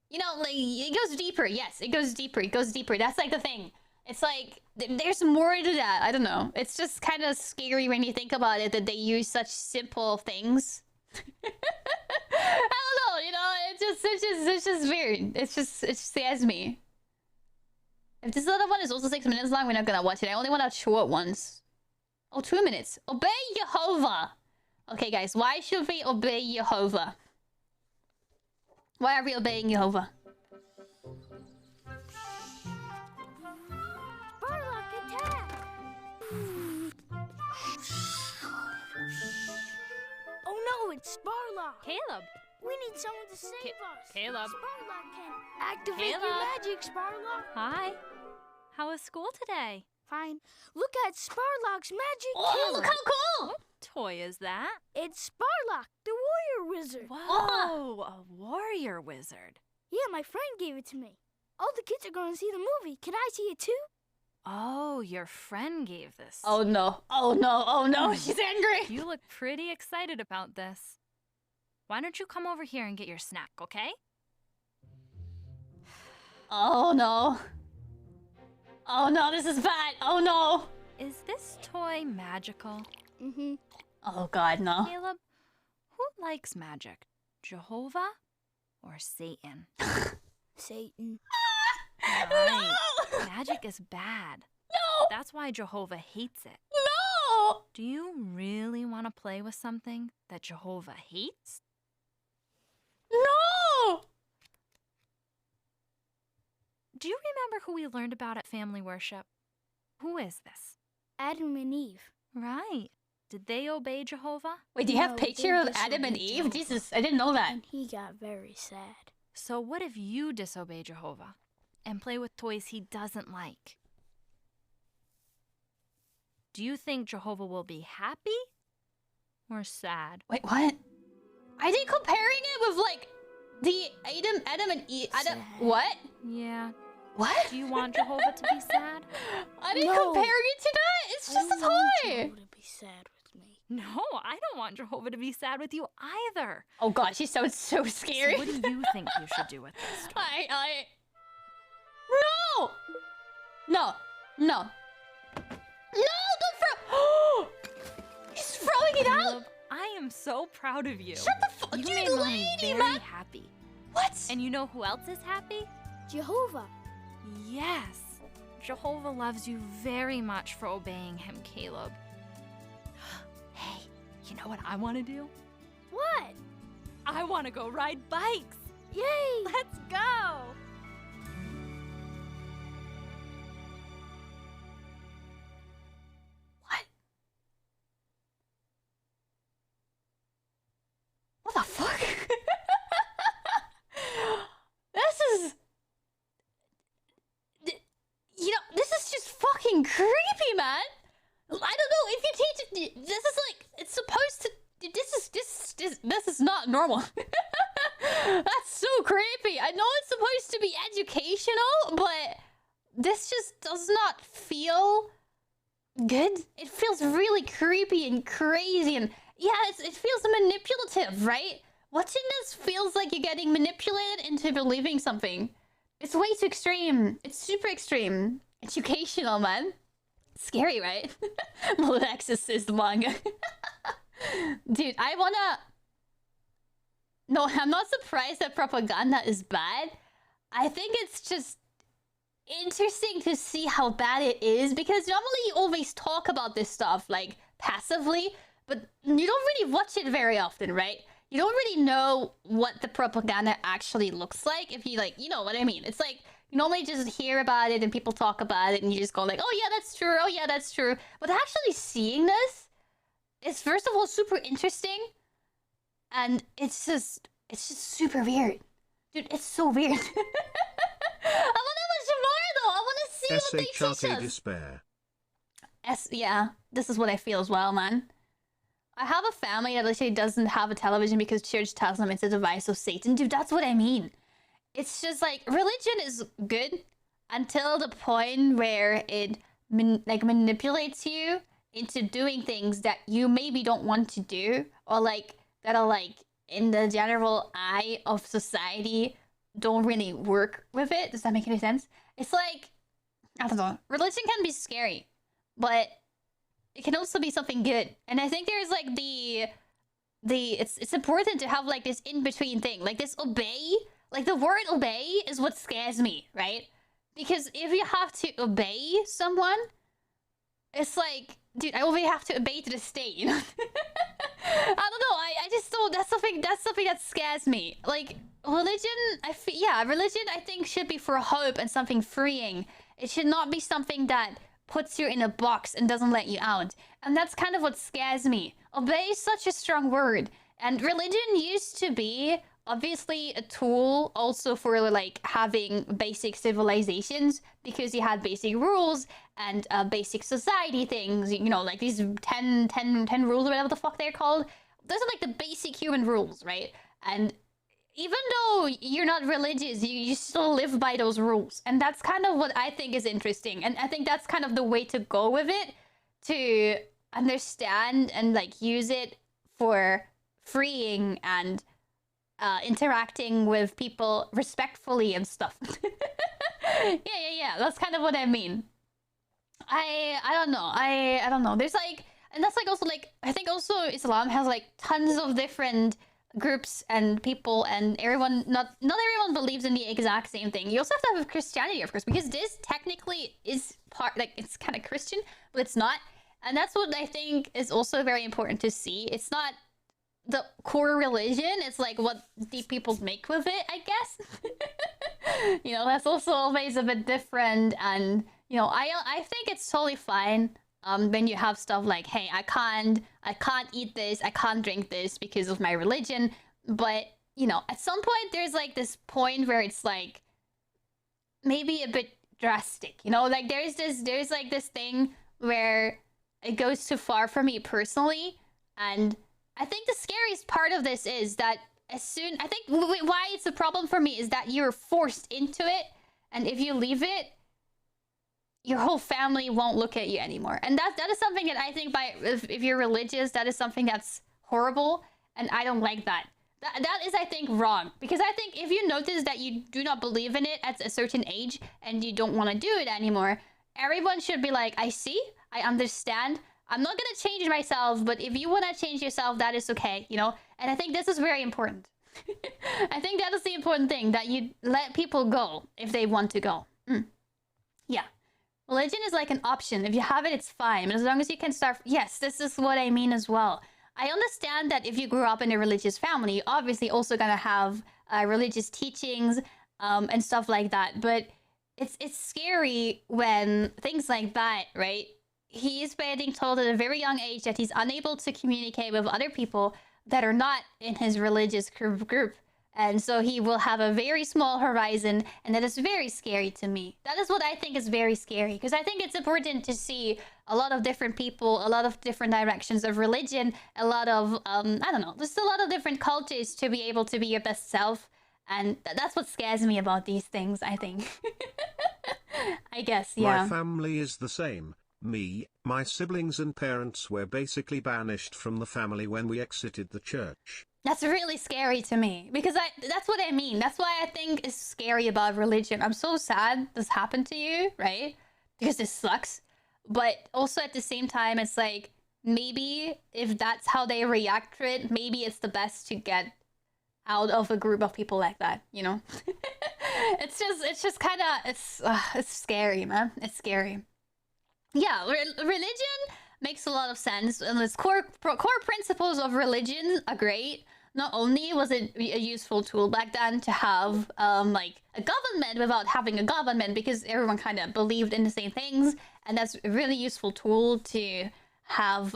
you know, like it goes deeper. Yes, it goes deeper. It goes deeper. That's like the thing. It's like there's more to that. I don't know. It's just kind of scary when you think about it that they use such simple things. I don't know. You know, it's just weird. It scares me. If this other one is also 6 minutes long, we're not gonna watch it. I only want out short ones. Oh, 2 minutes. Obey Jehovah. Okay, guys. Why should we obey Jehovah? Why are we obeying Jehovah? Barlock, attack! Oh no, it's Sparlock! Caleb! We need someone to save us! Caleb! Sparlock can activate your magic, Sparlock! Hi. How was school today? Fine. Look at Sparlock's magic Oh, look how cool! What toy is that? It's Sparlock, the warrior wizard. Whoa, a warrior wizard. Yeah, my friend gave it to me. All the kids are going to see the movie. Can I see it too? Oh, your friend gave this. Oh no. Oh no. Oh no. She's angry. You look pretty excited about this. Why don't you come over here and get your snack, okay? Oh no. Oh no, this is bad. Oh no. Is this toy magical? Mm-hmm. Oh god, no. Caleb, who likes magic? Jehovah or Satan? Satan. Right. No! Magic is bad. No! That's why Jehovah hates it. No! Do you really want to play with something that Jehovah hates? No! Do you remember who we learned about at family worship? Who is this? Adam and Eve. Right. Did they obey Jehovah? Wait, do you have No, picture they of Adam and disobeyed Eve? Jehovah. Jesus, I didn't know that. And he got very sad. So what if you disobey Jehovah and play with toys he doesn't like? Do you think Jehovah will be happy or sad? Wait, what? Are they comparing it with like the Adam and Eve? Sad. What? Yeah. What? Do you want Jehovah to be sad? Are they No. comparing it to that? It's I just a don't want toy. Jehovah to be sad with me. No, I don't want Jehovah to be sad with you either. Oh god, she sounds so scary. So what do you think you should do with this toy? No! No! No! No! Don't throw! He's throwing it out! Caleb, I am so proud of you. Shut the fuck! You You made mommy lady, very man! happy. What? And you know who else is happy? Jehovah. Yes. Jehovah loves you very much for obeying him, Caleb. Hey, you know what I want to do? What? I want to go ride bikes. Yay! Let's go. What? What the fuck? This is... You know, this is just fucking creepy, man. I don't know if you teach it. This is like it's supposed to. This is not normal. That's so creepy. I know it's supposed to be educational, but this just does not feel good. It feels really creepy and crazy, and yeah, it feels manipulative, right? Watching this feels like you're getting manipulated into believing something. It's way too extreme. It's super extreme. Educational, man. Scary, right? Exorcist manga. Dude, I wanna... No, I'm not surprised that propaganda is bad. I think it's just interesting to see how bad it is, because normally you always talk about this stuff, like, passively, but you don't really watch it very often, right? You don't really know what the propaganda actually looks like if you, like, you know what I mean. It's like, you normally just hear about it and people talk about it and you just go like, oh yeah, that's true, oh yeah, that's true. But actually seeing this is, first of all, super interesting. And it's just super weird. Dude, it's so weird. I want to watch more though. I want to see what they teach SHRK us. despair. Yeah, this is what I feel as well, man. I have a family that literally doesn't have a television because church tells them it's a device of Satan. Dude, that's what I mean. It's just like, religion is good until the point where it manipulates you into doing things that you maybe don't want to do, or like that are like in the general eye of society don't really work with it. Does that make any sense? It's like, I don't know. Religion can be scary, but it can also be something good. And I think there's like it's important to have like this in-between thing. Like this obey, like the word obey is what scares me, right? Because if you have to obey someone, it's like, dude, I only have to obey to the state, you know? I don't know, I just don't, that's something that scares me. Like, religion, religion I think should be for hope and something freeing. It should not be something that puts you in a box and doesn't let you out. And that's kind of what scares me. Obey is such a strong word. And religion used to be obviously a tool also for like having basic civilizations, because you had basic rules and basic society things, you know, like these 10 rules or whatever the fuck they're called. Those are like the basic human rules, right? And even though you're not religious, you still live by those rules. And that's kind of what I think is interesting. And I think that's kind of the way to go with it, to understand and like use it for freeing and interacting with people respectfully and stuff. yeah. That's kind of what I mean. I don't know. I don't know. There's like, and that's like also like, I think also Islam has like tons of different groups and people, and everyone, not everyone believes in the exact same thing. You also have to have Christianity, of course, because this technically is part, like it's kind of Christian, but it's not. And that's what I think is also very important to see. It's not the core religion, it's like what the people make with it, I guess. You know, that's also always a bit different. And you know, I think it's totally fine when you have stuff like, hey, I can't eat this, I can't drink this because of my religion. But you know, at some point there's like this point where it's like maybe a bit drastic, you know, like there's like this thing where it goes too far for me personally. And I think the scariest part of this is that I think why it's a problem for me is that you're forced into it, and if you leave it, your whole family won't look at you anymore. And that is something that I think if you're religious, that is something that's horrible, and I don't like that. That is, I think, wrong. Because I think if you notice that you do not believe in it at a certain age and you don't want to do it anymore, everyone should be like, I see, I understand, I'm not gonna change myself, but if you want to change yourself, that is okay, you know? And I think this is very important. I think that is the important thing, that you let people go if they want to go. Yeah. Religion is like an option. If you have it, it's fine. But as long as you can start... Yes, this is what I mean as well. I understand that if you grew up in a religious family, you're obviously also gonna have religious teachings and stuff like that. But it's scary when things like that, right? He is being told at a very young age that he's unable to communicate with other people that are not in his religious group. And so he will have a very small horizon, and that is very scary to me. That is what I think is very scary, because I think it's important to see a lot of different people, a lot of different directions of religion, a lot of, I don't know, just a lot of different cultures to be able to be your best self. And that's what scares me about these things, I think. I guess, yeah. My family is the same. Me, my siblings and parents were basically banished from the family when we exited the church. That's really scary to me, because that's what I mean. That's why I think it's scary about religion. I'm so sad this happened to you, right? Because this sucks. But also at the same time, it's like, maybe if that's how they react to it, maybe it's the best to get out of a group of people like that, you know? It's just kind of, it's scary, man. It's scary. Yeah, religion makes a lot of sense, and its core principles of religion are great. Not only was it a useful tool back then to have like a government without having a government, because everyone kind of believed in the same things, and that's a really useful tool to have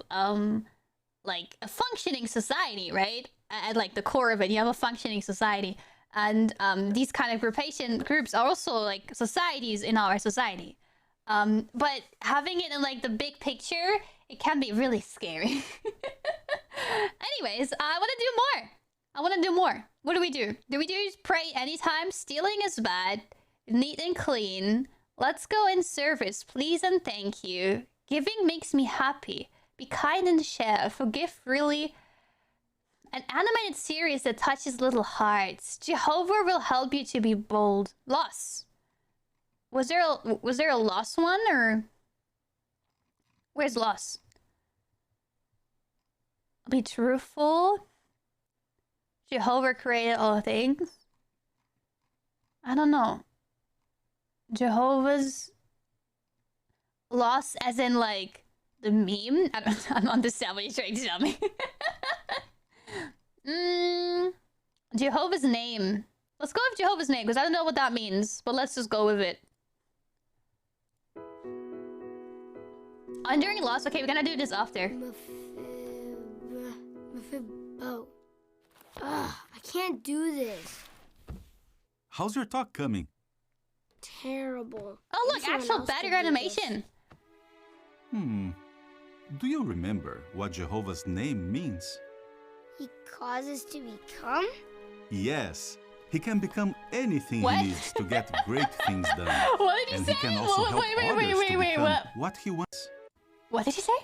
like a functioning society, right? at like the core of it, you have a functioning society. And these kind of groups are also like societies in our society. But having it in like the big picture, it can be really scary. Anyways, I want to do more. I want to do more. What do we do? Do we do pray anytime? Stealing is bad. Neat and clean. Let's go in service, please and thank you. Giving makes me happy. Be kind and share. Forgive freely. An animated series that touches little hearts. Jehovah will help you to be bold. Loss. Was there a lost one, or where's loss? Be truthful. Jehovah created all things. I don't know. Jehovah's loss, as in like the meme. I don't understand what you're trying to tell me. Jehovah's name. Let's go with Jehovah's name because I don't know what that means, but let's just go with it. Enduring loss. Okay, we're gonna do this after. Oh. Ugh, I can't do this. How's your talk coming? Terrible. Oh look, actual better animation. Do you remember what Jehovah's name means? He causes to become? Yes. He can become anything he needs to get great things done. What did he and say? He can also help others to become what he wants. What did he say?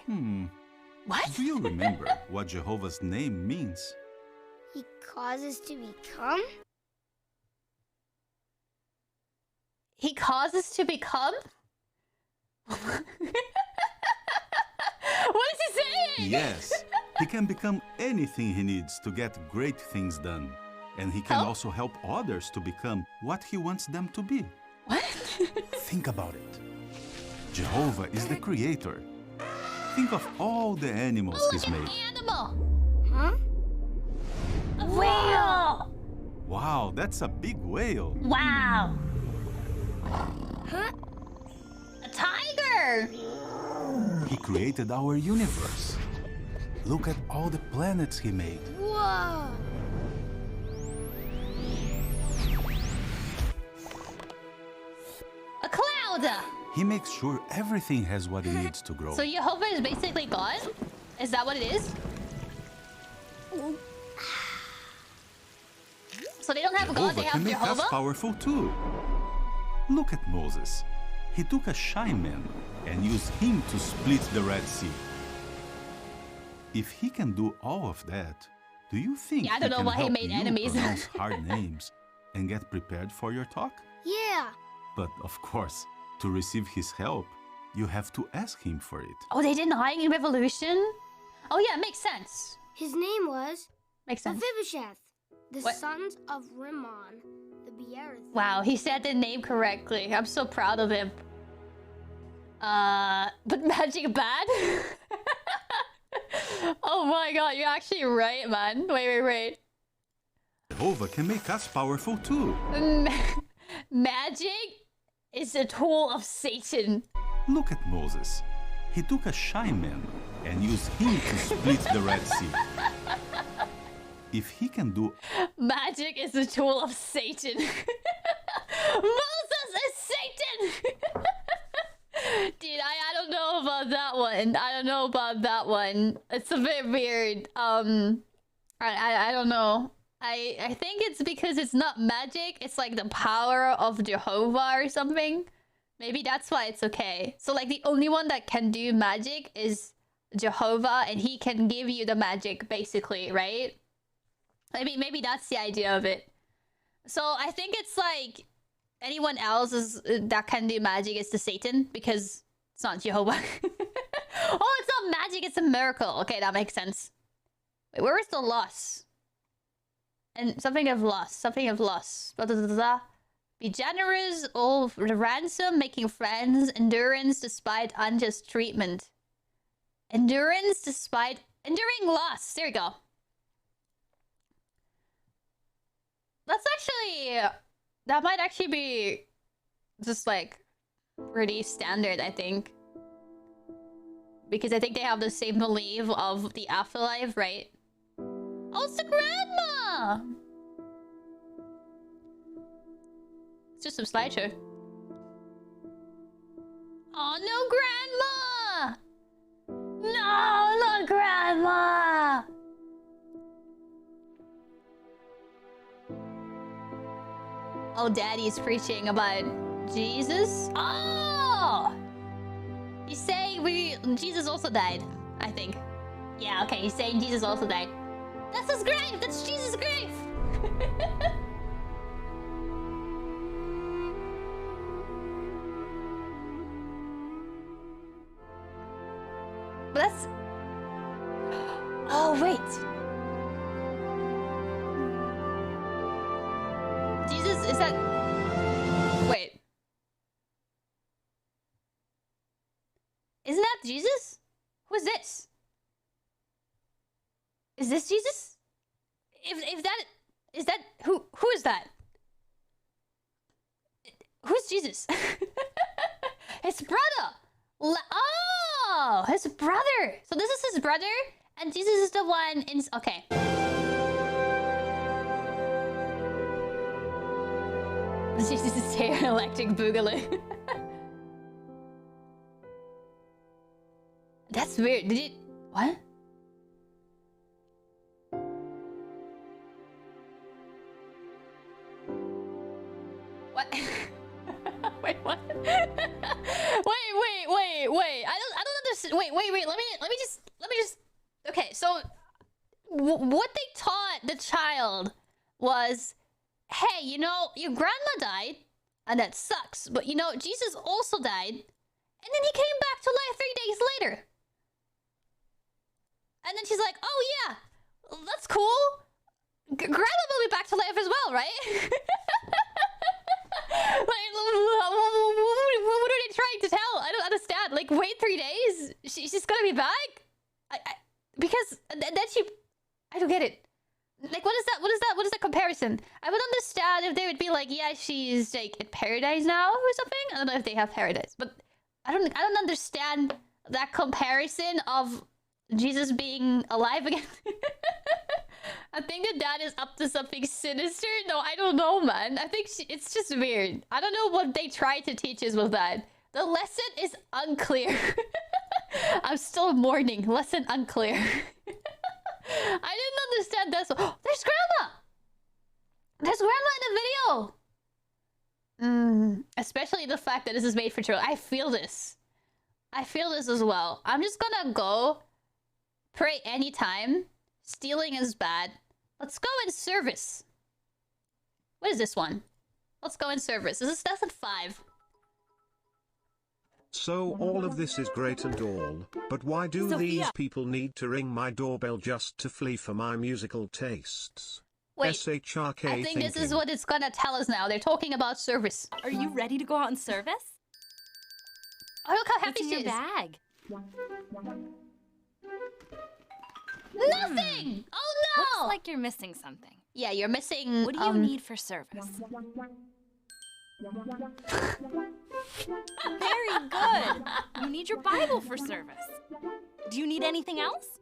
What? Do you remember what Jehovah's name means? He causes to become? He causes to become? What is he saying? Yes. He can become anything he needs to get great things done. And he can also help others to become what he wants them to be. What? Think about it. Jehovah is the creator. Think of all the animals he's made. Animal! Huh? A whale! Wow, that's a big whale. Wow! Huh? A tiger! He created our universe. Look at all the planets he made. Whoa! A cloud! He makes sure everything has what it needs to grow. So Jehovah is basically God? Is that what it is? So they don't have a God, they have can make Jehovah? us powerful too. Look at Moses. He took a shy man and used him to split the Red Sea. If he can do all of that, do you think I don't know why he made enemies. pronounce hard names and get prepared for your talk? Yeah. But of course, to receive his help, you have to ask him for it. Oh, they didn't hide in Revolution? Oh yeah, makes sense. His name was Makes sense. Mephibosheth, the What? sons of Rimmon, the Beeroth. Wow, he said the name correctly. I'm so proud of him. But magic bad? Oh my god, you're actually right, man. Wait. Jehovah can make us powerful too. Magic is a tool of Satan. Look at Moses. He took a shy man and used him to split the Red Sea. If he can do... Magic is a tool of Satan. Moses is Satan! Dude, I don't know about that one. I don't know about that one. It's a bit weird. I don't know. I think it's because it's not magic. It's like the power of Jehovah or something. Maybe that's why it's okay. So like the only one that can do magic is Jehovah, and he can give you the magic basically, right? Maybe that's the idea of it. So I think it's like anyone else that can do magic is the Satan because it's not Jehovah. Oh, it's not magic, it's a miracle. Okay, that makes sense. Wait, where is the loss? And something of loss. Blah, blah, blah, blah. Be generous, all the ransom, making friends, endurance despite unjust treatment. Endurance despite enduring loss. There we go. That's actually... that might actually be just like pretty standard, I think. Because I think they have the same belief of the afterlife, right? Oh, it's the grandma! It's just some slideshow. Oh, no, grandma! No, not grandma! Oh, daddy's preaching about Jesus? Oh! He's saying Jesus also died, I think. Yeah, okay, he's saying Jesus also died. That's his grave! That's Jesus' grave! But that's... Oh, wait. Jesus, is that... Wait. Isn't that Jesus? Who is this? Is this Jesus? If that... Is that... Who is that? Who's Jesus? His brother! Oh! His brother! So this is his brother? And Jesus is the one in... Okay. Jesus' hair electric boogaloo. That's weird. Did it... What? What? Wait, what? wait. I don't understand. Wait. Let me just. Okay, so what they taught the child was, hey, you know, your grandma died, and that sucks. But you know, Jesus also died, and then he came back to life 3 days later. And then she's like, oh yeah, that's cool. Grandma will be back to life as well, right? Like, what are they trying to tell? I don't understand. Like, wait 3 days? She's gonna be back? Because then she... I don't get it. Like, what is that? What is that comparison? I would understand if they would be like, yeah, she's like in paradise now or something. I don't know if they have paradise, but I don't understand that comparison of Jesus being alive again. I think the dad is up to something sinister. No, I don't know, man. I think it's just weird. I don't know what they tried to teach us with that. The lesson is unclear. I'm still mourning. Lesson unclear. I didn't understand that. Oh, there's grandma! There's grandma in the video! Especially the fact that this is made for children. I feel this. I feel this as well. I'm just gonna go pray anytime. Stealing is bad. Let's go in service. What is this one? Let's go in service. This is lesson 5. So all of this is great and all, but why do these people need to ring my doorbell just to flee for my musical tastes? Wait, SHRK I think this is what it's gonna tell us now. They're talking about service. Are you ready to go out in service? Oh, look how happy she is. Bag? Nothing! Oh no! Looks like you're missing something. Yeah, you're missing... What do you need for service? Very good! You need your Bible for service. Do you need anything else?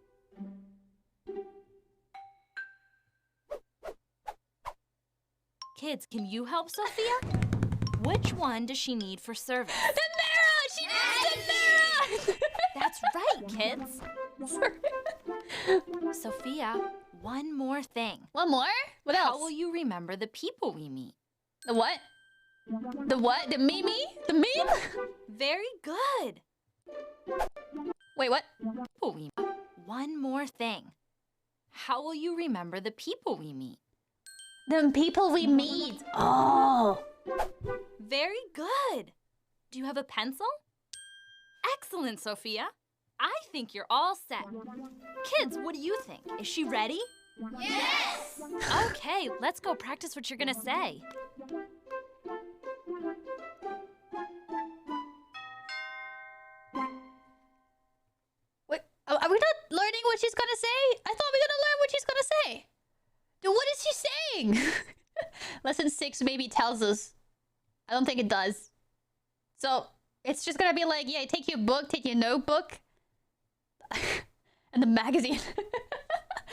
Kids, can you help Sophia? Which one does she need for service? The mirror! She needs the mirror! That's right, kids. Sophia, one more thing. One more? What else? How will you remember the people we meet? The what? The what? The Mimi? The meme? Very good. Wait, what? One more thing. How will you remember the people we meet? The people we meet. Oh. Very good. Do you have a pencil? Excellent, Sophia. I think you're all set. Kids, what do you think? Is she ready? Yes! Okay, let's go practice what you're gonna say. Wait, are we not learning what she's gonna say? I thought we were gonna learn what she's gonna say. Dude, what is she saying? Lesson 6 maybe tells us. I don't think it does. So, it's just gonna be like, yeah, take your book, take your notebook. And the magazine.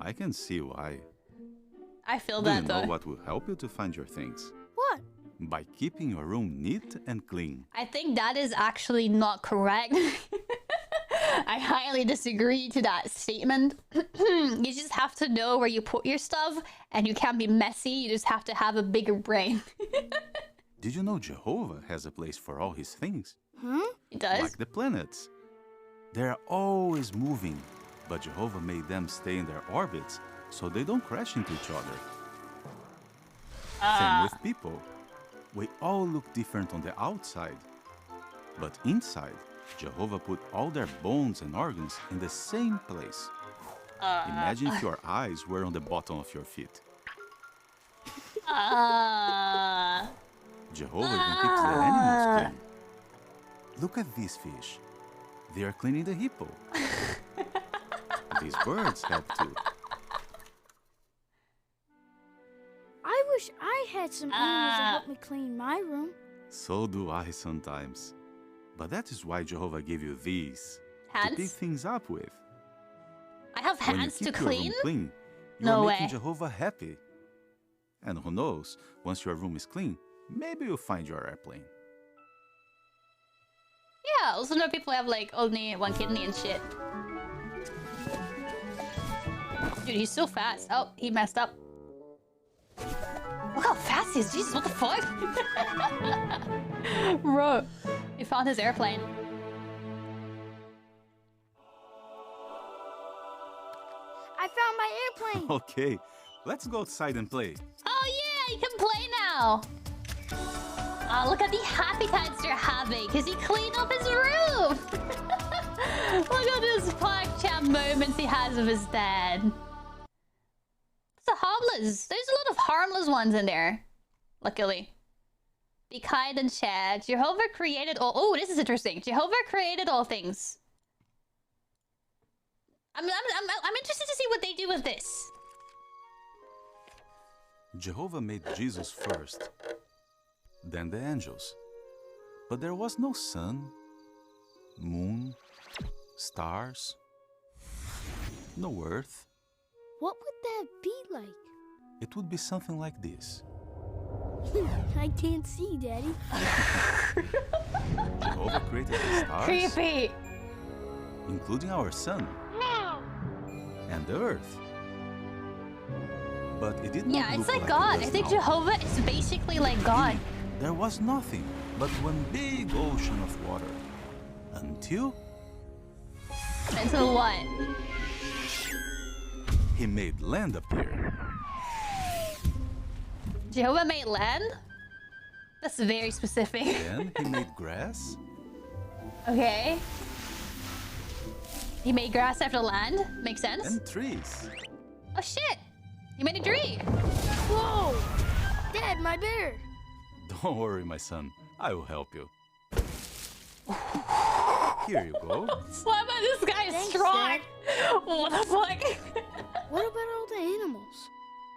I can see why. I feel Do you that know though. what will help you to find your things? What? By keeping your room neat and clean. I think that is actually not correct. I highly disagree to that statement. You just have to know where you put your stuff, and you can't be messy. You just have to have a bigger brain. Did you know Jehovah has a place for all his things? It does? Like the planets. They're always moving, but Jehovah made them stay in their orbits so they don't crash into each other. Same with people. We all look different on the outside, but inside, Jehovah put all their bones and organs in the same place. Imagine if your eyes were on the bottom of your feet. Jehovah even keeps the animals clean. Look at these fish. They are cleaning the hippo. These birds have too. I wish I had some animals to help me clean my room. So do I sometimes. But that is why Jehovah gave you these. Hands? To pick things up with. I have hands to When you keep your clean? room clean, you No are way. making Jehovah happy. And who knows, once your room is clean, maybe you'll find your airplane. Yeah, also know people have like only one kidney and shit. Dude, he's so fast. Oh, he messed up. Look how fast he is. Jesus, what the fuck? Bro, he found his airplane. I found my airplane. Okay, let's go outside and play. Oh yeah, you can play now. Oh, look at the happy times they're having because he cleaned up his room. Look at this PogChamp moments he has with his dad. It's a harmless. There's a lot of harmless ones in there. Luckily. Be kind and share. Jehovah created all. Oh, this is interesting. Jehovah created all things. I'm interested to see what they do with this. Jehovah made Jesus first, then the angels. But there was no sun, moon, stars, no earth. What would that be like? It would be something like this. I can't see, Daddy. Jehovah created the stars, Creepy. including our sun, and the earth. But it did not Yeah, it's look like God. it I does think now. Jehovah is basically like God. There was nothing but one big ocean of water. Until Until what? he made land appear. Jehovah made land? That's very specific. Then he made grass. Okay. He made grass after land? Makes sense. And trees. Oh shit! He made a tree! Whoa! Dad, my bear! Don't worry, my son. I will help you. Here you go. Slap on this guy is Thanks, strong! Dad. What the fuck? What about all the animals?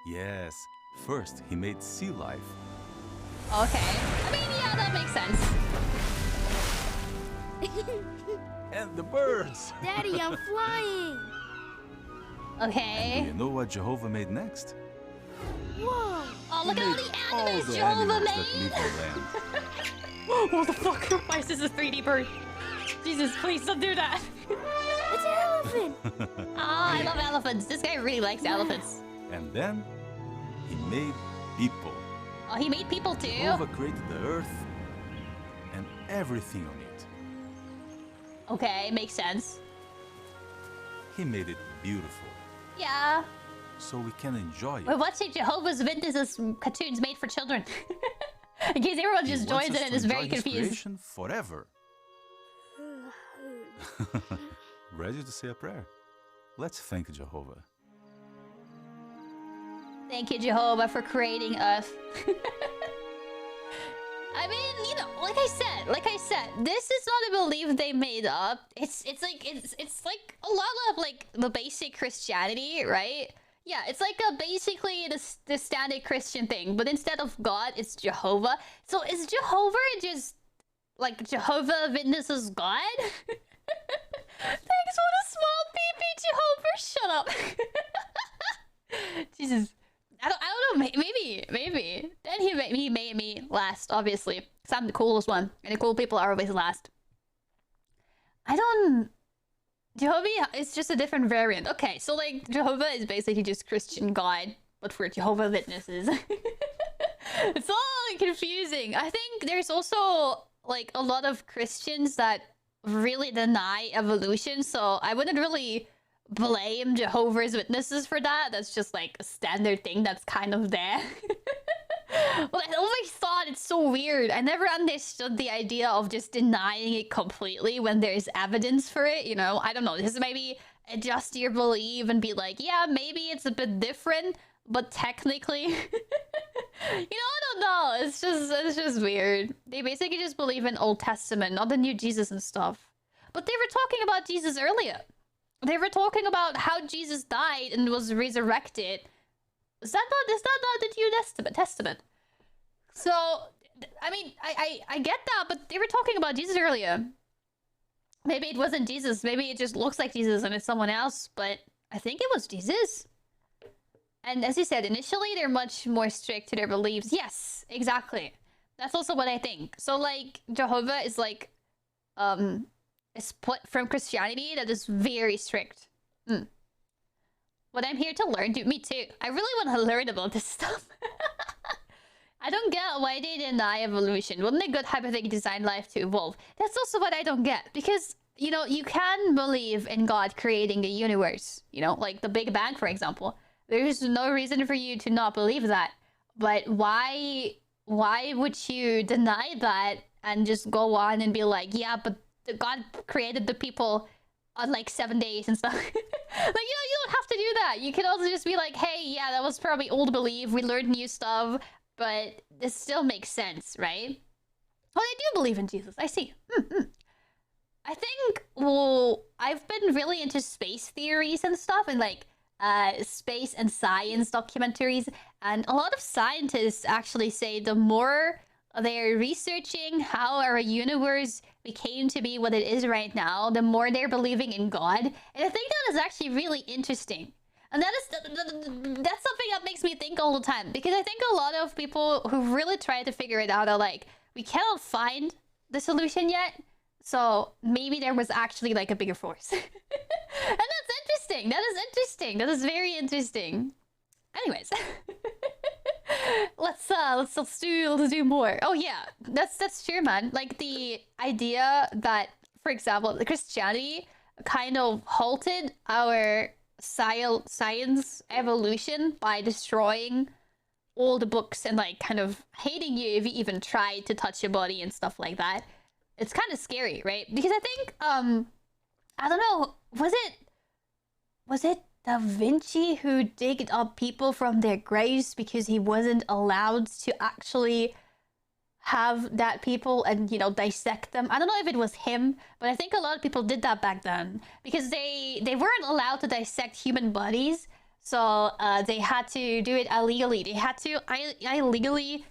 Yes. First, he made sea life. Okay. I mean, yeah, that makes sense. And the birds. Daddy, I'm flying! Do Okay. you know what Jehovah made next? Whoa! Oh, look at all the All animals the Jehovah animals that made! live on land. What the fuck? Why is this a 3D bird? Jesus, please don't do that. It's an elephant! Ah, I love elephants. This guy really likes elephants. And then he made people. Oh, he made people too? Jehovah created the earth and everything on it. Okay, makes sense. He made it beautiful Yeah. so we can enjoy it. We're watching Jehovah's Witnesses cartoons made for children. In case everyone He just wants joins us in and to is very enjoy his confused. creation forever. Ready to say a prayer? Let's thank Jehovah. Thank you, Jehovah, for creating us. I mean, you know, like I said, this is not a belief they made up. It's like a lot of like the basic Christianity, right? Yeah, it's like basically the standard Christian thing, but instead of God, it's Jehovah. So is Jehovah just like Jehovah Witnesses God? Thanks for the small PP, Jehovah. Shut up. Jesus. I don't know, maybe. Then he made me last, obviously. 'Cause I'm the coolest one. And the cool people are always last. Jehovah is just a different variant. Okay, so like Jehovah is basically just Christian God, but for Jehovah Witnesses. It's all confusing. I think there's also like a lot of Christians that really deny evolution, so I wouldn't really blame Jehovah's Witnesses for that. That's just like a standard thing that's kind of there. Well, I always thought it's so weird. I never understood the idea of just denying it completely when there's evidence for it, you know? I don't know, just maybe adjust your belief and be like, yeah, maybe it's a bit different, but technically... You know, I don't know. It's just weird. They basically just believe in Old Testament, not the new Jesus and stuff. But they were talking about Jesus earlier. They were talking about how Jesus died and was resurrected. Is that not the New Testament? So, I mean, I get that, but they were talking about Jesus earlier. Maybe it wasn't Jesus. Maybe it just looks like Jesus and it's someone else, but I think it was Jesus. And as you said, initially they're much more strict to their beliefs. Yes, exactly. That's also what I think. So like Jehovah is like a split from Christianity that is very strict. But I'm here to learn. Dude, me too. I really want to learn about this stuff. I don't get why they deny evolution. Wouldn't a good hypothetical design life to evolve? That's also what I don't get. Because, you know, you can believe in God creating the universe. You know, like the Big Bang, for example. There's no reason for you to not believe that. But why would you deny that and just go on and be like, yeah, but God created the people on like 7 days and stuff? Like, you know, you don't have to do that. You can also just be like, hey, yeah, that was probably old belief. We learned new stuff, but this still makes sense, right? Well, I do believe in Jesus. I see. I think, well, I've been really into space theories and stuff, and like space and science documentaries, and a lot of scientists actually say the more they're researching how our universe became to be what it is right now, the more they're believing in God. And I think that is actually really interesting. And that's something that makes me think all the time, because I think a lot of people who really try to figure it out are like, we cannot find the solution yet, so maybe there was actually like a bigger force. And that's interesting. That is interesting. That is very interesting. Anyways, let's do more. Oh yeah, that's true, man. Like the idea that, for example, the Christianity kind of halted our science evolution by destroying all the books and like kind of hating you if you even tried to touch your body and stuff like that. It's kind of scary, right? Because I think I don't know, was it Da Vinci who digged up people from their graves because he wasn't allowed to actually have that people and, you know, dissect them? I don't know if it was him, but I think a lot of people did that back then because they weren't allowed to dissect human bodies, so they had to do it illegally. They had to illegally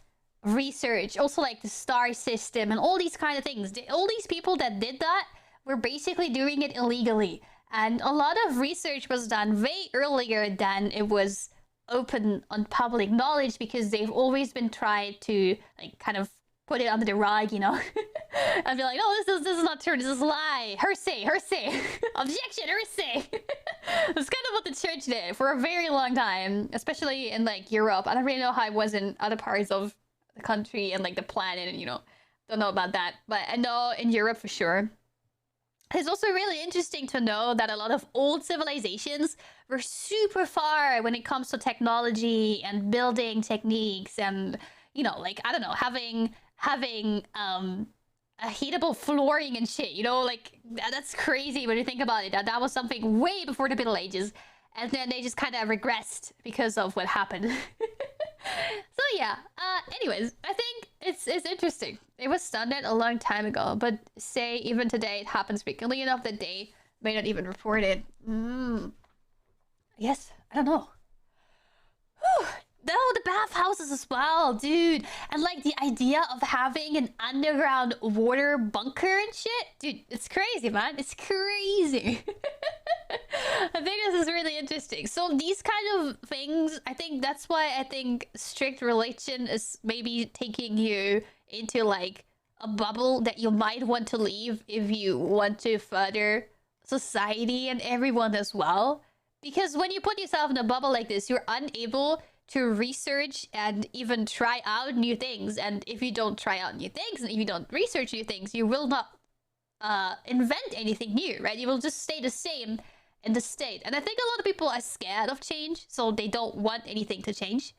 research also like the star system and all these kind of things. All these people that did that were basically doing it illegally. And a lot of research was done way earlier than it was open on public knowledge, because they've always been tried to like kind of put it under the rug, you know, and be like, no, this is not true, this is a lie, hearsay, objection, hearsay. That's kind of what the church did for a very long time, especially in like Europe. I don't really know how it was in other parts of the country and like the planet, and you know, don't know about that, but I know in Europe for sure. It's also really interesting to know that a lot of old civilizations were super far when it comes to technology and building techniques and, you know, like, I don't know, having a heatable flooring and shit, you know, like, that's crazy when you think about it. That was something way before the Middle Ages, and then they just kind of regressed because of what happened. So yeah, anyways, I think it's interesting. It was standard a long time ago, but say even today it happens frequently enough that they may not even report it. Yes, I don't know. Whew. No, the bathhouses as well, dude. And like the idea of having an underground water bunker and shit. Dude, it's crazy, man. It's crazy. I think this is really interesting. So these kind of things, I think that's why I think strict religion is maybe taking you into like a bubble that you might want to leave if you want to further society and everyone as well. Because when you put yourself in a bubble like this, you're unable to research and even try out new things. And if you don't try out new things and if you don't research new things, you will not invent anything new, right? You will just stay the same in the state. And I think a lot of people are scared of change, so they don't want anything to change.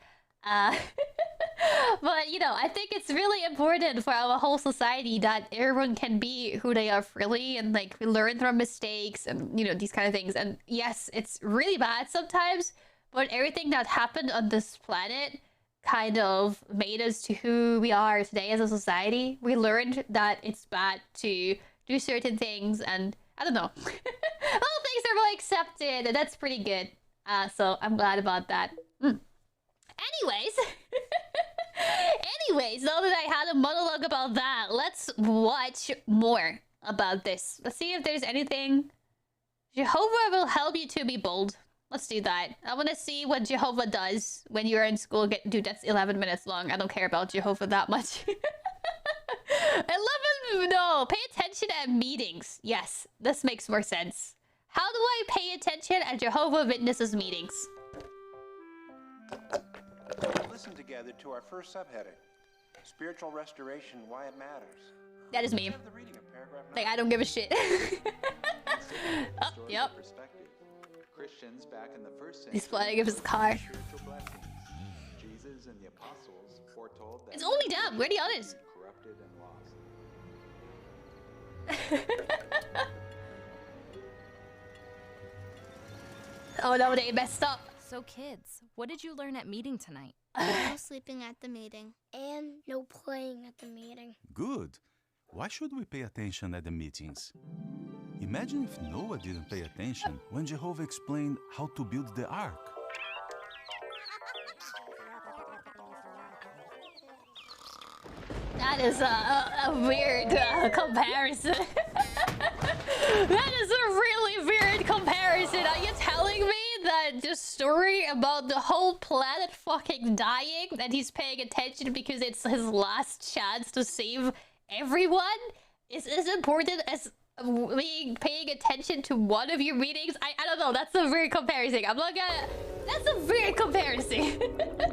But, you know, I think it's really important for our whole society that everyone can be who they are freely and, like, we learn from mistakes and, you know, these kind of things. And yes, it's really bad sometimes, but everything that happened on this planet kind of made us to who we are today as a society. We learned that it's bad to do certain things, and I don't know. All things are really accepted, and that's pretty good. So I'm glad about that. Anyways, now that I had a monologue about that, let's watch more about this. Let's see if there's anything. Jehovah will help you to be bold. Let's do that. I want to see what Jehovah does when you're in school. Dude, that's 11 minutes long. I don't care about Jehovah that much. 11, no. Pay attention at meetings. Yes, this makes more sense. How do I pay attention at Jehovah Witnesses meetings? Listen together to our first subheading. Spiritual restoration, why it matters. That is me. Like, I don't give a shit. Oh, yep. Christians back in the first century. He's flying of his car. Jesus and the apostles foretold that it's only them. Where are the others? Corrupted and lost. Oh no, they messed up. So kids, what did you learn at meeting tonight? No sleeping at the meeting. And no playing at the meeting. Good. Why should we pay attention at the meetings? Imagine if Noah didn't pay attention when Jehovah explained how to build the ark. That is a weird comparison. That is a really weird comparison. Are you telling me that the story about the whole planet fucking dying and he's paying attention because it's his last chance to save everyone is as important as me paying attention to one of your meetings? I don't know. That's a weird comparison. I'm not gonna... That's a weird comparison.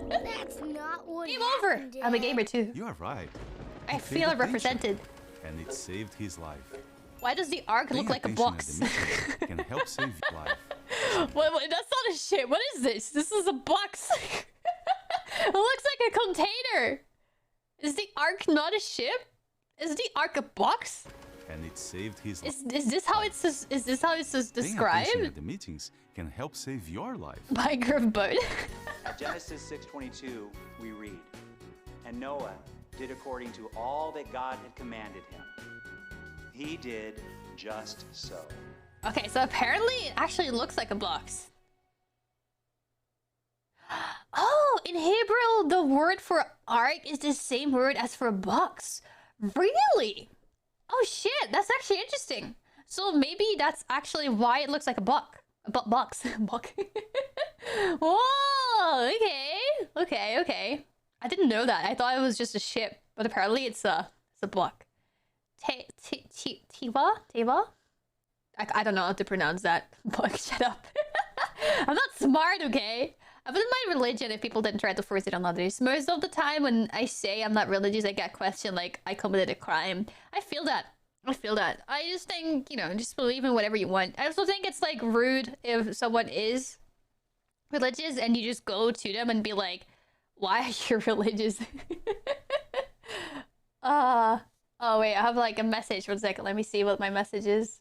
That's not what Game over. happened, I'm a Dad. gamer too. You are right. I feel represented. And it saved his life. Why does the ark look like a box? Can help save your life. Wait, that's not a ship. What is this? This is a box. It looks like a container. Is the ark not a ship? Is the ark a box? And it saved his life. Is this how it's described? Paying attention at the meetings can help save your life. Minecraft boat. At Genesis 6:22, we read, "And Noah did according to all that God had commanded him. He did just so." Okay, so apparently it actually looks like a box. Oh, in Hebrew, the word for ark is the same word as for box. Really? Oh shit, that's actually interesting. So maybe that's actually why it looks like a box. Box. Whoa, okay. I didn't know that. I thought it was just a ship, but apparently it's a block. Tiva? I don't know how to pronounce that. Book, shut up. I'm not smart, okay? I wouldn't mind religion if people didn't try to force it on others. Most of the time when I say I'm not religious, I get questioned like I committed a crime. I feel that. I just think, you know, just believe in whatever you want. I also think it's like rude if someone is religious and you just go to them and be like, why are you religious? Oh wait, I have like a message. 1 second, let me see what my message is.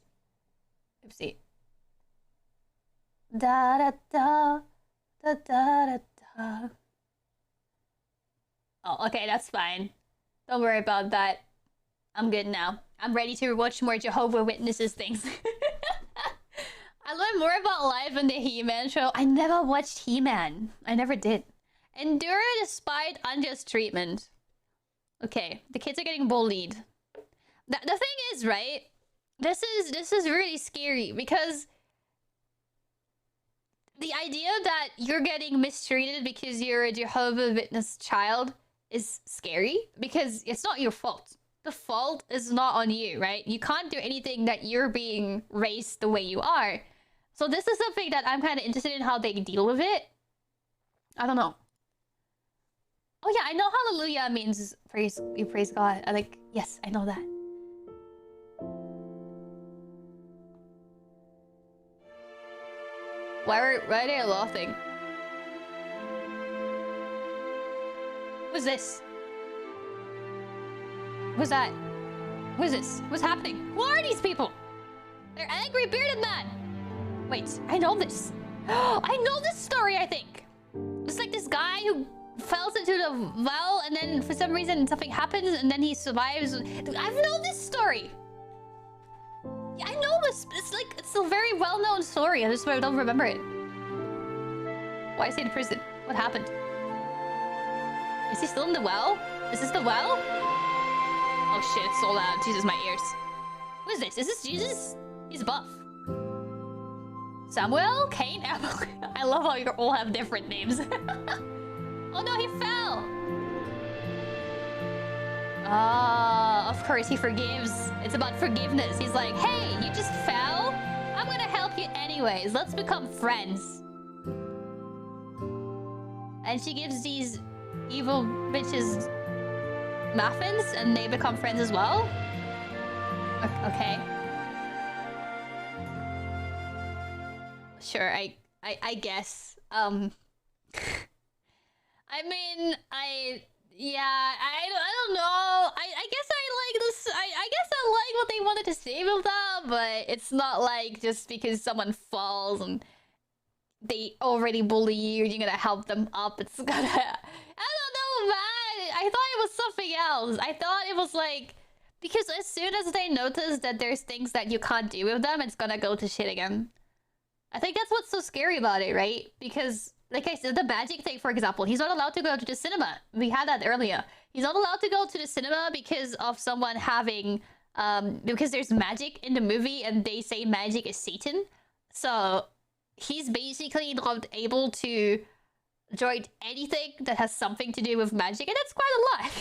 Oopsie. Da da da da da da da. Oh, okay, that's fine. Don't worry about that. I'm good now. I'm ready to watch more Jehovah Witnesses things. I learned more about life in the He-Man show. I never watched He-Man. I never did. Endure despite unjust treatment. Okay, the kids are getting bullied. The thing is, right? This is really scary because the idea that you're getting mistreated because you're a Jehovah's Witness child is scary because it's not your fault. The fault is not on you, right? You can't do anything that you're being raised the way you are. So this is something that I'm kind of interested in how they deal with it. I don't know. Oh yeah, I know hallelujah means praise, you praise God. I like, yes, I know that. Why are they laughing? What's this? What's that? What's this? What's happening? Who are these people? They're angry bearded man. Wait, I know this. I know this story, I think. It's like this guy who falls into the well and then for some reason something happens and then he survives. I know this story. Yeah, I know this. It's a very well-known story. I just don't remember it. Why is he in prison? What happened? Is he still in the well? Is this the well? Oh shit, it's so loud. Jesus, my ears. Who is this? Is this Jesus? He's buff. Samuel? Cain? Abel? I love how you all have different names. Oh no, he fell! Ah, of course he forgives. It's about forgiveness. He's like, hey, you just fell? I'm gonna help you anyways. Let's become friends. And she gives these evil bitches muffins and they become friends as well? Okay. Sure, I guess. I mean, yeah, I don't know. I guess I like this. I guess I like what they wanted to say with that, but it's not like just because someone falls and they already bully you, you're gonna help them up. It's gonna... I don't know, man. I thought it was something else. I thought it was like... Because as soon as they notice that there's things that you can't do with them, it's gonna go to shit again. I think that's what's so scary about it, right? Because, like I said, the magic thing, for example, he's not allowed to go to the cinema. We had that earlier. He's not allowed to go to the cinema because of someone having... because there's magic in the movie and they say magic is Satan. So... he's basically not able to join anything that has something to do with magic, and that's quite a lot.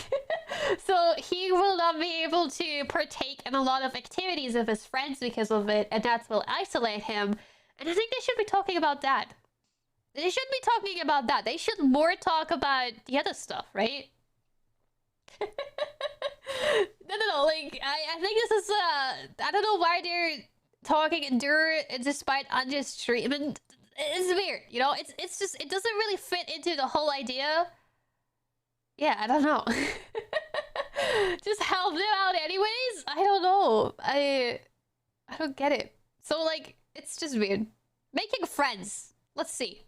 So he will not be able to partake in a lot of activities with his friends because of it, and that will isolate him. And I think they should be talking about that. They should be talking about that. They should more talk about the other stuff, right? No, like, I think this is, I don't know why they're talking endure despite unjust treatment. It's weird, you know? It's just, it doesn't really fit into the whole idea. Yeah, I don't know. Just help them out anyways? I don't know. I don't get it. So, like, it's just weird. Making friends. Let's see.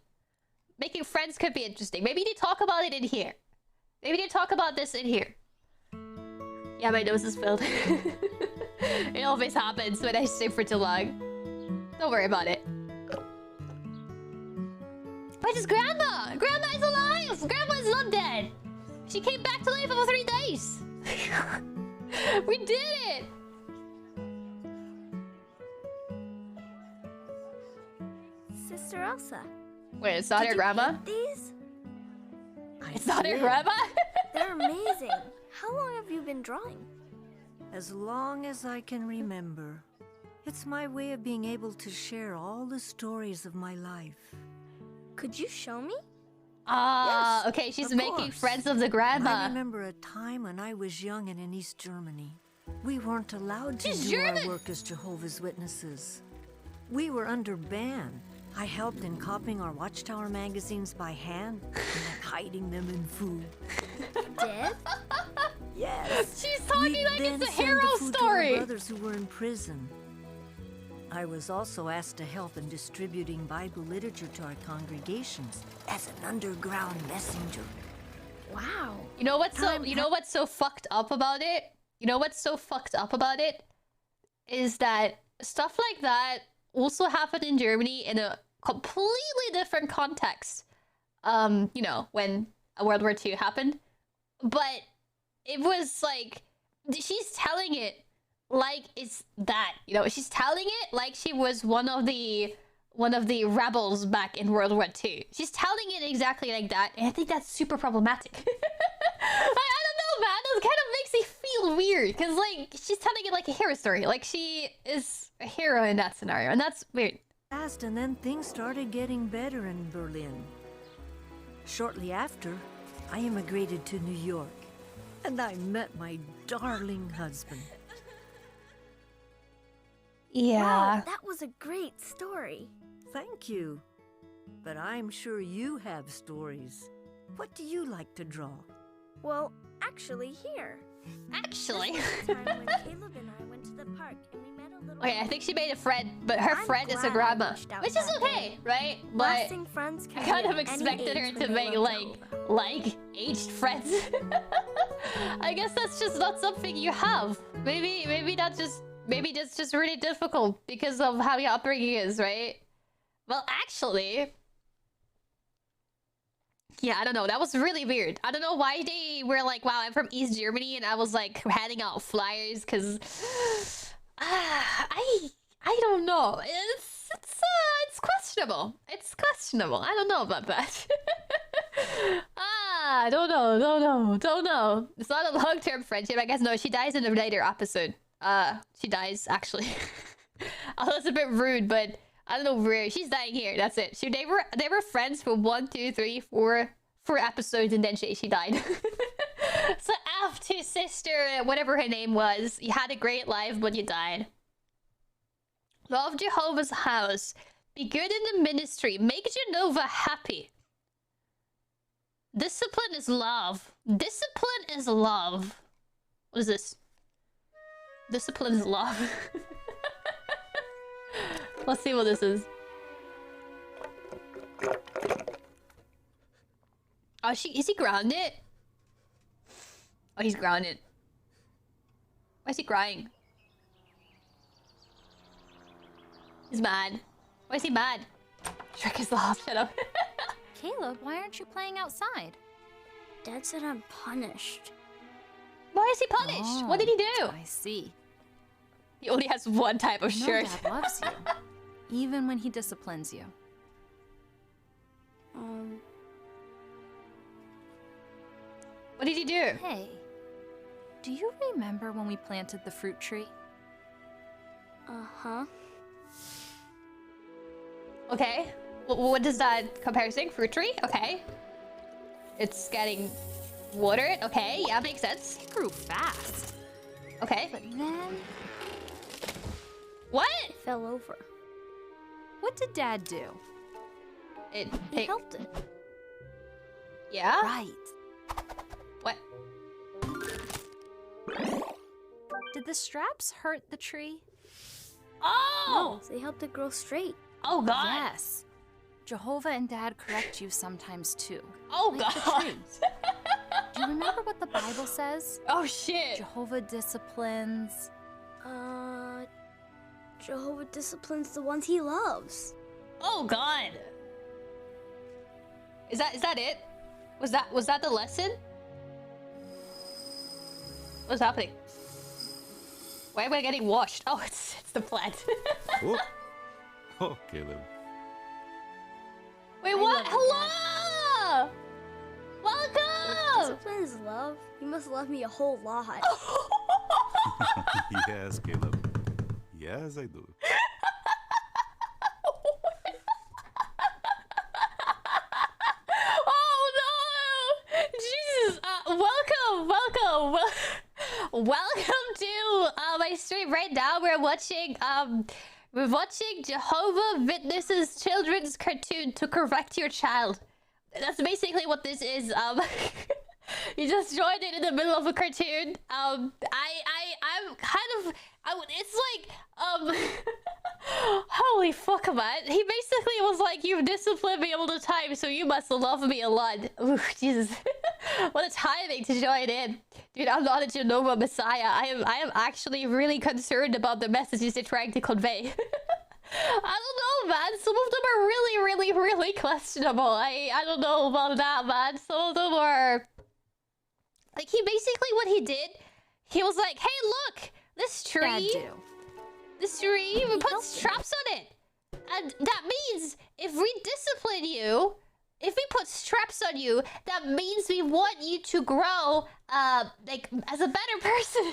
Making friends could be interesting. Maybe they talk about it in here. Maybe they talk about this in here. Yeah, my nose is filled. It always happens when I stay for too long. Don't worry about it. Where's his grandma? Grandma is alive! Grandma is not dead! She came back to life for 3 days! We did it! Sister Elsa. Wait, it's not your grandma? These? It's not your grandma? They're amazing. How long have you been drawing? As long as I can remember. It's my way of being able to share all the stories of my life. Could you show me? Ah, Yes, okay, she's of making course. friends of the grandma. I remember a time when I was young and in East Germany. We weren't allowed to She's do German. our work as Jehovah's Witnesses. We were under ban. I helped in copying our Watchtower magazines by hand and then hiding them in food. Dead? Yes. She's talking We'd like then it's a send hero the food to our story. brothers who were in prison. I was also asked to help in distributing Bible literature to our congregations as an underground messenger. Wow. You know what's so fucked up about it? You know what's so fucked up about it? Is that stuff like that also happened in Germany in a completely different context. You know, when World War II happened. But it was like, she's telling it like it's that, you know, she's telling it like she was one of the one of the rebels back in World War II. She's telling it exactly like that, and I think that's super problematic. I don't know, man. It kind of makes me feel weird, because, like, she's telling it like a hero story. Like, she is a hero in that scenario, and that's weird. Fast, and then things started getting better in Berlin. Shortly after, I immigrated to New York, and I met my darling husband. Yeah. Wow, that was a great story. Thank you. But I'm sure you have stories. What do you like to draw? Well, actually, here. Actually. This was the time when Caleb and I went to the park and we met a little. Okay, I think she made a friend, but her friend is a grandma, which is okay, right? But Lasting friends I kind of expected her to make like aged friends. I guess that's just not something you have. Maybe that's just really difficult because of how your upbringing is, right? Well, actually, yeah, I don't know. That was really weird. I don't know why they were like, wow, I'm from East Germany, and I was like handing out flyers because I don't know. It's questionable. It's questionable. I don't know about that. Don't know. It's not a long-term friendship. I guess no. She dies in a later episode. She dies actually. I was a bit rude, but I don't know where she's dying here. That's it. They were friends for 1, 2, 3, 4 episodes, and then she died. So after sister, whatever her name was, you had a great life, but you died. Love Jehovah's house. Be good in the ministry. Make Genova happy. Discipline is love. Discipline is love. What is this? Discipline is love. Let's see what this is. Oh, is he grounded? Oh, he's grounded. Why is he crying? He's mad. Why is he mad? Shrek is love. Shut up. Caleb, why aren't you playing outside? Dad said I'm punished. Why is he punished? Oh, what did he do? I see. He only has one type of shirt. Dad loves you, even when he disciplines you. What did he do? Hey, do you remember when we planted the fruit tree? Uh-huh. Okay. What does that comparison? Fruit tree? Okay. It's getting watered. Okay, yeah, makes sense. It grew fast. Okay. But then... What? It fell over. What did Dad do? He helped it. Yeah? Right. What? Did the straps hurt the tree? Oh! No, they helped it grow straight. Oh, God. Yes. Jehovah and Dad correct you sometimes, too. Oh, like God. The tree. Do you remember what the Bible says? Oh, shit. Jehovah disciplines... Jehovah disciplines the ones he loves. Oh, God. Is that it? Was that the lesson? What's happening? Why am I getting washed? Oh, it's the plant. Oh. Oh, Caleb. Wait, what? Hello! Welcome! If discipline is love, you must love me a whole lot. Yes, Caleb. Yes, I do. Oh no! Jesus! Welcome to my stream right now. We're watching Jehovah Witnesses children's cartoon to correct your child. That's basically what this is. You just joined it in the middle of a cartoon. I'm kind of... it's like, holy fuck, man. He basically was like, you've disciplined me all the time, so you must love me a lot. Ooh, Jesus. What a timing to join in. Dude, I'm not a Genova Messiah. I am actually really concerned about the messages they're trying to convey. I don't know, man. Some of them are really questionable. I don't know about that, man. Some of them are... Like, he basically, what he did, he was like, hey, look, this tree, we put straps on it. And that means if we discipline you, if we put straps on you, that means we want you to grow, like, as a better person.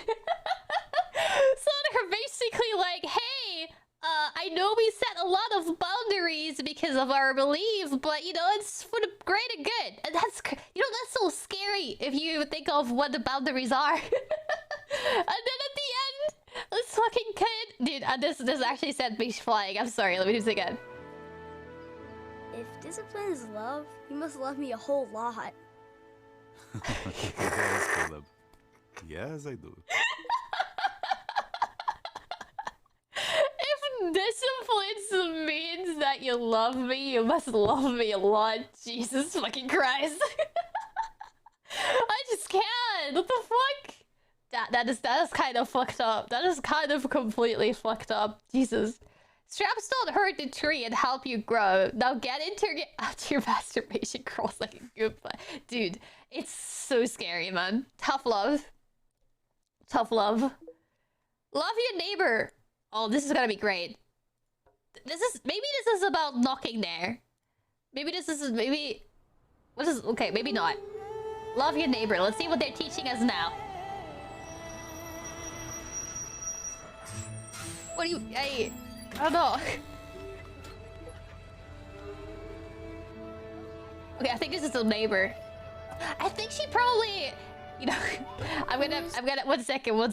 So they're basically like, hey, I know we set a lot of boundaries because of our belief, but, you know, it's for the greater good. And that's, you know, that's so scary if you think of what the boundaries are. And then at the end, this fucking kid... Dude, this actually sent me flying. I'm sorry, let me do this again. If discipline is love, you must love me a whole lot. Yes, Caleb. Yes, I do. If discipline means that you love me, you must love me a lot. Jesus fucking Christ. I just can't. What the fuck? That is kind of fucked up. That is kind of completely fucked up. Jesus. Straps don't hurt the tree and help you grow. Now get into your masturbation crawls like a goomba. Dude, it's so scary, man. Tough love. Tough love. Love your neighbor. Oh, this is gonna be great. Maybe this is about knocking there. Maybe this is, okay, maybe not. Love your neighbor. Let's see what they're teaching us now. What do you, I don't know. Okay, I think this is the neighbor. I think she probably, you know, I'm gonna, one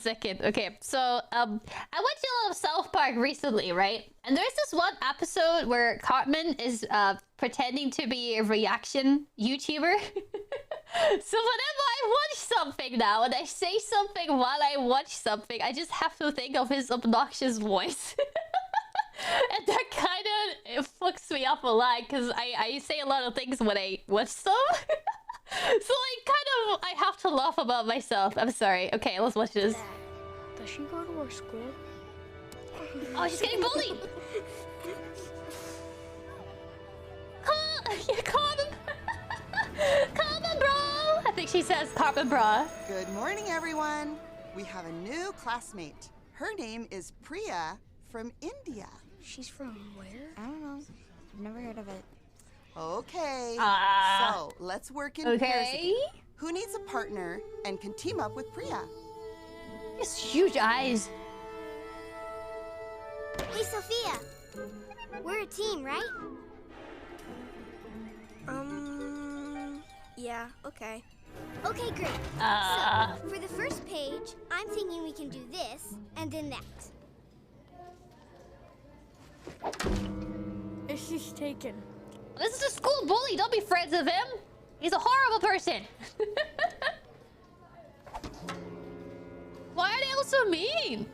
second. Okay, so, I watched a lot of South Park recently, right? And there's this one episode where Cartman is, pretending to be a reaction YouTuber. So whenever I watch something now, and I say something while I watch something, I just have to think of his obnoxious voice. And that kind of fucks me up a lot, because I say a lot of things when I watch them. So I have to laugh about myself. I'm sorry. Okay, let's watch this. Does she go to our school? Oh, she's getting bullied! Carmen! Carmen, bro! I think she says Carmen, bro. Good morning, everyone. We have a new classmate. Her name is Priya from India. She's from where? I don't know. I've never heard of it. Okay. So let's work in pairs again. Who needs a partner and can team up with Priya? His huge eyes. Hey, Sophia. We're a team, right? Yeah, okay. Okay, great. So, for the first page, I'm thinking we can do this, and then that. She's taken. This is a school bully. Don't be friends with him. He's a horrible person. Why are they all so mean?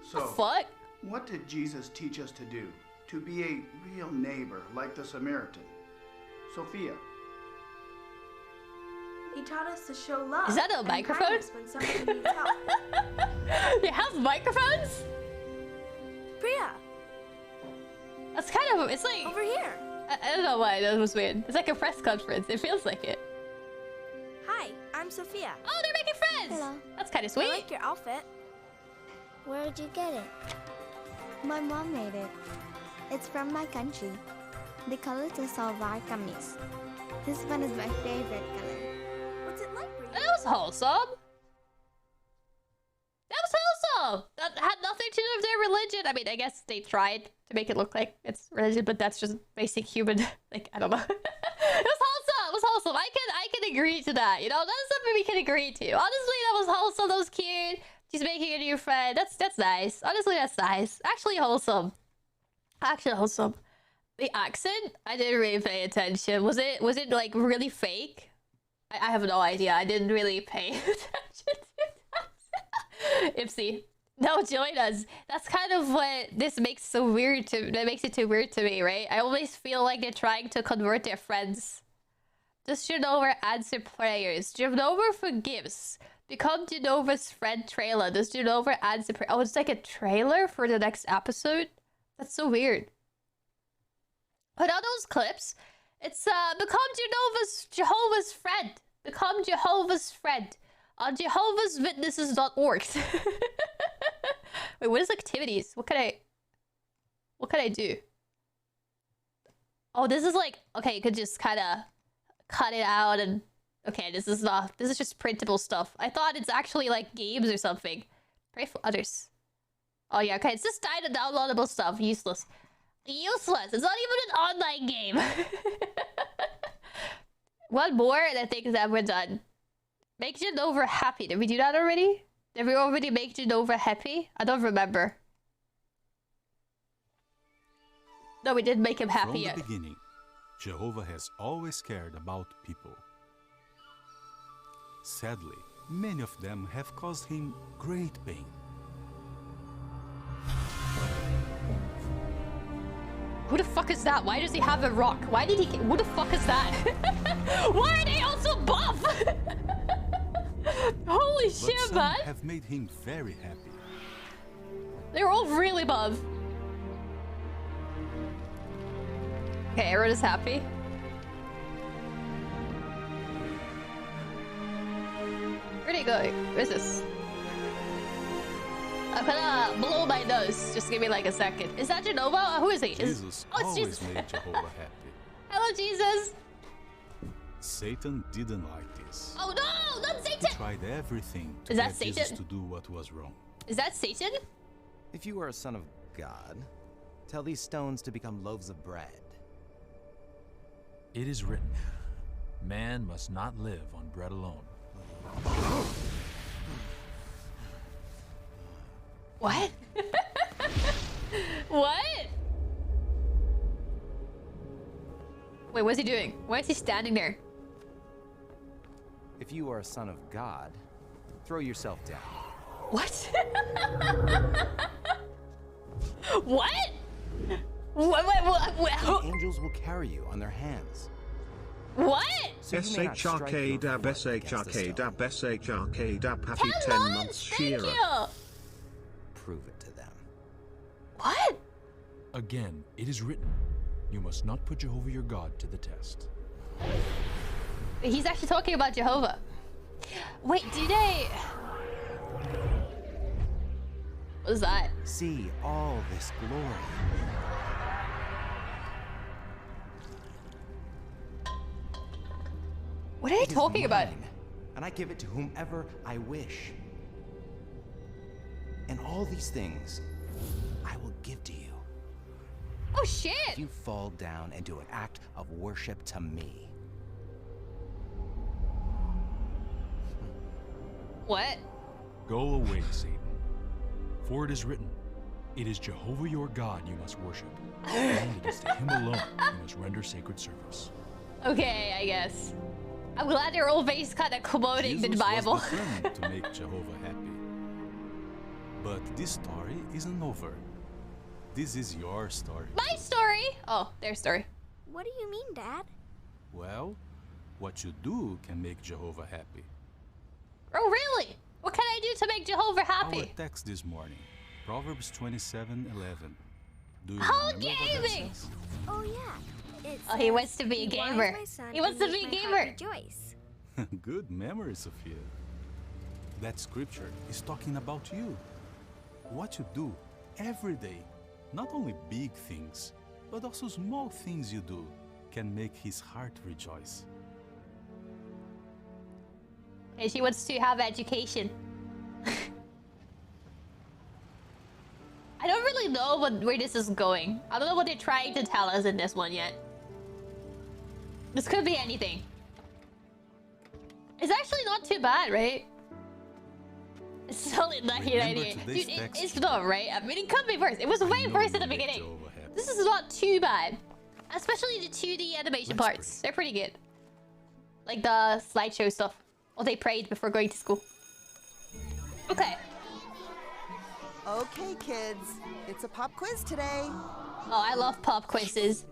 So, the fuck? What did Jesus teach us to do? To be a real neighbor, like the Samaritan. Sophia. He taught us to show love. Is that a microphone? When somebody needs help. You have microphones? Priya. That's kind of, it's like... Over here. I don't know why that was weird. It's like a press conference. It feels like it. Hi, I'm Sophia. Oh, they're making friends! Hello. That's kind of sweet. I like your outfit. Where did you get it? My mom made it. It's from my country. The color is salwar kameez. This one is my favorite color. What's it like for you? That was wholesome. That was wholesome. That had nothing to do with their religion. I mean, I guess they tried to make it look like it's religion, but that's just basic human. Like, I don't know. It was wholesome. It was wholesome. I can agree to that. You know, that's something we can agree to. Honestly, that was wholesome. That was cute. She's making a new friend. That's nice. Honestly, that's nice. Actually wholesome. Actually wholesome. The accent, I didn't really pay attention. Was it like really fake? I have no idea. I didn't really pay attention to that. Ipsy. No, join us. That's kind of what this makes so weird that makes it too weird to me, right? I always feel like they're trying to convert their friends. Does Genova answer prayers? Genova forgives. Become Genova's friend trailer. Does Genova answer prayers? Oh, it's like a trailer for the next episode? That's so weird. Put out those clips. It's become Jehovah's friend. Become Jehovah's friend on jehovahswitnesses.org. Wait, what is activities? What could I do? Oh, this is like, okay, you could just kind of cut it out and... Okay, this is just printable stuff. I thought it's actually like games or something. Pray for others. Oh yeah, okay, it's just kind of downloadable stuff. Useless. Useless! It's not even an online game! One more and I think that we're done. Make Genova happy. Did we do that already? Did we already make Genova happy? I don't remember. No, we didn't make him happy yet. From the beginning, Jehovah has always cared about people. Sadly, many of them have caused him great pain. Who the fuck is that? Why does he have a rock? Why did he... Who the fuck is that? Why are they all so buff? Holy shit, But some man. have made him very happy. They're all really buff. Okay, everyone is happy. Where'd he go? Where's this? I'm gonna blow my nose. Just give me like a second. Is that Genova? Who is he? Jesus Oh, it's always Jesus. made Jehovah happy. Hello, Jesus. Satan didn't like this. Oh no, not He Satan. tried everything to Is that get Jesus Satan? to do what was wrong. Is that Satan? If you are a son of God, tell these stones to become loaves of bread. It is written, man must not live on bread alone. What? What? Wait, what's he doing? Why is he standing there? If you are a son of God, throw yourself down. What? What? What? The angels will carry you on their hands. What? So you may not strike your SHRK-dab, foot against the stone. SHRK-dab, SHRK-dab, happy 10 months, months, thank Shira. you. Prove it to them. What? Again, it is written, you must not put Jehovah your God to the test. He's actually talking about Jehovah. Wait, do they... What was that? See all this glory. What are they It is talking about? mine, and I give it to whomever I wish. And all these things I will give to you. Oh shit! If you fall down and do an act of worship to me. What? Go away, Satan. For it is written, it is Jehovah your God you must worship, and it is to him alone you must render sacred service. Okay, I guess. I'm glad they're always kind of quoting the Jesus Bible. was determined to make Jehovah happy. But this story isn't over. This is your story. My story! Oh, their story. What do you mean, Dad? Well, what you do can make Jehovah happy. Oh, really? What can I do to make Jehovah Our happy? text this morning, Proverbs 27:11. Do you Oh, remember what that gaming! says? Oh, yeah. Oh, he wants to be a gamer. He wants to be a gamer. Rejoice. Good memory, Sophia. That scripture is talking about you. What you do every day, not only big things, but also small things you do, can make his heart rejoice. And she wants to have education. I don't really know where this is going. I don't know what they're trying to tell us in this one yet. This could be anything. It's actually not too bad, right? It's solid 1998. Dude, it's not, right? I mean, it could be worse. It was way worse at the beginning. This is not too bad. Especially the 2D animation parts. They're pretty good. Like the slideshow stuff. Or they prayed before going to school. Okay. Okay, kids. It's a pop quiz today. Oh, I love pop quizzes.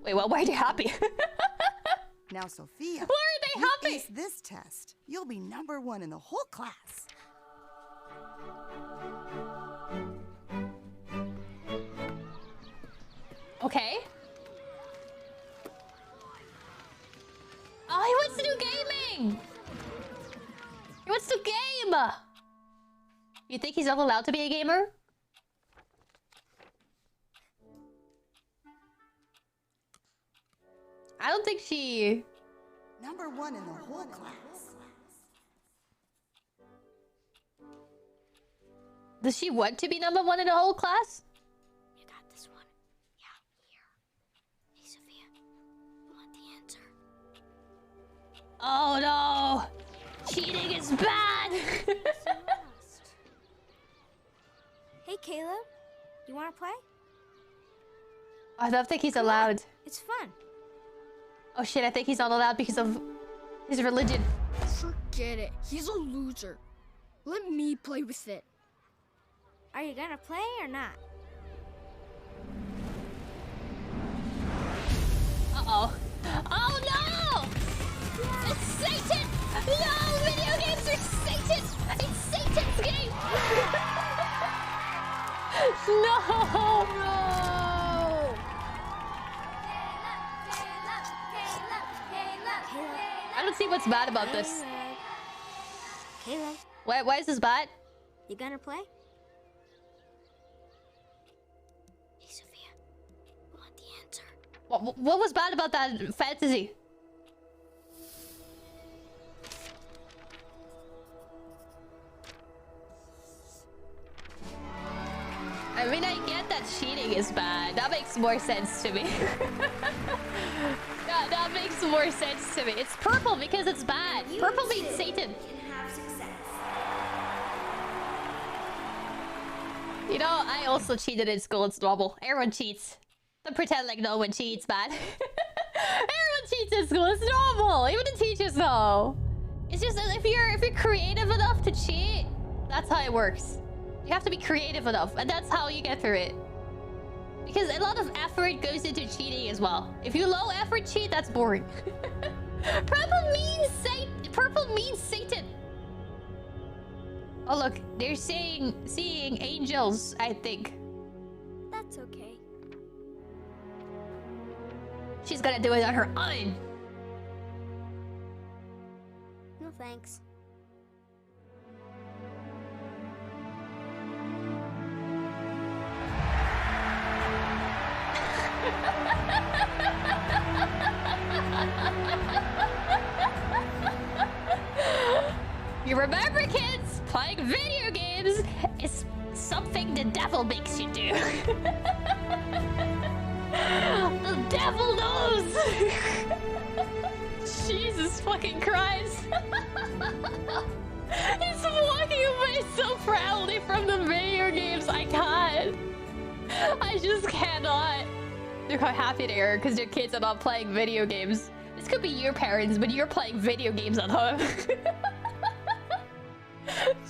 Wait, what? Why are they happy? Now, Sophia. Why are they happy? If you ace this test, you'll be #1 in the whole class. Okay. Oh, he wants to do gaming! He wants to game! You think he's not allowed to be a gamer? I don't think she... #1 in the whole class. Does she want to be #1 in the whole class? You got this one. Yeah, here. Hey, Sophia. You want the answer? Oh no! Cheating is bad! Hey, Caleb. You want to play? I don't think he's allowed. It's fun. Oh shit, I think he's not allowed because of his religion. Forget it. He's a loser. Let me play with it. Are you gonna play or not? Uh-oh. Oh no! It's Satan! No! Video games are Satan! It's Satan's game! No! I don't see what's bad about this. Caleb. Why is this bad? You gonna play? Hey, Sophia. You want the answer? What was bad about that fantasy? I mean, I get that cheating is bad. That makes more sense to me. that makes more sense to me. It's purple because it's bad. Purple means Satan. You know, I also cheated in school. It's normal. Everyone cheats. Don't pretend like no one cheats, man. Everyone cheats in school. It's normal. Even the teachers know. It's just that if you're creative enough to cheat, that's how it works. You have to be creative enough, and that's how you get through it. Because a lot of effort goes into cheating as well. If you low effort cheat, that's boring. Purple means Satan. Oh look, they're seeing angels, I think. That's okay. She's gonna do it on her own. No thanks. You remember, kids, playing video games is something the devil makes you do. The devil knows. Jesus fucking Christ. He's walking away so proudly from the video games. I can't. I just cannot. They're quite happy there because their kids are not playing video games. This could be your parents, but you're playing video games at home.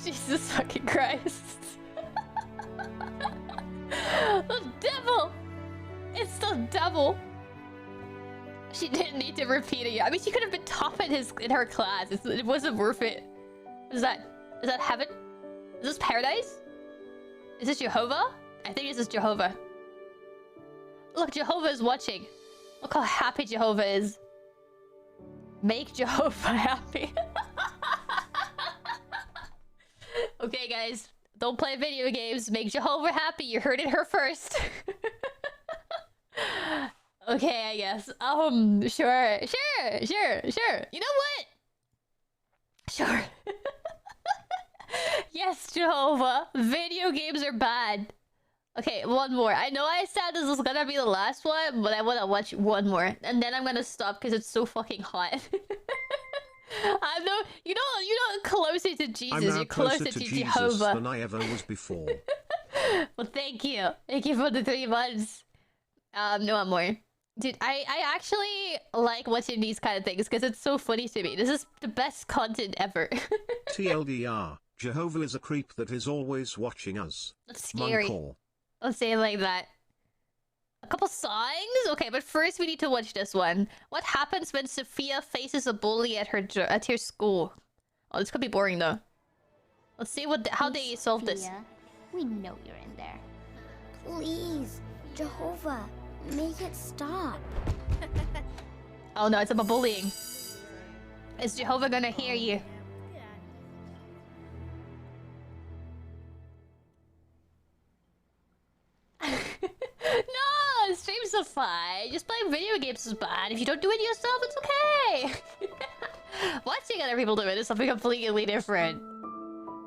Jesus fucking Christ. The devil! It's the devil! She didn't need to repeat it. I mean, she could have been top in her class. It wasn't worth it. Is that heaven? Is this paradise? Is this Jehovah? I think this is Jehovah. Look, Jehovah is watching. Look how happy Jehovah is. Make Jehovah happy. Okay, guys. Don't play video games. Make Jehovah happy. You heard it here first. Okay, I guess. Sure. You know what? Sure. Yes, Jehovah. Video games are bad. Okay, one more. I know I said this was gonna be the last one, but I wanna watch one more. And then I'm gonna stop because it's so fucking hot. I know, you know, closer to Jesus, I'm now you're closer to Jesus Jehovah than I ever was before. Well, thank you for the 3 months. No one more. Dude, I actually like watching these kind of things because it's so funny to me. This is the best content ever. TLDR, Jehovah is a creep that is always watching us. That's scary. Moncor. Let's say it like that. A couple songs? Okay, but first we need to watch this one. What happens when Sophia faces a bully at her school? Oh, this could be boring though. Let's see how they solve this. Sophia, we know you're in there. Please, Jehovah, make it stop. Oh no, it's about bullying. Is Jehovah gonna hear you? No! Stream is fine. Just playing video games is bad. If you don't do it yourself, it's okay. Watching other people do it is something completely different.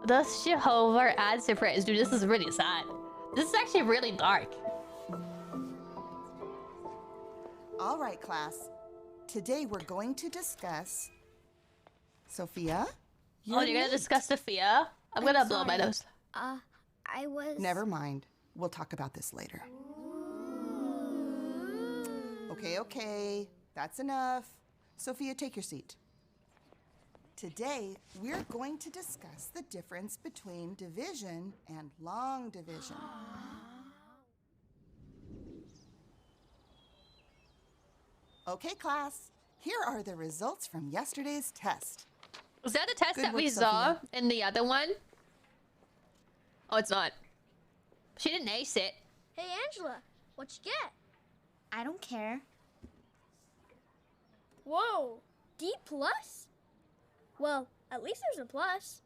Does Jehovah answer prayers? Dude, this is really sad. This is actually really dark. All right, class. Today we're going to discuss... Sophia? You're gonna discuss Sophia? I'm gonna blow my nose. I was... Never mind. We'll talk about this later. Okay. That's enough. Sophia, take your seat. Today, we're going to discuss the difference between division and long division. Okay, class. Here are the results from yesterday's test. Was that the test Good that we work, saw Sophia. in the other one? Oh, it's not. She didn't ace it. Hey, Angela, what you get? I don't care. Whoa, D+? Well, at least there's a plus.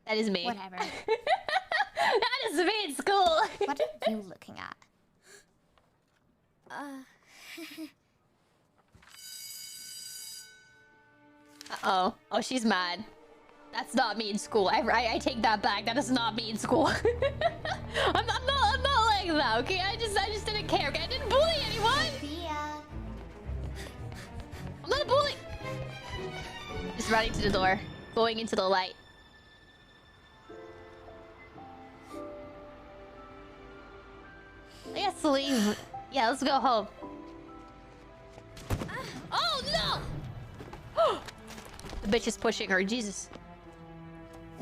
That is me. Whatever. That is me in school. What are you looking at? Uh-oh. Oh, she's mad. That's not me in school. I take that back. That is not me in school. I'm not like that, okay? I just didn't care, okay? I didn't bully anyone. I'm not a bully. Just running to the door. Going into the light. Let's leave. Yeah, let's go home. Oh, no! The bitch is pushing her. Jesus.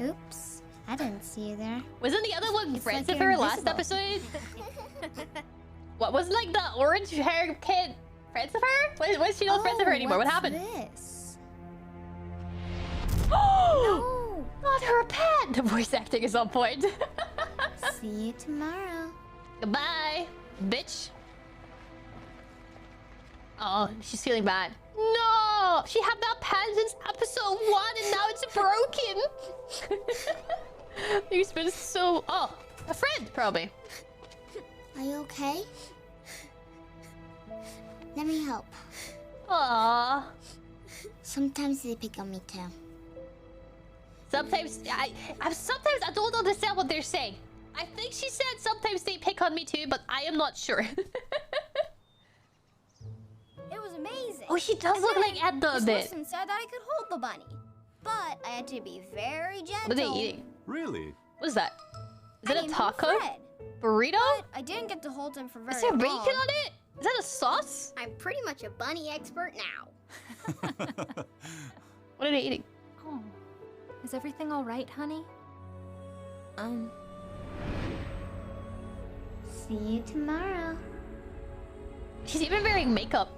Oops. I didn't see you there. Wasn't the other one friends like with her you're last invisible. episode? What, wasn't like the orange hair kid friends with her? Why is she not friends with her anymore? What happened? This? Oh! No! Not her pet! The voice acting is on point. See you tomorrow. Goodbye, bitch. Oh, she's feeling bad. No! She had that pen since episode 1 and now it's broken! It's been so... Oh, a friend, probably. Are you okay? Let me help. Aww. Sometimes they pick on me too. Sometimes sometimes I don't understand what they're saying. I think she said sometimes they pick on me too, but I am not sure. It was amazing. Oh, she does look like Edna a This bit. person said that I could hold the bunny, but I had to be very gentle. What are they eating? Really? What is that? Is I it a named him Taco? Fred, Burrito? but I didn't get to hold him for very Is there long. bacon on it? Is that a sauce? I'm pretty much a bunny expert now. What are they eating? Oh. Is everything all right, honey? See you tomorrow. She's even wearing makeup.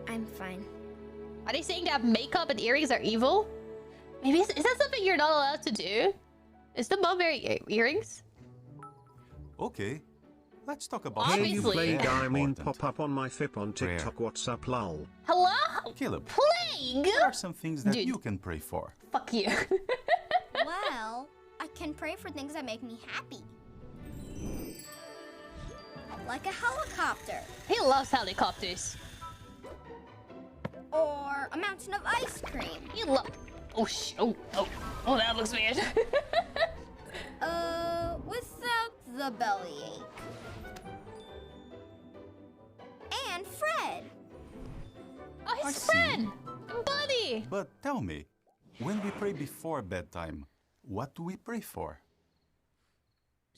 I'm fine. Are they saying that makeup and earrings are evil? Maybe is that something you're not allowed to do? Is the mom wearing earrings? Okay, let's talk about Hey, you Obviously. played I mean important. pop up on my FIP on TikTok. What's up, lol? Hello? Caleb, Plague? there are some things that Dude. you can pray for. Fuck you. Well, I can pray for things that make me happy. Like a helicopter. He loves helicopters. Or a mountain of ice cream. He loves... Oh, that looks weird. Without the bellyache. And Fred. Oh, his I see. friend! Buddy! But tell me, when we pray before bedtime, what do we pray for?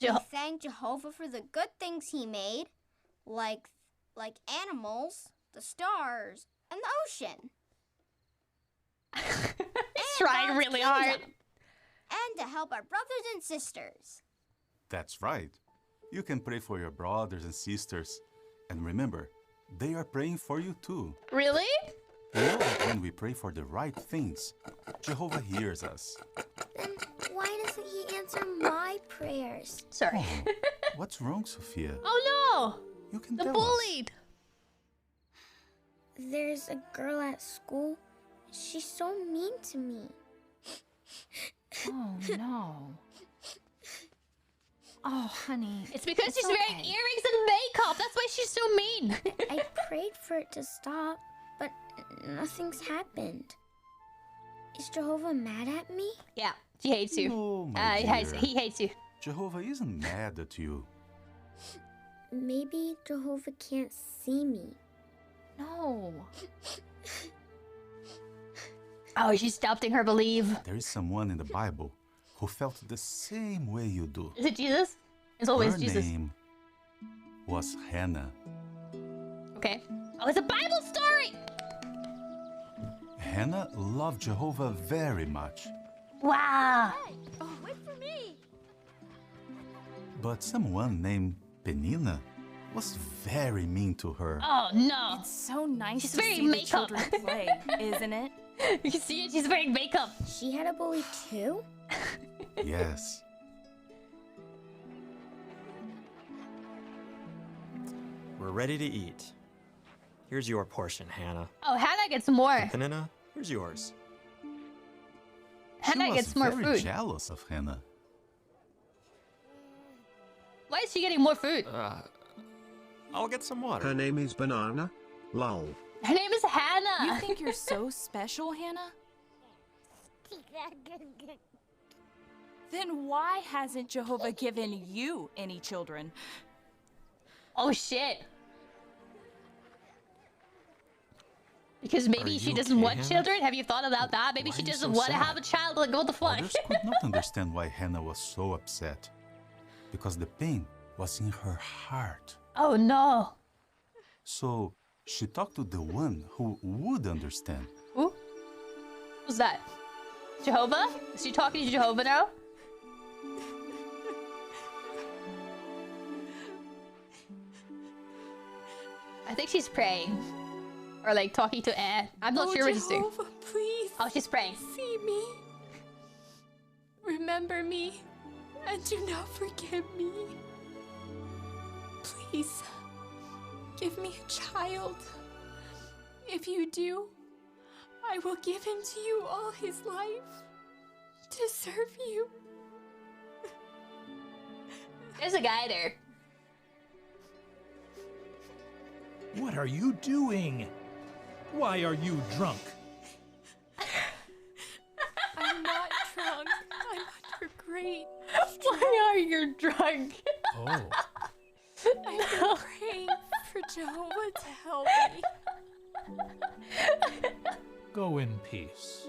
We thank Jehovah for the good things he made, like animals, the stars, and the ocean. He's trying really hard. And to help our brothers and sisters. That's right. You can pray for your brothers and sisters. And remember, they are praying for you too. Really? You know that when we pray for the right things, Jehovah hears us. Then why doesn't he answer my prayers? Sorry. What's wrong, Sophia? Oh no! You can The tell bullied! There's a girl at school. She's so mean to me. Oh no. Oh, honey. It's because she's wearing earrings and makeup. That's why she's so mean. I prayed for it to stop, but nothing's happened. Is Jehovah mad at me? Yeah, he hates you. No, my He hates you. Jehovah isn't mad at you. Maybe Jehovah can't see me. No. Oh, she's doubting her belief. There is someone in the Bible who felt the same way you do. Is it Jesus? It's always Her Jesus. name was Hannah. Okay. Oh, it's a Bible story! Hannah loved Jehovah very much. Wow. Oh, wait for me. But someone named Penina was very mean to her. Oh, no. It's so nice She's to wearing see the makeup. children play, isn't it? You can see it, she's wearing makeup. She had a bully too? Yes. We're ready to eat. Here's your portion, Hannah. Oh, Hannah gets more. Penina, here's yours. Hannah she was gets more very food. jealous of Hannah. Why is she getting more food? I'll get some water. Her name is Banana. Lol. Her name is Hannah. You think you're so special, Hannah? Then why hasn't Jehovah given you any children? Oh, shit. Because maybe she doesn't want children? Have you thought about that? Maybe she doesn't want to have a child. Like, what the fuck? Others could not understand why Hannah was so upset. Because the pain was in her heart. Oh, no. So she talked to the one who would understand. Who? Who's that? Jehovah? Is she talking to Jehovah now? I think she's praying. Or like talking to air. I'm not sure what she's doing. Jehovah, please. Oh, she's praying. See me. Remember me. And do not forget me. Please. Give me a child. If you do, I will give him to you all his life. To serve you. There's a guy there. What are you doing? Why are you drunk? I'm not drunk. I'm under great. Why are you drunk? Oh. I've been praying for Jehovah to help me. Go in peace.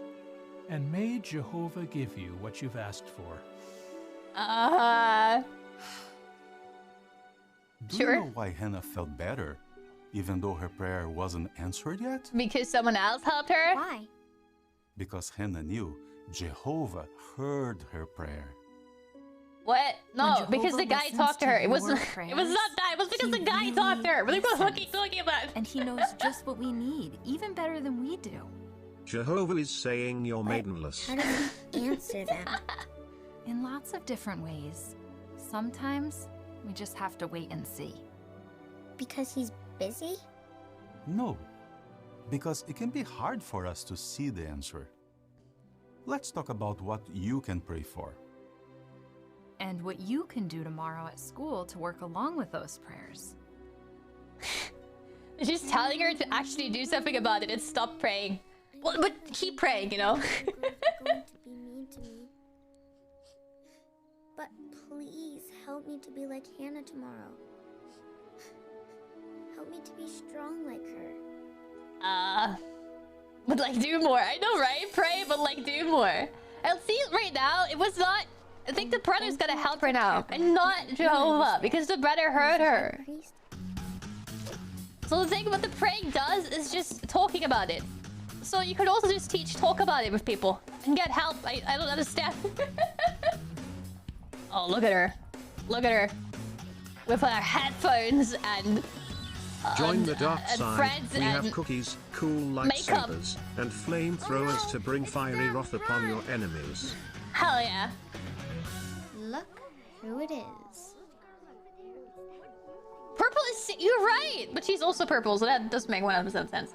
And may Jehovah give you what you've asked for. Do you know why Hannah felt better, even though her prayer wasn't answered yet? Because someone else helped her? Why? Because Hannah knew Jehovah heard her prayer. What? No, because the guy listens talked to to her. It your wasn't. It was prayers, not that. It was because he the guy really talked to her. What are listens. you talking about? And he knows just what we need, even better than we do. Jehovah is saying you're maidenless. How does he answer them? In lots of different ways. Sometimes we just have to wait and see. Because he's busy? No, because it can be hard for us to see the answer. Let's talk about what you can pray for. And what you can do tomorrow at school to work along with those prayers. She's telling her to actually do something about it and stop praying. Well, but keep praying, you know? Going to be mean to me. But please help me to be like Hannah tomorrow. Help me to be strong like her. But like do more. I know, right? Pray, but like do more. I'll see right now. It was not. I think the brother's gonna help her now, and not Jehovah, because the brother hurt her. So the thing what the praying does is just talking about it. So you could also just talk about it with people and get help. I don't understand. Oh, look at her. Look at her. With her headphones and Join the dark side. friends We have and cookies, cool makeup. lightsabers, and flamethrowers to bring fiery wrath upon your enemies. Hell yeah. Look who it is. Purple is... You're right! But she's also purple, so that does make 100% sense.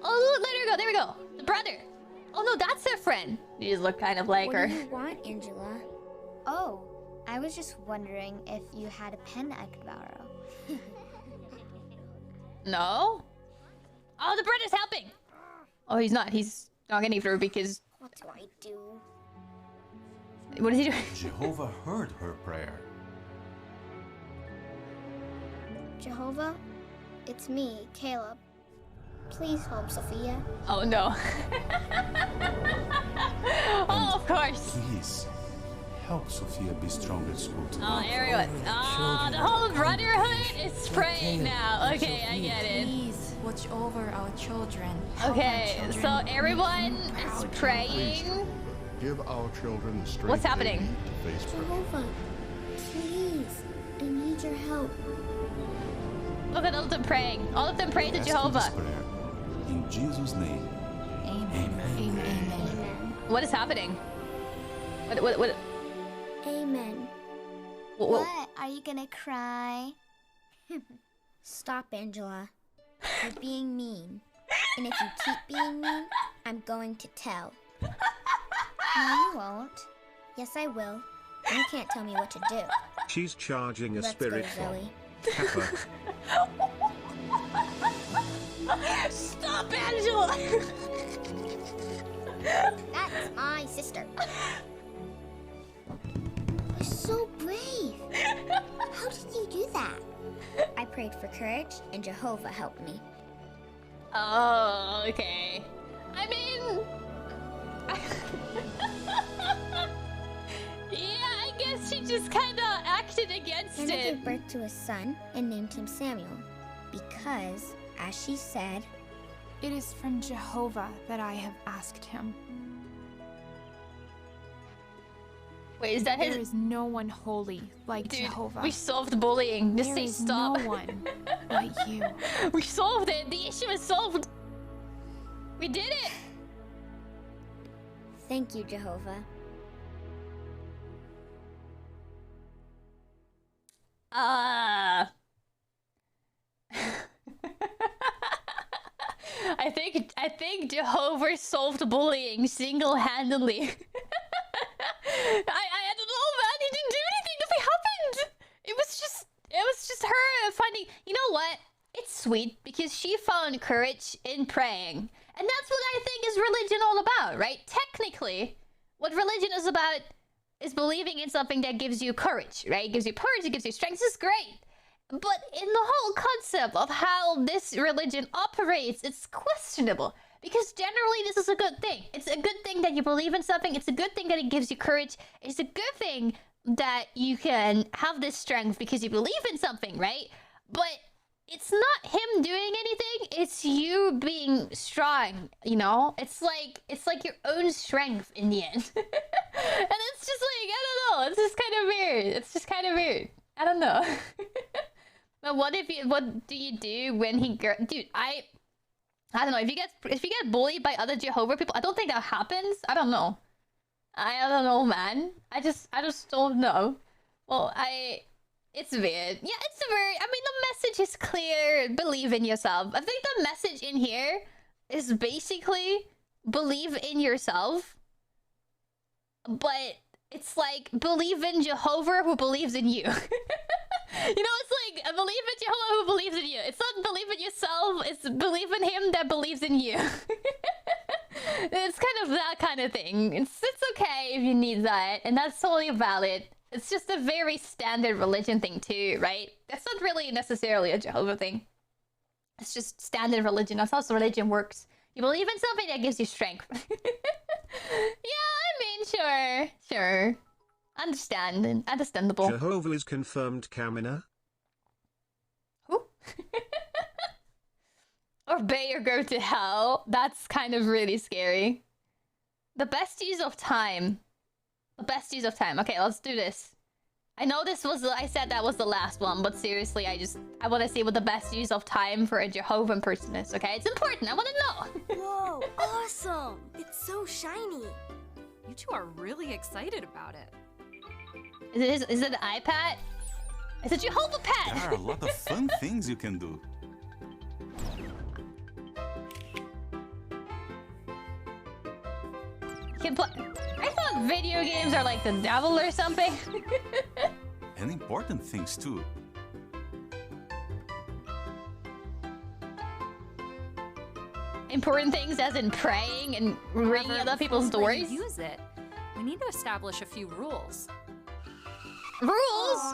Oh, let her go. There we go. The brother. Oh, no, that's her friend. You just look kind of like What her. do you want, Angela? Oh, I was just wondering if you had a pen I could borrow. No? Oh, the brother's helping! Oh, he's not. He's not getting through because... What do I do? What is he doing? Jehovah heard her prayer. Jehovah, it's me, Caleb. Please help Sophia. Oh no. Oh, of course. Please, help Sophia be strong at school today. Oh, everyone. Oh, the whole brotherhood is praying now. Okay, I get it. Please watch over our children. Okay, so everyone is praying. Give our children the strength What's they happening? need to face Jehovah, please, I need your help. Look at all of them praying. All of them pray to Ask Jehovah. this prayer in Jesus' name. Amen. Amen. What is happening? What? Amen. Whoa. What? Are you gonna cry? Stop, Angela. You're being mean. And if you keep being mean, I'm going to tell. No, you won't. Yes, I will. You can't tell me what to do. She's charging a Let's spirit go, bomb. Zoe. Kappa. Stop, Angela! That's my sister. You're so brave. How did you do that? I prayed for courage, and Jehovah helped me. Oh, okay. I mean... yeah, I guess she just kind of acted against Hannah it. gave birth to a son and named him Samuel because, as she said, It is from Jehovah that I have asked him. Wait, is that his... There is no one holy like Dude, Jehovah. we solved bullying. Just There say is stop. no one like you. We solved it. The issue is solved. We did it. thank you, Jehovah. I think Jehovah solved bullying single-handedly. I don't know, man. He didn't do anything. Nothing happened. It was just her finding. You know what? It's sweet because she found courage in praying, and that's what I think is religion all about, right? Technically, what religion is about is believing in something that gives you courage, right? It gives you courage. It gives you strength. This is great. But in the whole concept of how this religion operates, it's questionable. Because generally, this is a good thing. It's a good thing that you believe in something. It's a good thing that it gives you courage. It's a good thing that you can have this strength because you believe in something, right? But it's not him doing anything. It's you being strong, you know? It's like your own strength in the end. And it's just like, I don't know. It's just kind of weird. It's just kind of weird. I don't know. But what do you do when he dude, I don't know, if you get bullied by other Jehovah people, I don't think that happens. I don't know. I don't know, man. I just don't know. Well, it's weird. Yeah, it's weird. I mean, the message is clear. Believe in yourself. I think the message in here is basically believe in yourself. But it's like believe in Jehovah who believes in you. You know, it's like believe in Jehovah who believes in you. It's not believe in yourself. It's believe in him that believes in you. It's kind of that kind of thing. It's okay if you need that, and that's totally valid. It's just a very standard religion thing too, right? That's not really necessarily a Jehovah thing. It's just standard religion. That's how religion works. You believe in something that gives you strength. Yeah, I mean, sure. Understandable. Jehovah is confirmed, Kamina. Obey or go to hell. That's kind of really scary. The best use of time. Okay, let's do this. I know I said that was the last one, but seriously, I want to see what the best use of time for a Jehovah person is, okay? It's important. I want to know. Whoa, awesome. It's so shiny. You two are really excited about it. Is it an iPad? It's a Jehovah pad! There are a lot of fun things you can do. You can play. I thought video games are like the devil or something. And important things too. Important things as in praying and ringing However, other people's before we doors. use it, we need to establish a few rules. Rules?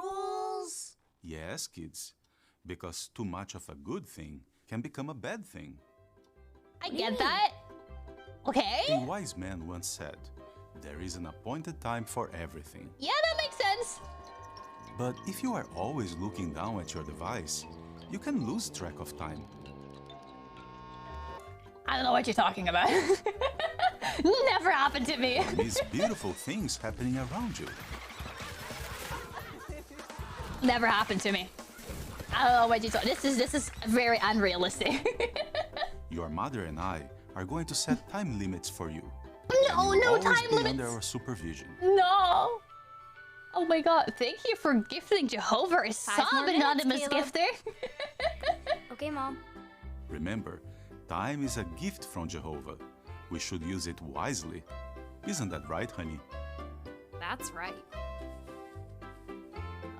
Rules? Yes, kids. Because too much of a good thing can become a bad thing. I get that. Okay. A wise man once said, there is an appointed time for everything. Yeah, that makes sense. But if you are always looking down at your device, you can lose track of time. I don't know what you're talking about. Never happened to me. These beautiful things happening around you. Never happened to me. I don't know what you're talking. This is very unrealistic. Your mother and I are going to set time limits for you. No, And you'll no always time be limits. under our supervision. No. Oh my god, thank you for gifting Jehovah a 5 sub, more minutes, anonymous Caleb. gifter. Okay, Mom. Remember, time is a gift from Jehovah. We should use it wisely. Isn't that right, honey? That's right.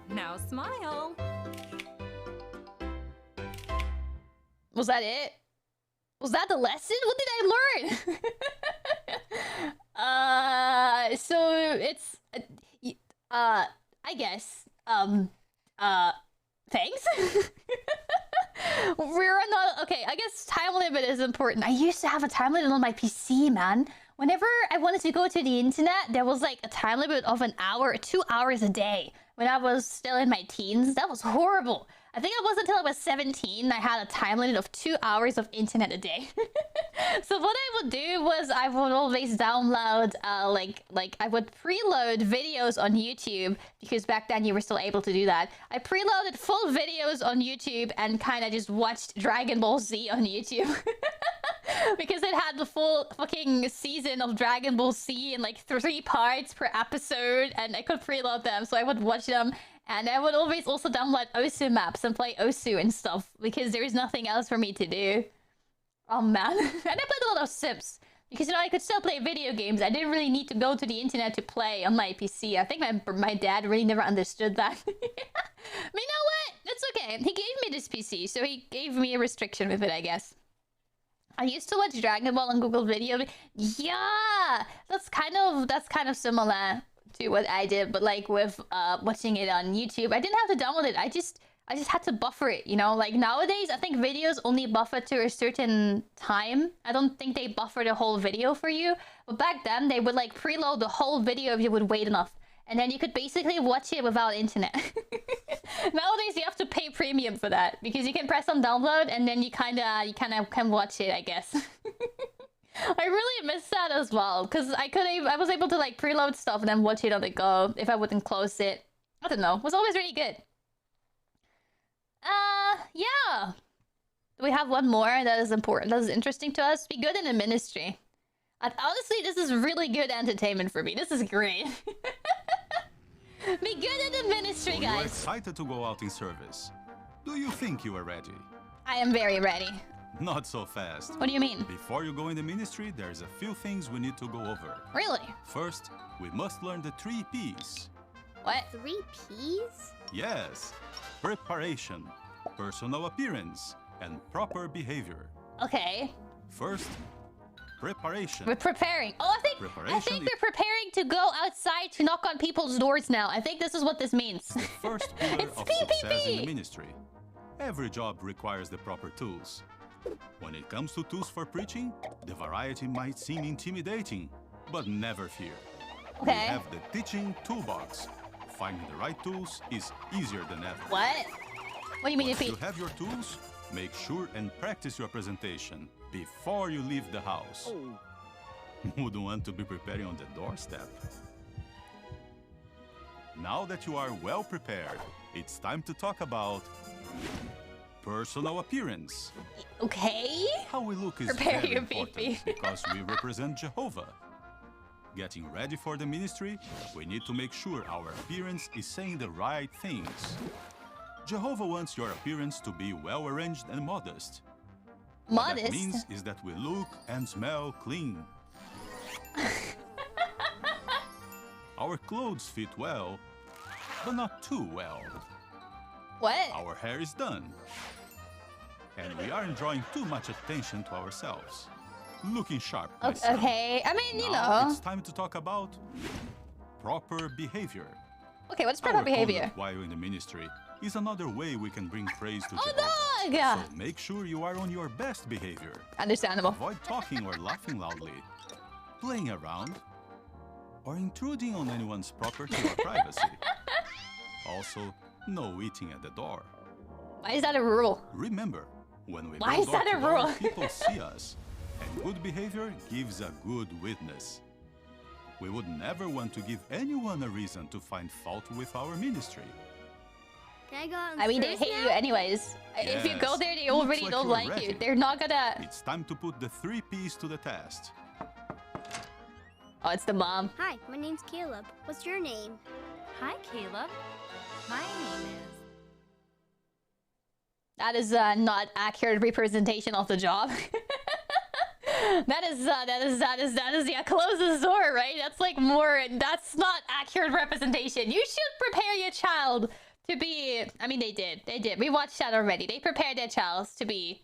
Now smile. Was that it? Was that the lesson? What did I learn? So it's I guess thanks. We're not okay. I guess time limit is important. I used to have a time limit on my PC, man. Whenever I wanted to go to the internet, there was like a time limit of an hour, 2 hours a day. When I was still in my teens, that was horrible. I think it wasn't until I was 17 I had a time limit of 2 hours of internet a day. So what I would do was I would always download like I would preload videos on YouTube, because back then you were still able to do that. I preloaded full videos on YouTube and kind of just watched Dragon Ball Z on YouTube. Because it had the full fucking season of Dragon Ball Z in like 3 parts per episode, and I could preload them, so I would watch them. And I would always also download Osu maps and play Osu and stuff, because there is nothing else for me to do. Oh man. And I played a lot of Sims, because you know I could still play video games. I didn't really need to go to the internet to play on my PC. I think my dad really never understood that. But you know what? It's okay. He gave me this PC, so he gave me a restriction with it, I guess. I used to watch Dragon Ball on Google Video. Yeah, that's kind of similar to what I did, but like with watching it on YouTube, I didn't have to download it. I just had to buffer it, you know? Like nowadays, I think videos only buffer to a certain time. I don't think they buffer the whole video for you. But back then, they would like preload the whole video if you would wait enough. And then you could basically watch it without internet. Nowadays, you have to pay premium for that, because you can press on download and then you kind of can watch it, I guess. I really miss that as well, because I was able to like preload stuff and then watch it on the go if I wouldn't close it. I don't know. It was always really good. Yeah. Do we have one more that is important, that is interesting to us? Be good in the ministry. And honestly, this is really good entertainment for me. This is great. Be good in the ministry, You're guys. excited to go out in service. Do you think you are ready? I am very ready. Not so fast. What do you mean? Before you go in the ministry, there's a few things we need to go over. Really? First, we must learn the 3 P's. What? 3 P's? Yes. Preparation, personal appearance, and proper behavior. Okay. First, preparation. We're preparing. Oh, I think Preparation they're preparing to go outside to knock on people's doors now. I think this is what this means. First pillar of success in the ministry. Every job requires the proper tools. When it comes to tools for preaching, the variety might seem intimidating, but never fear. We Okay. have the teaching toolbox. Finding the right tools is easier than ever. What? What do you mean if Once you have your tools, make sure and practice your presentation before you leave the house. Wouldn't want to be preparing on the doorstep. Now that you are well prepared, it's time to talk about personal appearance. Okay. How we look is Prepare very your important pee-pee. because we represent Jehovah. Getting ready for the ministry, we need to make sure our appearance is saying the right things. Jehovah wants your appearance to be well-arranged and modest. What Modest? that means is that we look and smell clean. Our clothes fit well, but not too well. What? Our hair is done. And we aren't drawing too much attention to ourselves. Looking sharp, my son. Okay, I mean, you Now know. it's time to talk about proper behavior. Okay, what's proper behavior? Conduct while in the ministry is another way we can bring praise to Oh, Jehovah. dog! So make sure you are on your best behavior. Understandable. Avoid talking or laughing loudly, playing around, or intruding on anyone's property or privacy. Also, no eating at the door. Why is that a rule? Remember, when we Why go is that door a to door, rule? people see us, and good behavior gives a good witness. We would never want to give anyone a reason to find fault with our ministry. Can I go on I mean, they hate you anyways. If you go Yes, there, they looks already like don't you're like you. ready. They're not gonna... It's time to put the 3 Ps to the test. Oh, it's the mom. Hi, my name's Caleb. What's your name? Hi, Caleb. My name is... That is not accurate representation of the job. that is yeah, close the door, right? That's like more, that's not accurate representation. You should prepare your child to be, I mean, they did. We watched that already. They prepared their child to be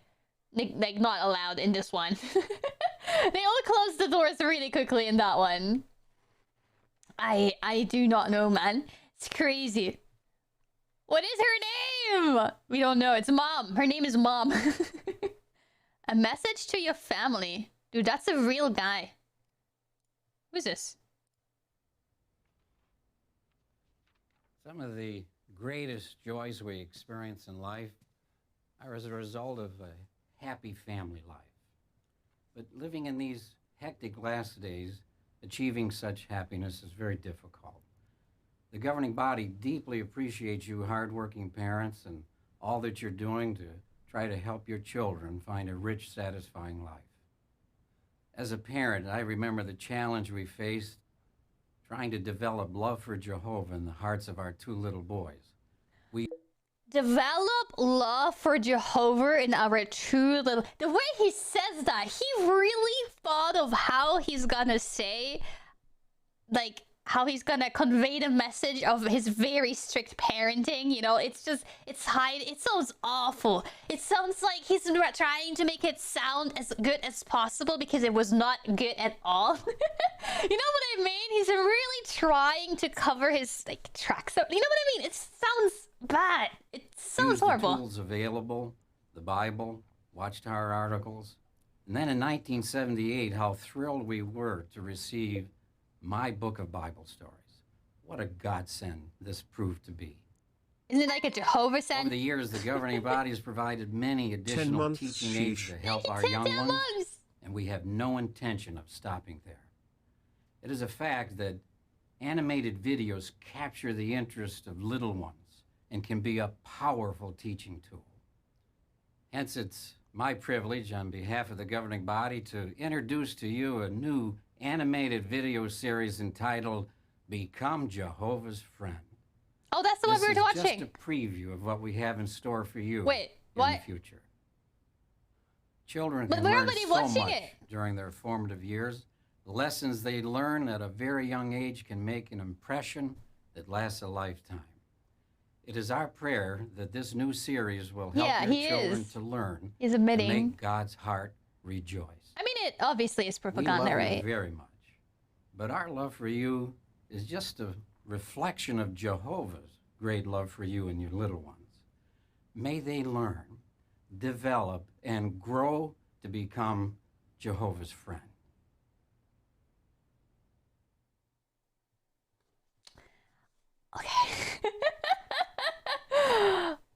like not allowed in this one. They all closed the doors really quickly in that one. I do not know, man. It's crazy. What is her name? We don't know. It's Mom. Her name is Mom. A message to your family. Dude, that's a real guy. Who is this? Some of the greatest joys we experience in life are as a result of a happy family life. But living in these hectic last days, achieving such happiness is very difficult. The governing body deeply appreciates you hardworking parents and all that you're doing to try to help your children find a rich, satisfying life. As a parent, I remember the challenge we faced trying to develop love for Jehovah in the hearts of our 2 little boys. We Develop love for Jehovah in our 2 little... The way he says that, he really thought of how he's gonna say, like, how he's gonna convey the message of his very strict parenting, you know? It's just, it sounds awful. It sounds like he's trying to make it sound as good as possible because it was not good at all. You know what I mean? He's really trying to cover his, like, tracks. You know what I mean? It sounds bad. It sounds used horrible. the tools available, the Bible, Watchtower articles. And then in 1978, how thrilled we were to receive my book of Bible stories. What a godsend this proved to be. Isn't it like a Jehovah Over sent? the years, the governing body has provided many additional months, teaching aids to help our 10 young ones, months. and we have no intention of stopping there. It is a fact that animated videos capture the interest of little ones and can be a powerful teaching tool. Hence, it's my privilege on behalf of the governing body to introduce to you a new animated video series entitled Become Jehovah's Friend. Oh, that's the one we were This is watching. just a preview of what we have in store for you Wait, in what? the future. Children But can we're learn already so watching much it. during their formative years. The lessons they learn at a very young age can make an impression that lasts a lifetime. It is our prayer that this new series will help Yeah, your he children is. to learn He's and admitting. make God's heart rejoice. I mean, it obviously is We propaganda, love right? you very much, but our love for you is just a reflection of Jehovah's great love for you and your little ones. May they learn, develop, and grow to become Jehovah's friend.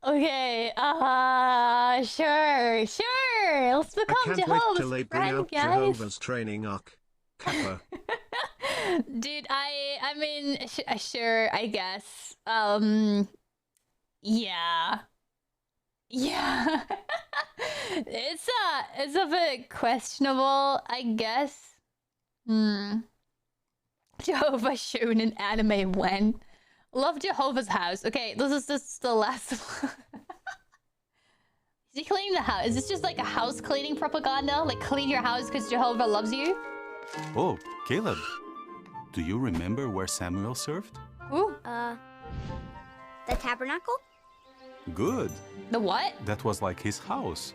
Okay, sure. Let's I become can't wait Jehovah's till they bring friend, out guys. Jehovah's training arc. Kappa. Dude, I mean, sure, I guess. Yeah. It's a bit questionable, I guess. Jehovah shown in anime when? Love Jehovah's house. Okay, this is the last one. Is he cleaning the house? Is this just like a house cleaning propaganda? Like clean your house because Jehovah loves you? Oh, Caleb. Do you remember where Samuel served? Who? The tabernacle? Good. The what? That was like his house.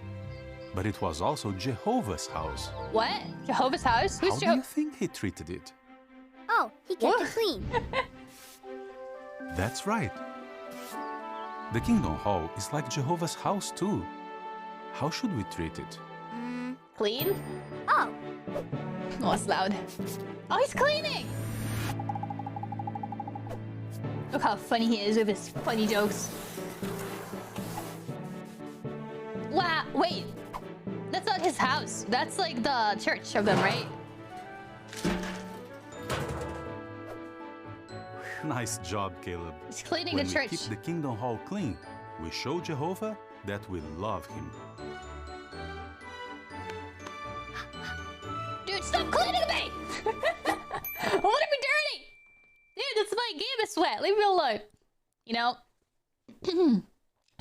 But it was also Jehovah's house. What? Jehovah's house? Who's How do you think he treated it? Oh, he kept it clean. That's right. The Kingdom Hall is like Jehovah's house too. How should we treat it? Clean? Oh. Oh, it's loud. Oh, he's cleaning! Look how funny he is with his funny jokes. Wow, wait. That's not his house. That's like the church of them, right? Nice job, Caleb. He's cleaning When the we church. keep the Kingdom Hall clean, we show Jehovah that we love him. Dude, stop cleaning me! I want to be dirty! Dude, that's my game is sweat. Leave me alone. You know?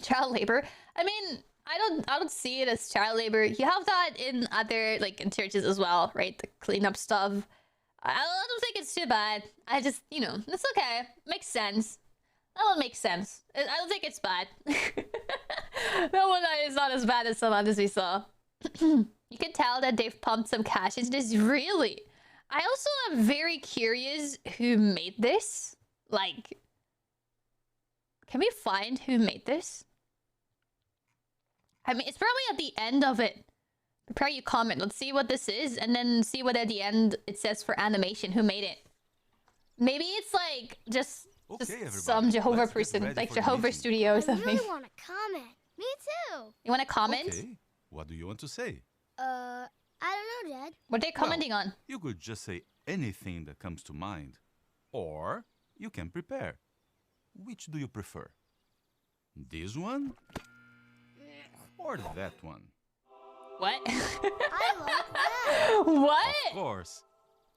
Child labor. I mean, I don't see it as child labor. You have that in other, like, in churches as well, right? The cleanup stuff. I don't think it's too bad. I just, you know, it's okay. Makes sense. That one makes sense. I don't think it's bad. That one is not as bad as some others we saw. You can tell that they've pumped some cash into this. Really? I also am very curious who made this. Like, can we find who made this? I mean, it's probably at the end of it. Prepare your comment. Let's see what this is, and then see what at the end it says for animation. Who made it? Maybe it's like just some Jehovah person, like Jehovah Studio or something. I really want to comment. Me too. You want to comment? Okay. What do you want to say? I don't know, Dad. What are they commenting on? You could just say anything that comes to mind. Or you can prepare. Which do you prefer? This one? Or that one? What? I like that. What? Of course.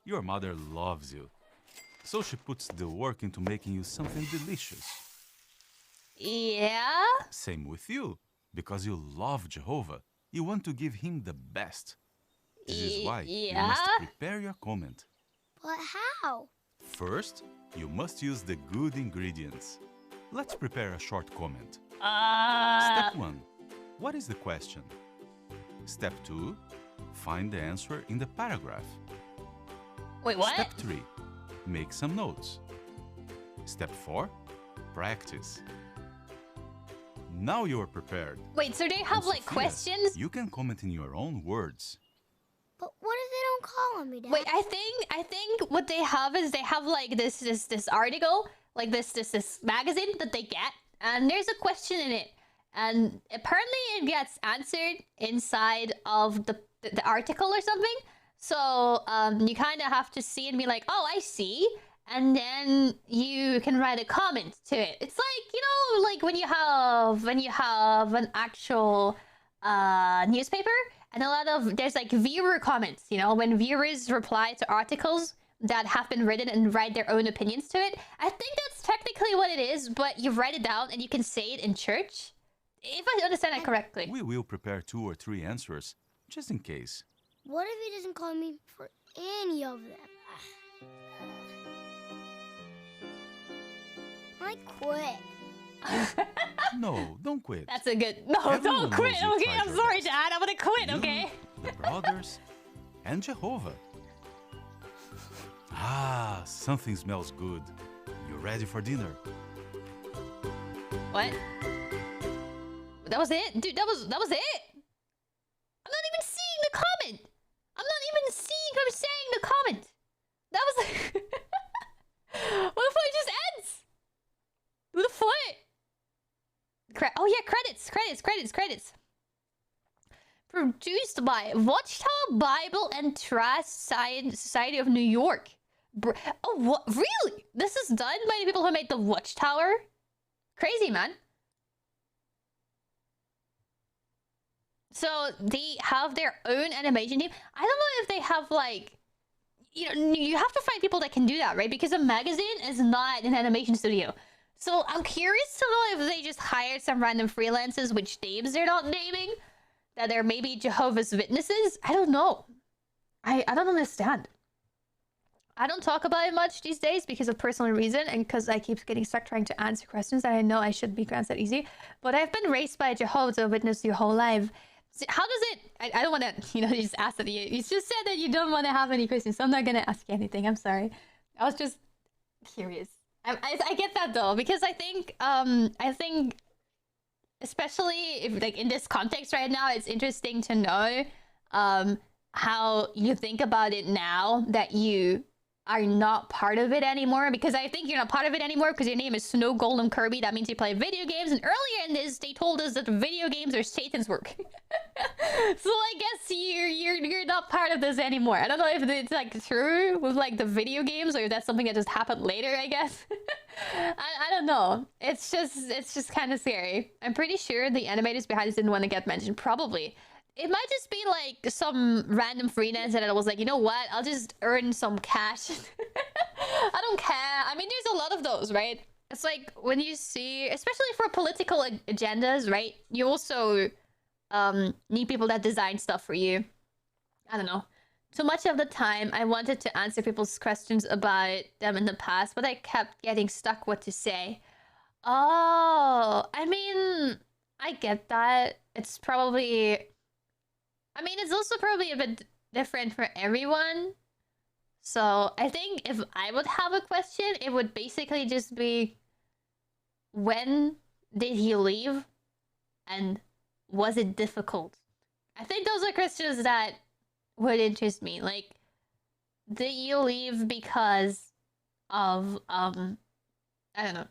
Your mother loves you. So she puts the work into making you something delicious. Yeah? Same with you. Because you love Jehovah. You want to give him the best. This is why you must prepare your comment. But how? First, you must use the good ingredients. Let's prepare a short comment. Step 1. What is the question? Step 2. Find the answer in the paragraph. Wait, what? Step 3. Make some notes. Step 4. Practice. Now you are prepared. Wait, so they have like Sophia, questions? You can comment in your own words. But what if they don't call on me, Dad? Wait, I think what they have is they have like this article, like this magazine that they get, and there's a question in it, and apparently it gets answered inside of the article or something. So you kind of have to see and be like, oh, I see. And then you can write a comment to it. It's like, you know, like when you have an actual newspaper, and there's like viewer comments, you know, when viewers reply to articles that have been written and write their own opinions to it. I think that's technically what it is, but you write it down and you can say it in church. If I understand it correctly. We will prepare 2 or 3 answers, just in case. What if he doesn't call me for any of them? I quit. No, don't quit. That's a good... No, Everyone don't quit, knows you okay? tried I'm your sorry, best. Dad. I'm gonna quit, You, okay? The brothers, and Jehovah. Ah, something smells good. You ready for dinner? What? That was it? Dude, that was it? I'm not even seeing the comment. I'm not even seeing him saying the comment. That was... What if it just ends? With a foot? Oh yeah, credits. Produced by Watchtower Bible and Trust Society of New York. Oh, what? Really? This is done by the people who made the Watchtower? Crazy, man. So they have their own animation team. I don't know if they have like... You know, you have to find people that can do that, right? Because a magazine is not an animation studio. So I'm curious to know if they just hired some random freelancers, which names they're not naming, that they're maybe Jehovah's Witnesses. I don't know. I don't understand. I don't talk about it much these days because of personal reason and because I keep getting stuck trying to answer questions that I know I should be answered easy. But I've been raised by a Jehovah's Witness your whole life. So how does it... I don't want to, just ask that. You just said that you don't want to have any questions, so I'm not going to ask you anything. I'm sorry. I was just curious. I get that though, because I think especially if like in this context right now, it's interesting to know how you think about it now that you are not part of it anymore. Because I think you're not part of it anymore because your name is Snow Golem Kirby. That means you play video games. And earlier in this, they told us that video games are Satan's work. So I guess you're not part of this anymore. I don't know if it's like true with like the video games or if that's something that just happened later, I guess. I don't know. It's just kind of scary. I'm pretty sure the animators behind this didn't want to get mentioned. Probably. It might just be like some random freelance and I was like, you know what? I'll just earn some cash. I don't care. I mean, there's a lot of those, right? It's like when you see, especially for political agendas, right? You also need people that design stuff for you. I don't know. So much of the time, I wanted to answer people's questions about them in the past, but I kept getting stuck what to say. Oh, I mean, I get that. It's probably... I mean, it's also probably a bit different for everyone. So I think if I would have a question, it would basically just be, when did he leave? And was it difficult? I think those are questions that would interest me. Like, did you leave because of, I don't know.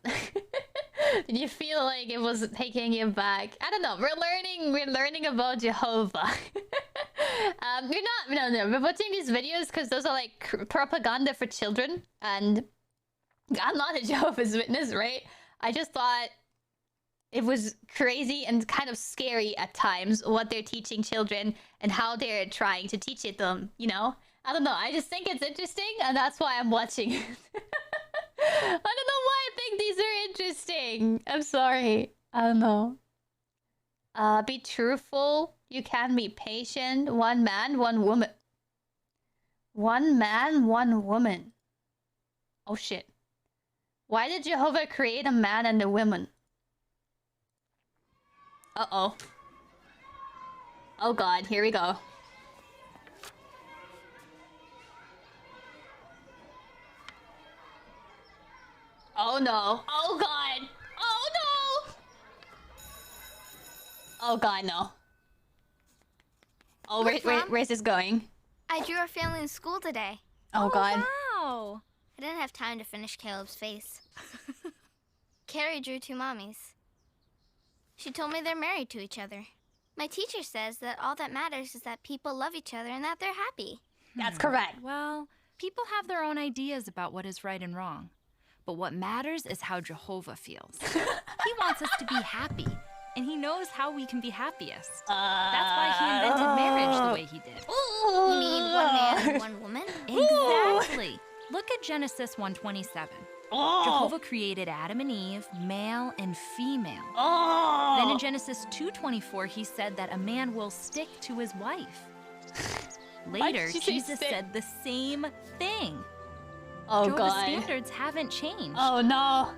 Did you feel like it was taking you back? I don't know. We're learning about Jehovah. We're watching these videos because those are like propaganda for children, and I'm not a Jehovah's Witness, right? I just thought it was crazy and kind of scary at times what they're teaching children and how they're trying to teach it them, I don't know. I just think it's interesting, and that's why I'm watching it. I don't know why I think these are interesting. I'm sorry. I don't know. Be truthful. You can be patient. One man, one woman. One man, one woman. Oh shit. Why did Jehovah create a man and a woman? Uh-oh. Oh god, here we go. Oh no. Oh god. Oh no. Oh god, no. Oh, where's this going? I drew our family in school today. Oh god. Wow. I didn't have time to finish Caleb's face. Carrie drew two mommies. She told me they're married to each other. My teacher says that all that matters is that people love each other and that they're happy. That's correct. Well, people have their own ideas about what is right and wrong. But what matters is how Jehovah feels. He wants us to be happy, and he knows how we can be happiest. That's why he invented marriage the way he did. You mean one man and one woman? Exactly. Look at Genesis 1:27. Jehovah created Adam and Eve, male and female. Then in Genesis 2:24, he said that a man will stick to his wife. Later, Jesus said the same thing. Oh Jehovah's god. standards haven't changed. Oh no.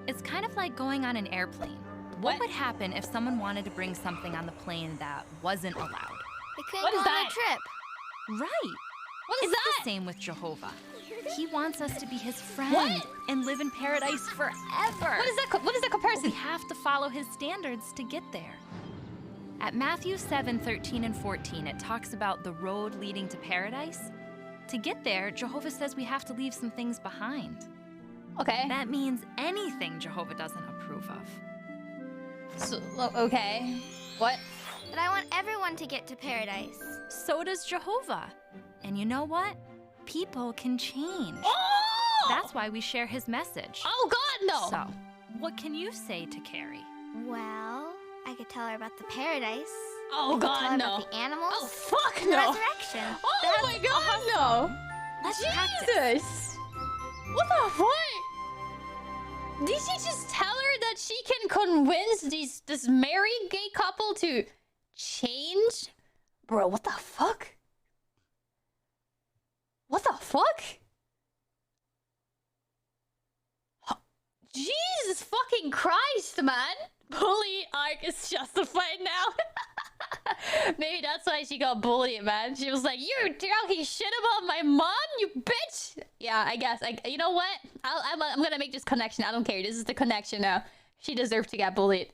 It's kind of like going on an airplane. What would happen if someone wanted to bring something on the plane that wasn't allowed? They couldn't What go is on that? a trip. Right. What is it's that? the same with Jehovah. He wants us to be his friend What? and live in paradise forever. What is that? What is that comparison? We have to follow his standards to get there. At Matthew 7:13 and 14, it talks about the road leading to paradise. To get there, Jehovah says we have to leave some things behind. Okay. That means anything Jehovah doesn't approve of. So, okay. What? But I want everyone to get to paradise. So does Jehovah. And you know what? People can change. Oh! That's why we share his message. Oh god, no! So, what can you say to Carrie? Well, I could tell her about the paradise. Oh I could tell god, her no! about the animals. Oh fuck and the no! resurrection. Oh That's my god, no! Let's practice. Jesus! What the fuck? Did she just tell her that she can convince this married gay couple to change? Bro, what the fuck? What the fuck? fucking Christ, man! Bully arc is justified now. Maybe that's why she got bullied, man. She was like, "You're talking shit about my mom, you bitch." Yeah, I guess. You know what? I'm gonna make this connection. I don't care. This is the connection now. She deserved to get bullied.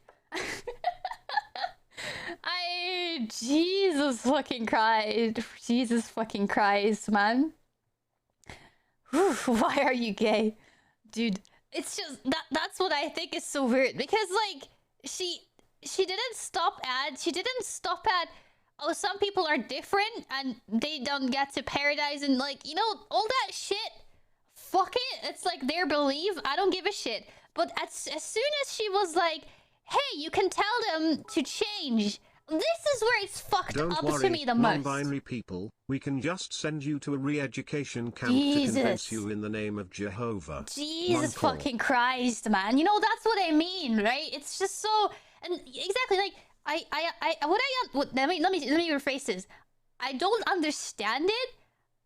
Jesus fucking Christ. Jesus fucking Christ, man. Whew, why are you gay? Dude, it's just that's what I think is so weird, because like she didn't stop at oh, some people are different and they don't get to paradise, and like, you know, all that shit. Fuck it. It's like their belief. I don't give a shit. But as soon as she was like, "Hey, you can tell them to change," this is where it's fucked Don't up worry, to me the most. non-binary people, we can just send you to a re-education camp Jesus. to convince you in the name of Jehovah. Jesus 1 call. fucking Christ, man. You know, that's what I mean, right? It's just so, and exactly like let me rephrase this. I don't understand it.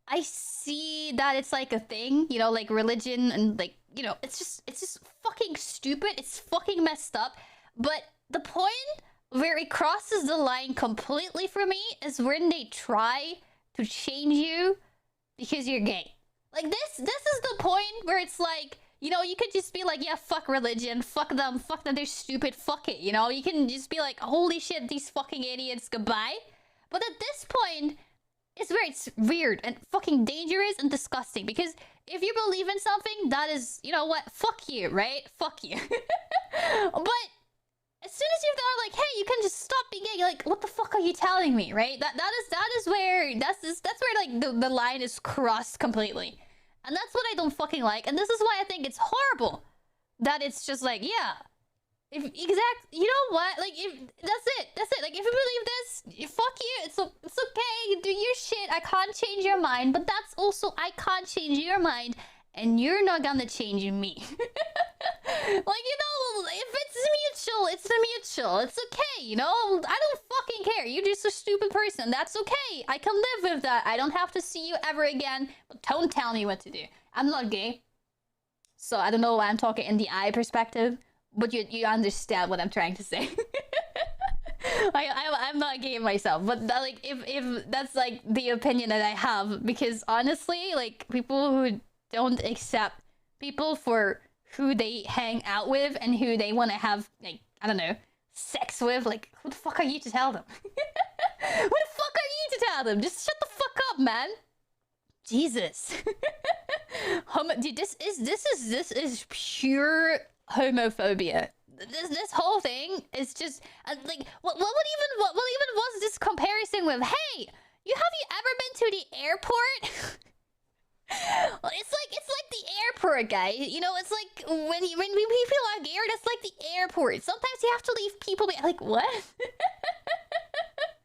I see that it's like a thing, you know, like religion, and like, you know, it's just fucking stupid. It's fucking messed up. But the point where it crosses the line completely for me is when they try to change you because you're gay. Like this is the point where it's like, you know, you could just be like, yeah, fuck religion, fuck them, they're stupid, fuck it, you know? You can just be like, holy shit, these fucking idiots, goodbye. But at this point, it's where it's weird and fucking dangerous and disgusting, because if you believe in something, that is, you know what, fuck you, right? Fuck you. But as soon as you're there, like, hey, you can just stop being gay, like, what the fuck are you telling me, right? That is where like the line is crossed completely. And that's what I don't fucking like, and this is why I think it's horrible that it's just like, yeah, you know what, like, if that's it, like, if you believe this, fuck you, it's okay, do your shit, I can't change your mind, but that's also, I can't change your mind, and you're not gonna change me. Like, you know, if it's mutual, it's mutual. It's okay, you know? I don't fucking care. You're just a stupid person. That's okay. I can live with that. I don't have to see you ever again. But don't tell me what to do. I'm not gay. So I don't know why I'm talking in the I perspective. But you understand what I'm trying to say. I'm not gay myself. But that, like, if that's like the opinion that I have. Because honestly, like, people who don't accept people for who they hang out with and who they want to have, like, I don't know, sex with, like, who the fuck are you to tell them? Who the fuck are you to tell them? Just shut the fuck up, man. Jesus. Dude, this is pure homophobia. This whole thing is just like, what even was this comparison with? Hey, have you ever been to the airport? Well, it's like the airport, guy. You know, it's like when people are gay, that's like the airport. Sometimes you have to leave people like, what?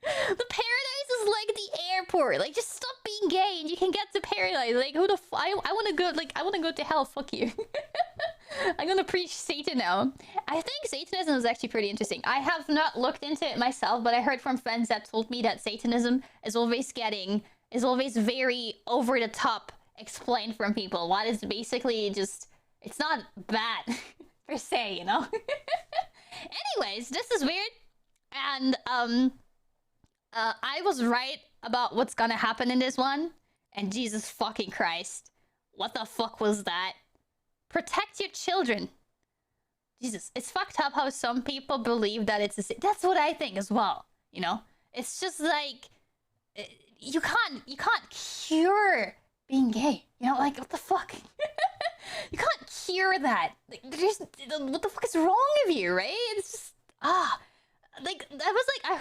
The paradise is like the airport. Like, just stop being gay and you can get to paradise. Like, who the I want to go. Like, I want to go to hell. Fuck you. I'm gonna preach Satan now. I think Satanism is actually pretty interesting. I have not looked into it myself, but I heard from friends that told me that Satanism is always very over the top explained from people. What is basically just, it's not bad per se, you know? Anyways, this is weird. And I was right about what's gonna happen in this one. And Jesus fucking Christ, what the fuck was that? Protect your children. Jesus, it's fucked up how some people believe that it's that's what I think as well, you know? It's just like, you can't cure being gay, you know? Like, what the fuck? You can't cure that. Like, what the fuck is wrong with you, right? It's just, like, that was like, I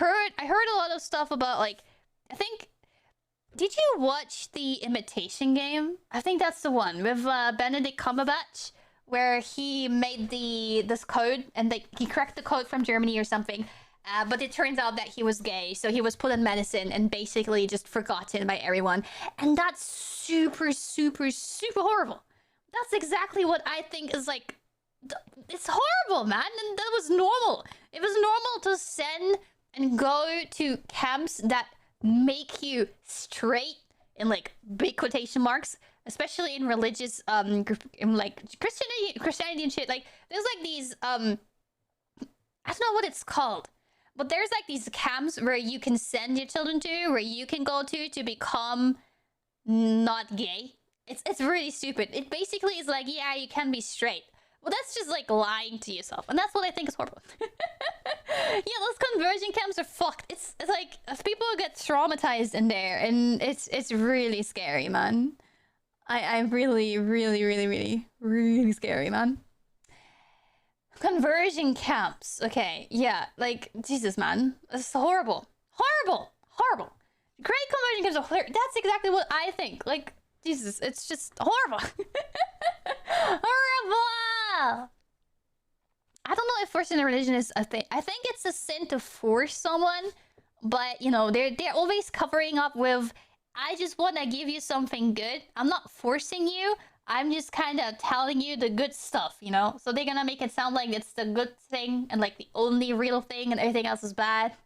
heard a lot of stuff about, like, I think, did you watch The Imitation Game? I think that's the one with Benedict Cumberbatch, where he made this code, and he cracked the code from Germany or something. But it turns out that he was gay, so he was put in medicine and basically just forgotten by everyone. And that's super, super, super horrible. That's exactly what I think is like, it's horrible, man. And that was normal. It was normal to send and go to camps that make you straight, in like big quotation marks, especially in religious in like Christianity and shit. Like there's like these I don't know what it's called, but there's like these camps where you can send your children to, where you can go to become not gay. It's really stupid. It basically is like, yeah, you can be straight. Well, that's just like lying to yourself, and that's what I think is horrible. Yeah, those conversion camps are fucked. It's like people get traumatized in there, and it's really scary, man. I'm really scary, man. Conversion camps. Okay, yeah, like Jesus, man, it's horrible. Great conversion camps are horrible. That's exactly what I think. Like Jesus, it's just horrible. Horrible. I don't know if forcing a religion is a thing. I think it's a sin to force someone, but you know, they're always covering up with, I just want to give you something good. I'm not forcing you. I'm just kind of telling you the good stuff, you know? So they're gonna make it sound like it's the good thing and like the only real thing and everything else is bad.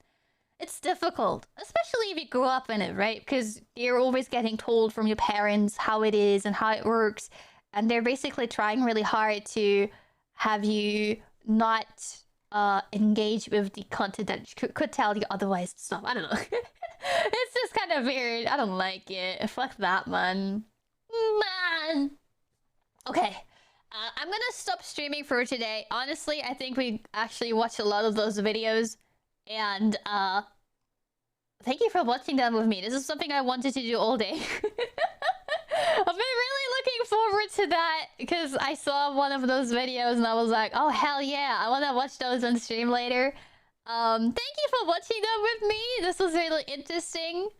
It's difficult, especially if you grew up in it, right? Because you're always getting told from your parents how it is and how it works. And they're basically trying really hard to have you not engage with the content that could tell you otherwise stuff. I don't know. It's just kind of weird. I don't like it. Fuck that, man. Okay. I'm gonna stop streaming for today. Honestly, I think we actually watched a lot of those videos. And thank you for watching them with me. This is something I wanted to do all day. I've been really looking forward to that because I saw one of those videos and I was like, oh hell yeah, I want to watch those on stream later. Thank you for watching them with me. This was really interesting.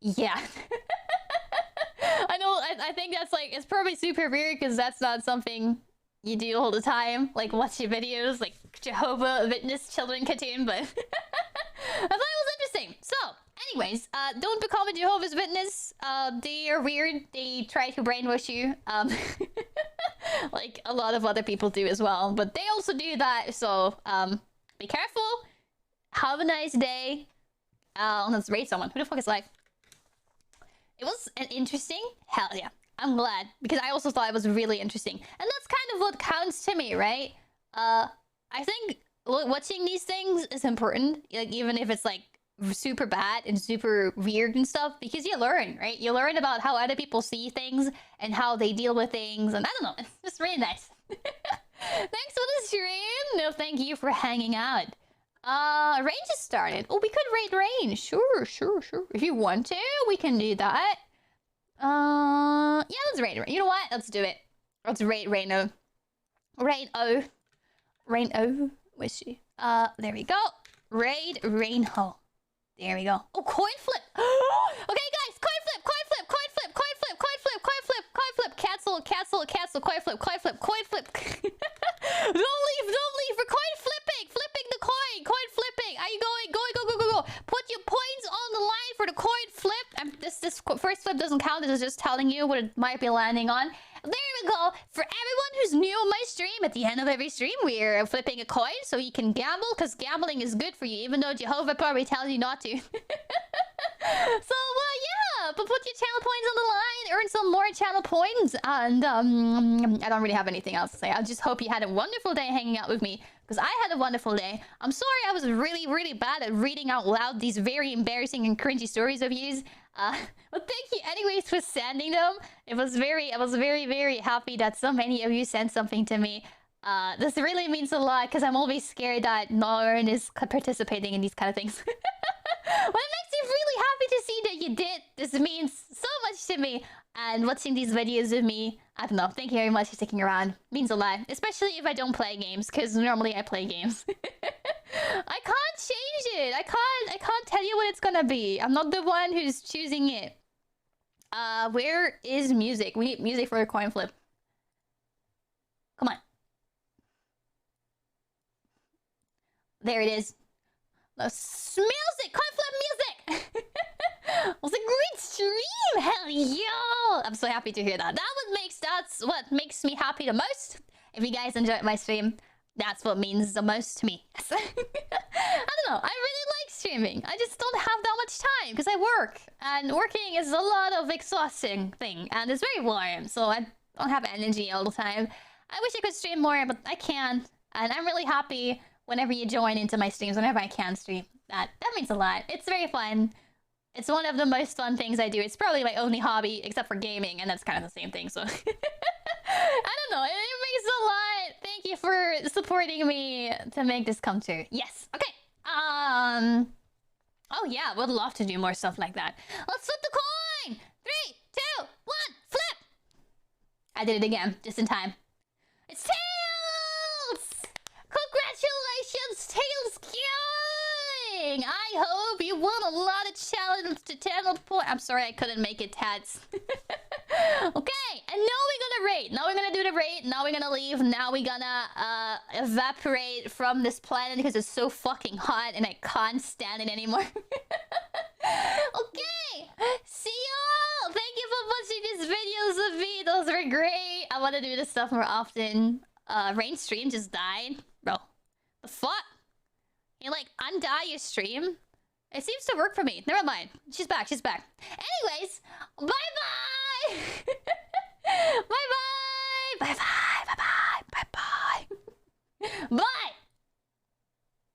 Yeah. I know, I think that's like, it's probably super weird because that's not something you do all the time. Like watch your videos, like Jehovah Witness children cartoon, but I thought it was interesting. So, anyways, don't become a Jehovah's Witness. They are weird. They try to brainwash you. Like a lot of other people do as well. But they also do that, so be careful. Have a nice day. Let's rate someone. Who the fuck is like? It was an interesting. Hell yeah. I'm glad. Because I also thought it was really interesting. And that's kind of what counts to me, right? I think watching these things is important. Like, even if it's like super bad and super weird and stuff, because you learn, right? You learn about how other people see things and how they deal with things, and I don't know, it's just really nice. Thanks for the stream. No, thank you for hanging out. Range has started. Oh, we could rate range. Sure. If you want to, we can do that. Yeah, let's rate it. You know what? Let's do it. Let's rate Raino. Raino. Where's she? There we go. Raid Rainho. There we go. Oh, coin flip. Okay, guys, coin flip. Cancel, coin flip. Don't leave for coin flipping the coin flipping. Are you going? Go. Put your points on the line for the coin flip. This first flip doesn't count. This is just telling you what it might be landing on. There we go. For everyone who's new on my stream, at the end of every stream, we're flipping a coin so you can gamble, because gambling is good for you, even though Jehovah probably tells you not to. So, yeah, but put your channel points on the line, earn some more channel points, and I don't really have anything else to say. I just hope you had a wonderful day hanging out with me, because I had a wonderful day. I'm sorry I was really bad at reading out loud these very embarrassing and cringy stories of yous. But thank you anyways for sending them. I was very happy that so many of you sent something to me. This really means a lot, because I'm always scared that Norn is participating in these kind of things. But it makes me really happy to see that you did. This means so much to me. And watching these videos with me, I don't know, thank you very much for sticking around. Means a lot. Especially if I don't play games, because normally I play games. I can't change it. I can't tell you what it's gonna be. I'm not the one who's choosing it. Where is music? We need music for a coin flip. Come on. There it is. Music! Coin flip music! It was a great stream! Hell yeah! I'm so happy to hear that. That's what makes me happy the most. If you guys enjoyed my stream, That's what means the most to me. I don't know. I really like streaming. I just don't have that much time because I work. And working is a lot of exhausting thing. And it's very warm. So I don't have energy all the time. I wish I could stream more, but I can't. And I'm really happy whenever you join into my streams, whenever I can stream. That means a lot. It's very fun. It's one of the most fun things I do. It's probably my only hobby, except for gaming, and that's kind of the same thing, so... I don't know, it makes a lot. Thank you for supporting me to make this come true. Yes, okay. Oh yeah, would love to do more stuff like that. Let's flip the coin! 3, 2, 1, flip! I did it again, just in time. It's Tails! Congratulations, Tails King! I hope you won a lot of challenge to 10 points. I'm sorry I couldn't make it, Tats. Okay, and now we're gonna raid. Now we're gonna do the raid. Now we're gonna leave. Now we're gonna evaporate from this planet because it's so fucking hot and I can't stand it anymore. Okay, see y'all. Thank you for watching these videos of me. Those were great. I want to do this stuff more often. Rain stream just died, bro. The fuck? You like undie your stream? It seems to work for me. Never mind. She's back. She's back. Anyways, bye bye.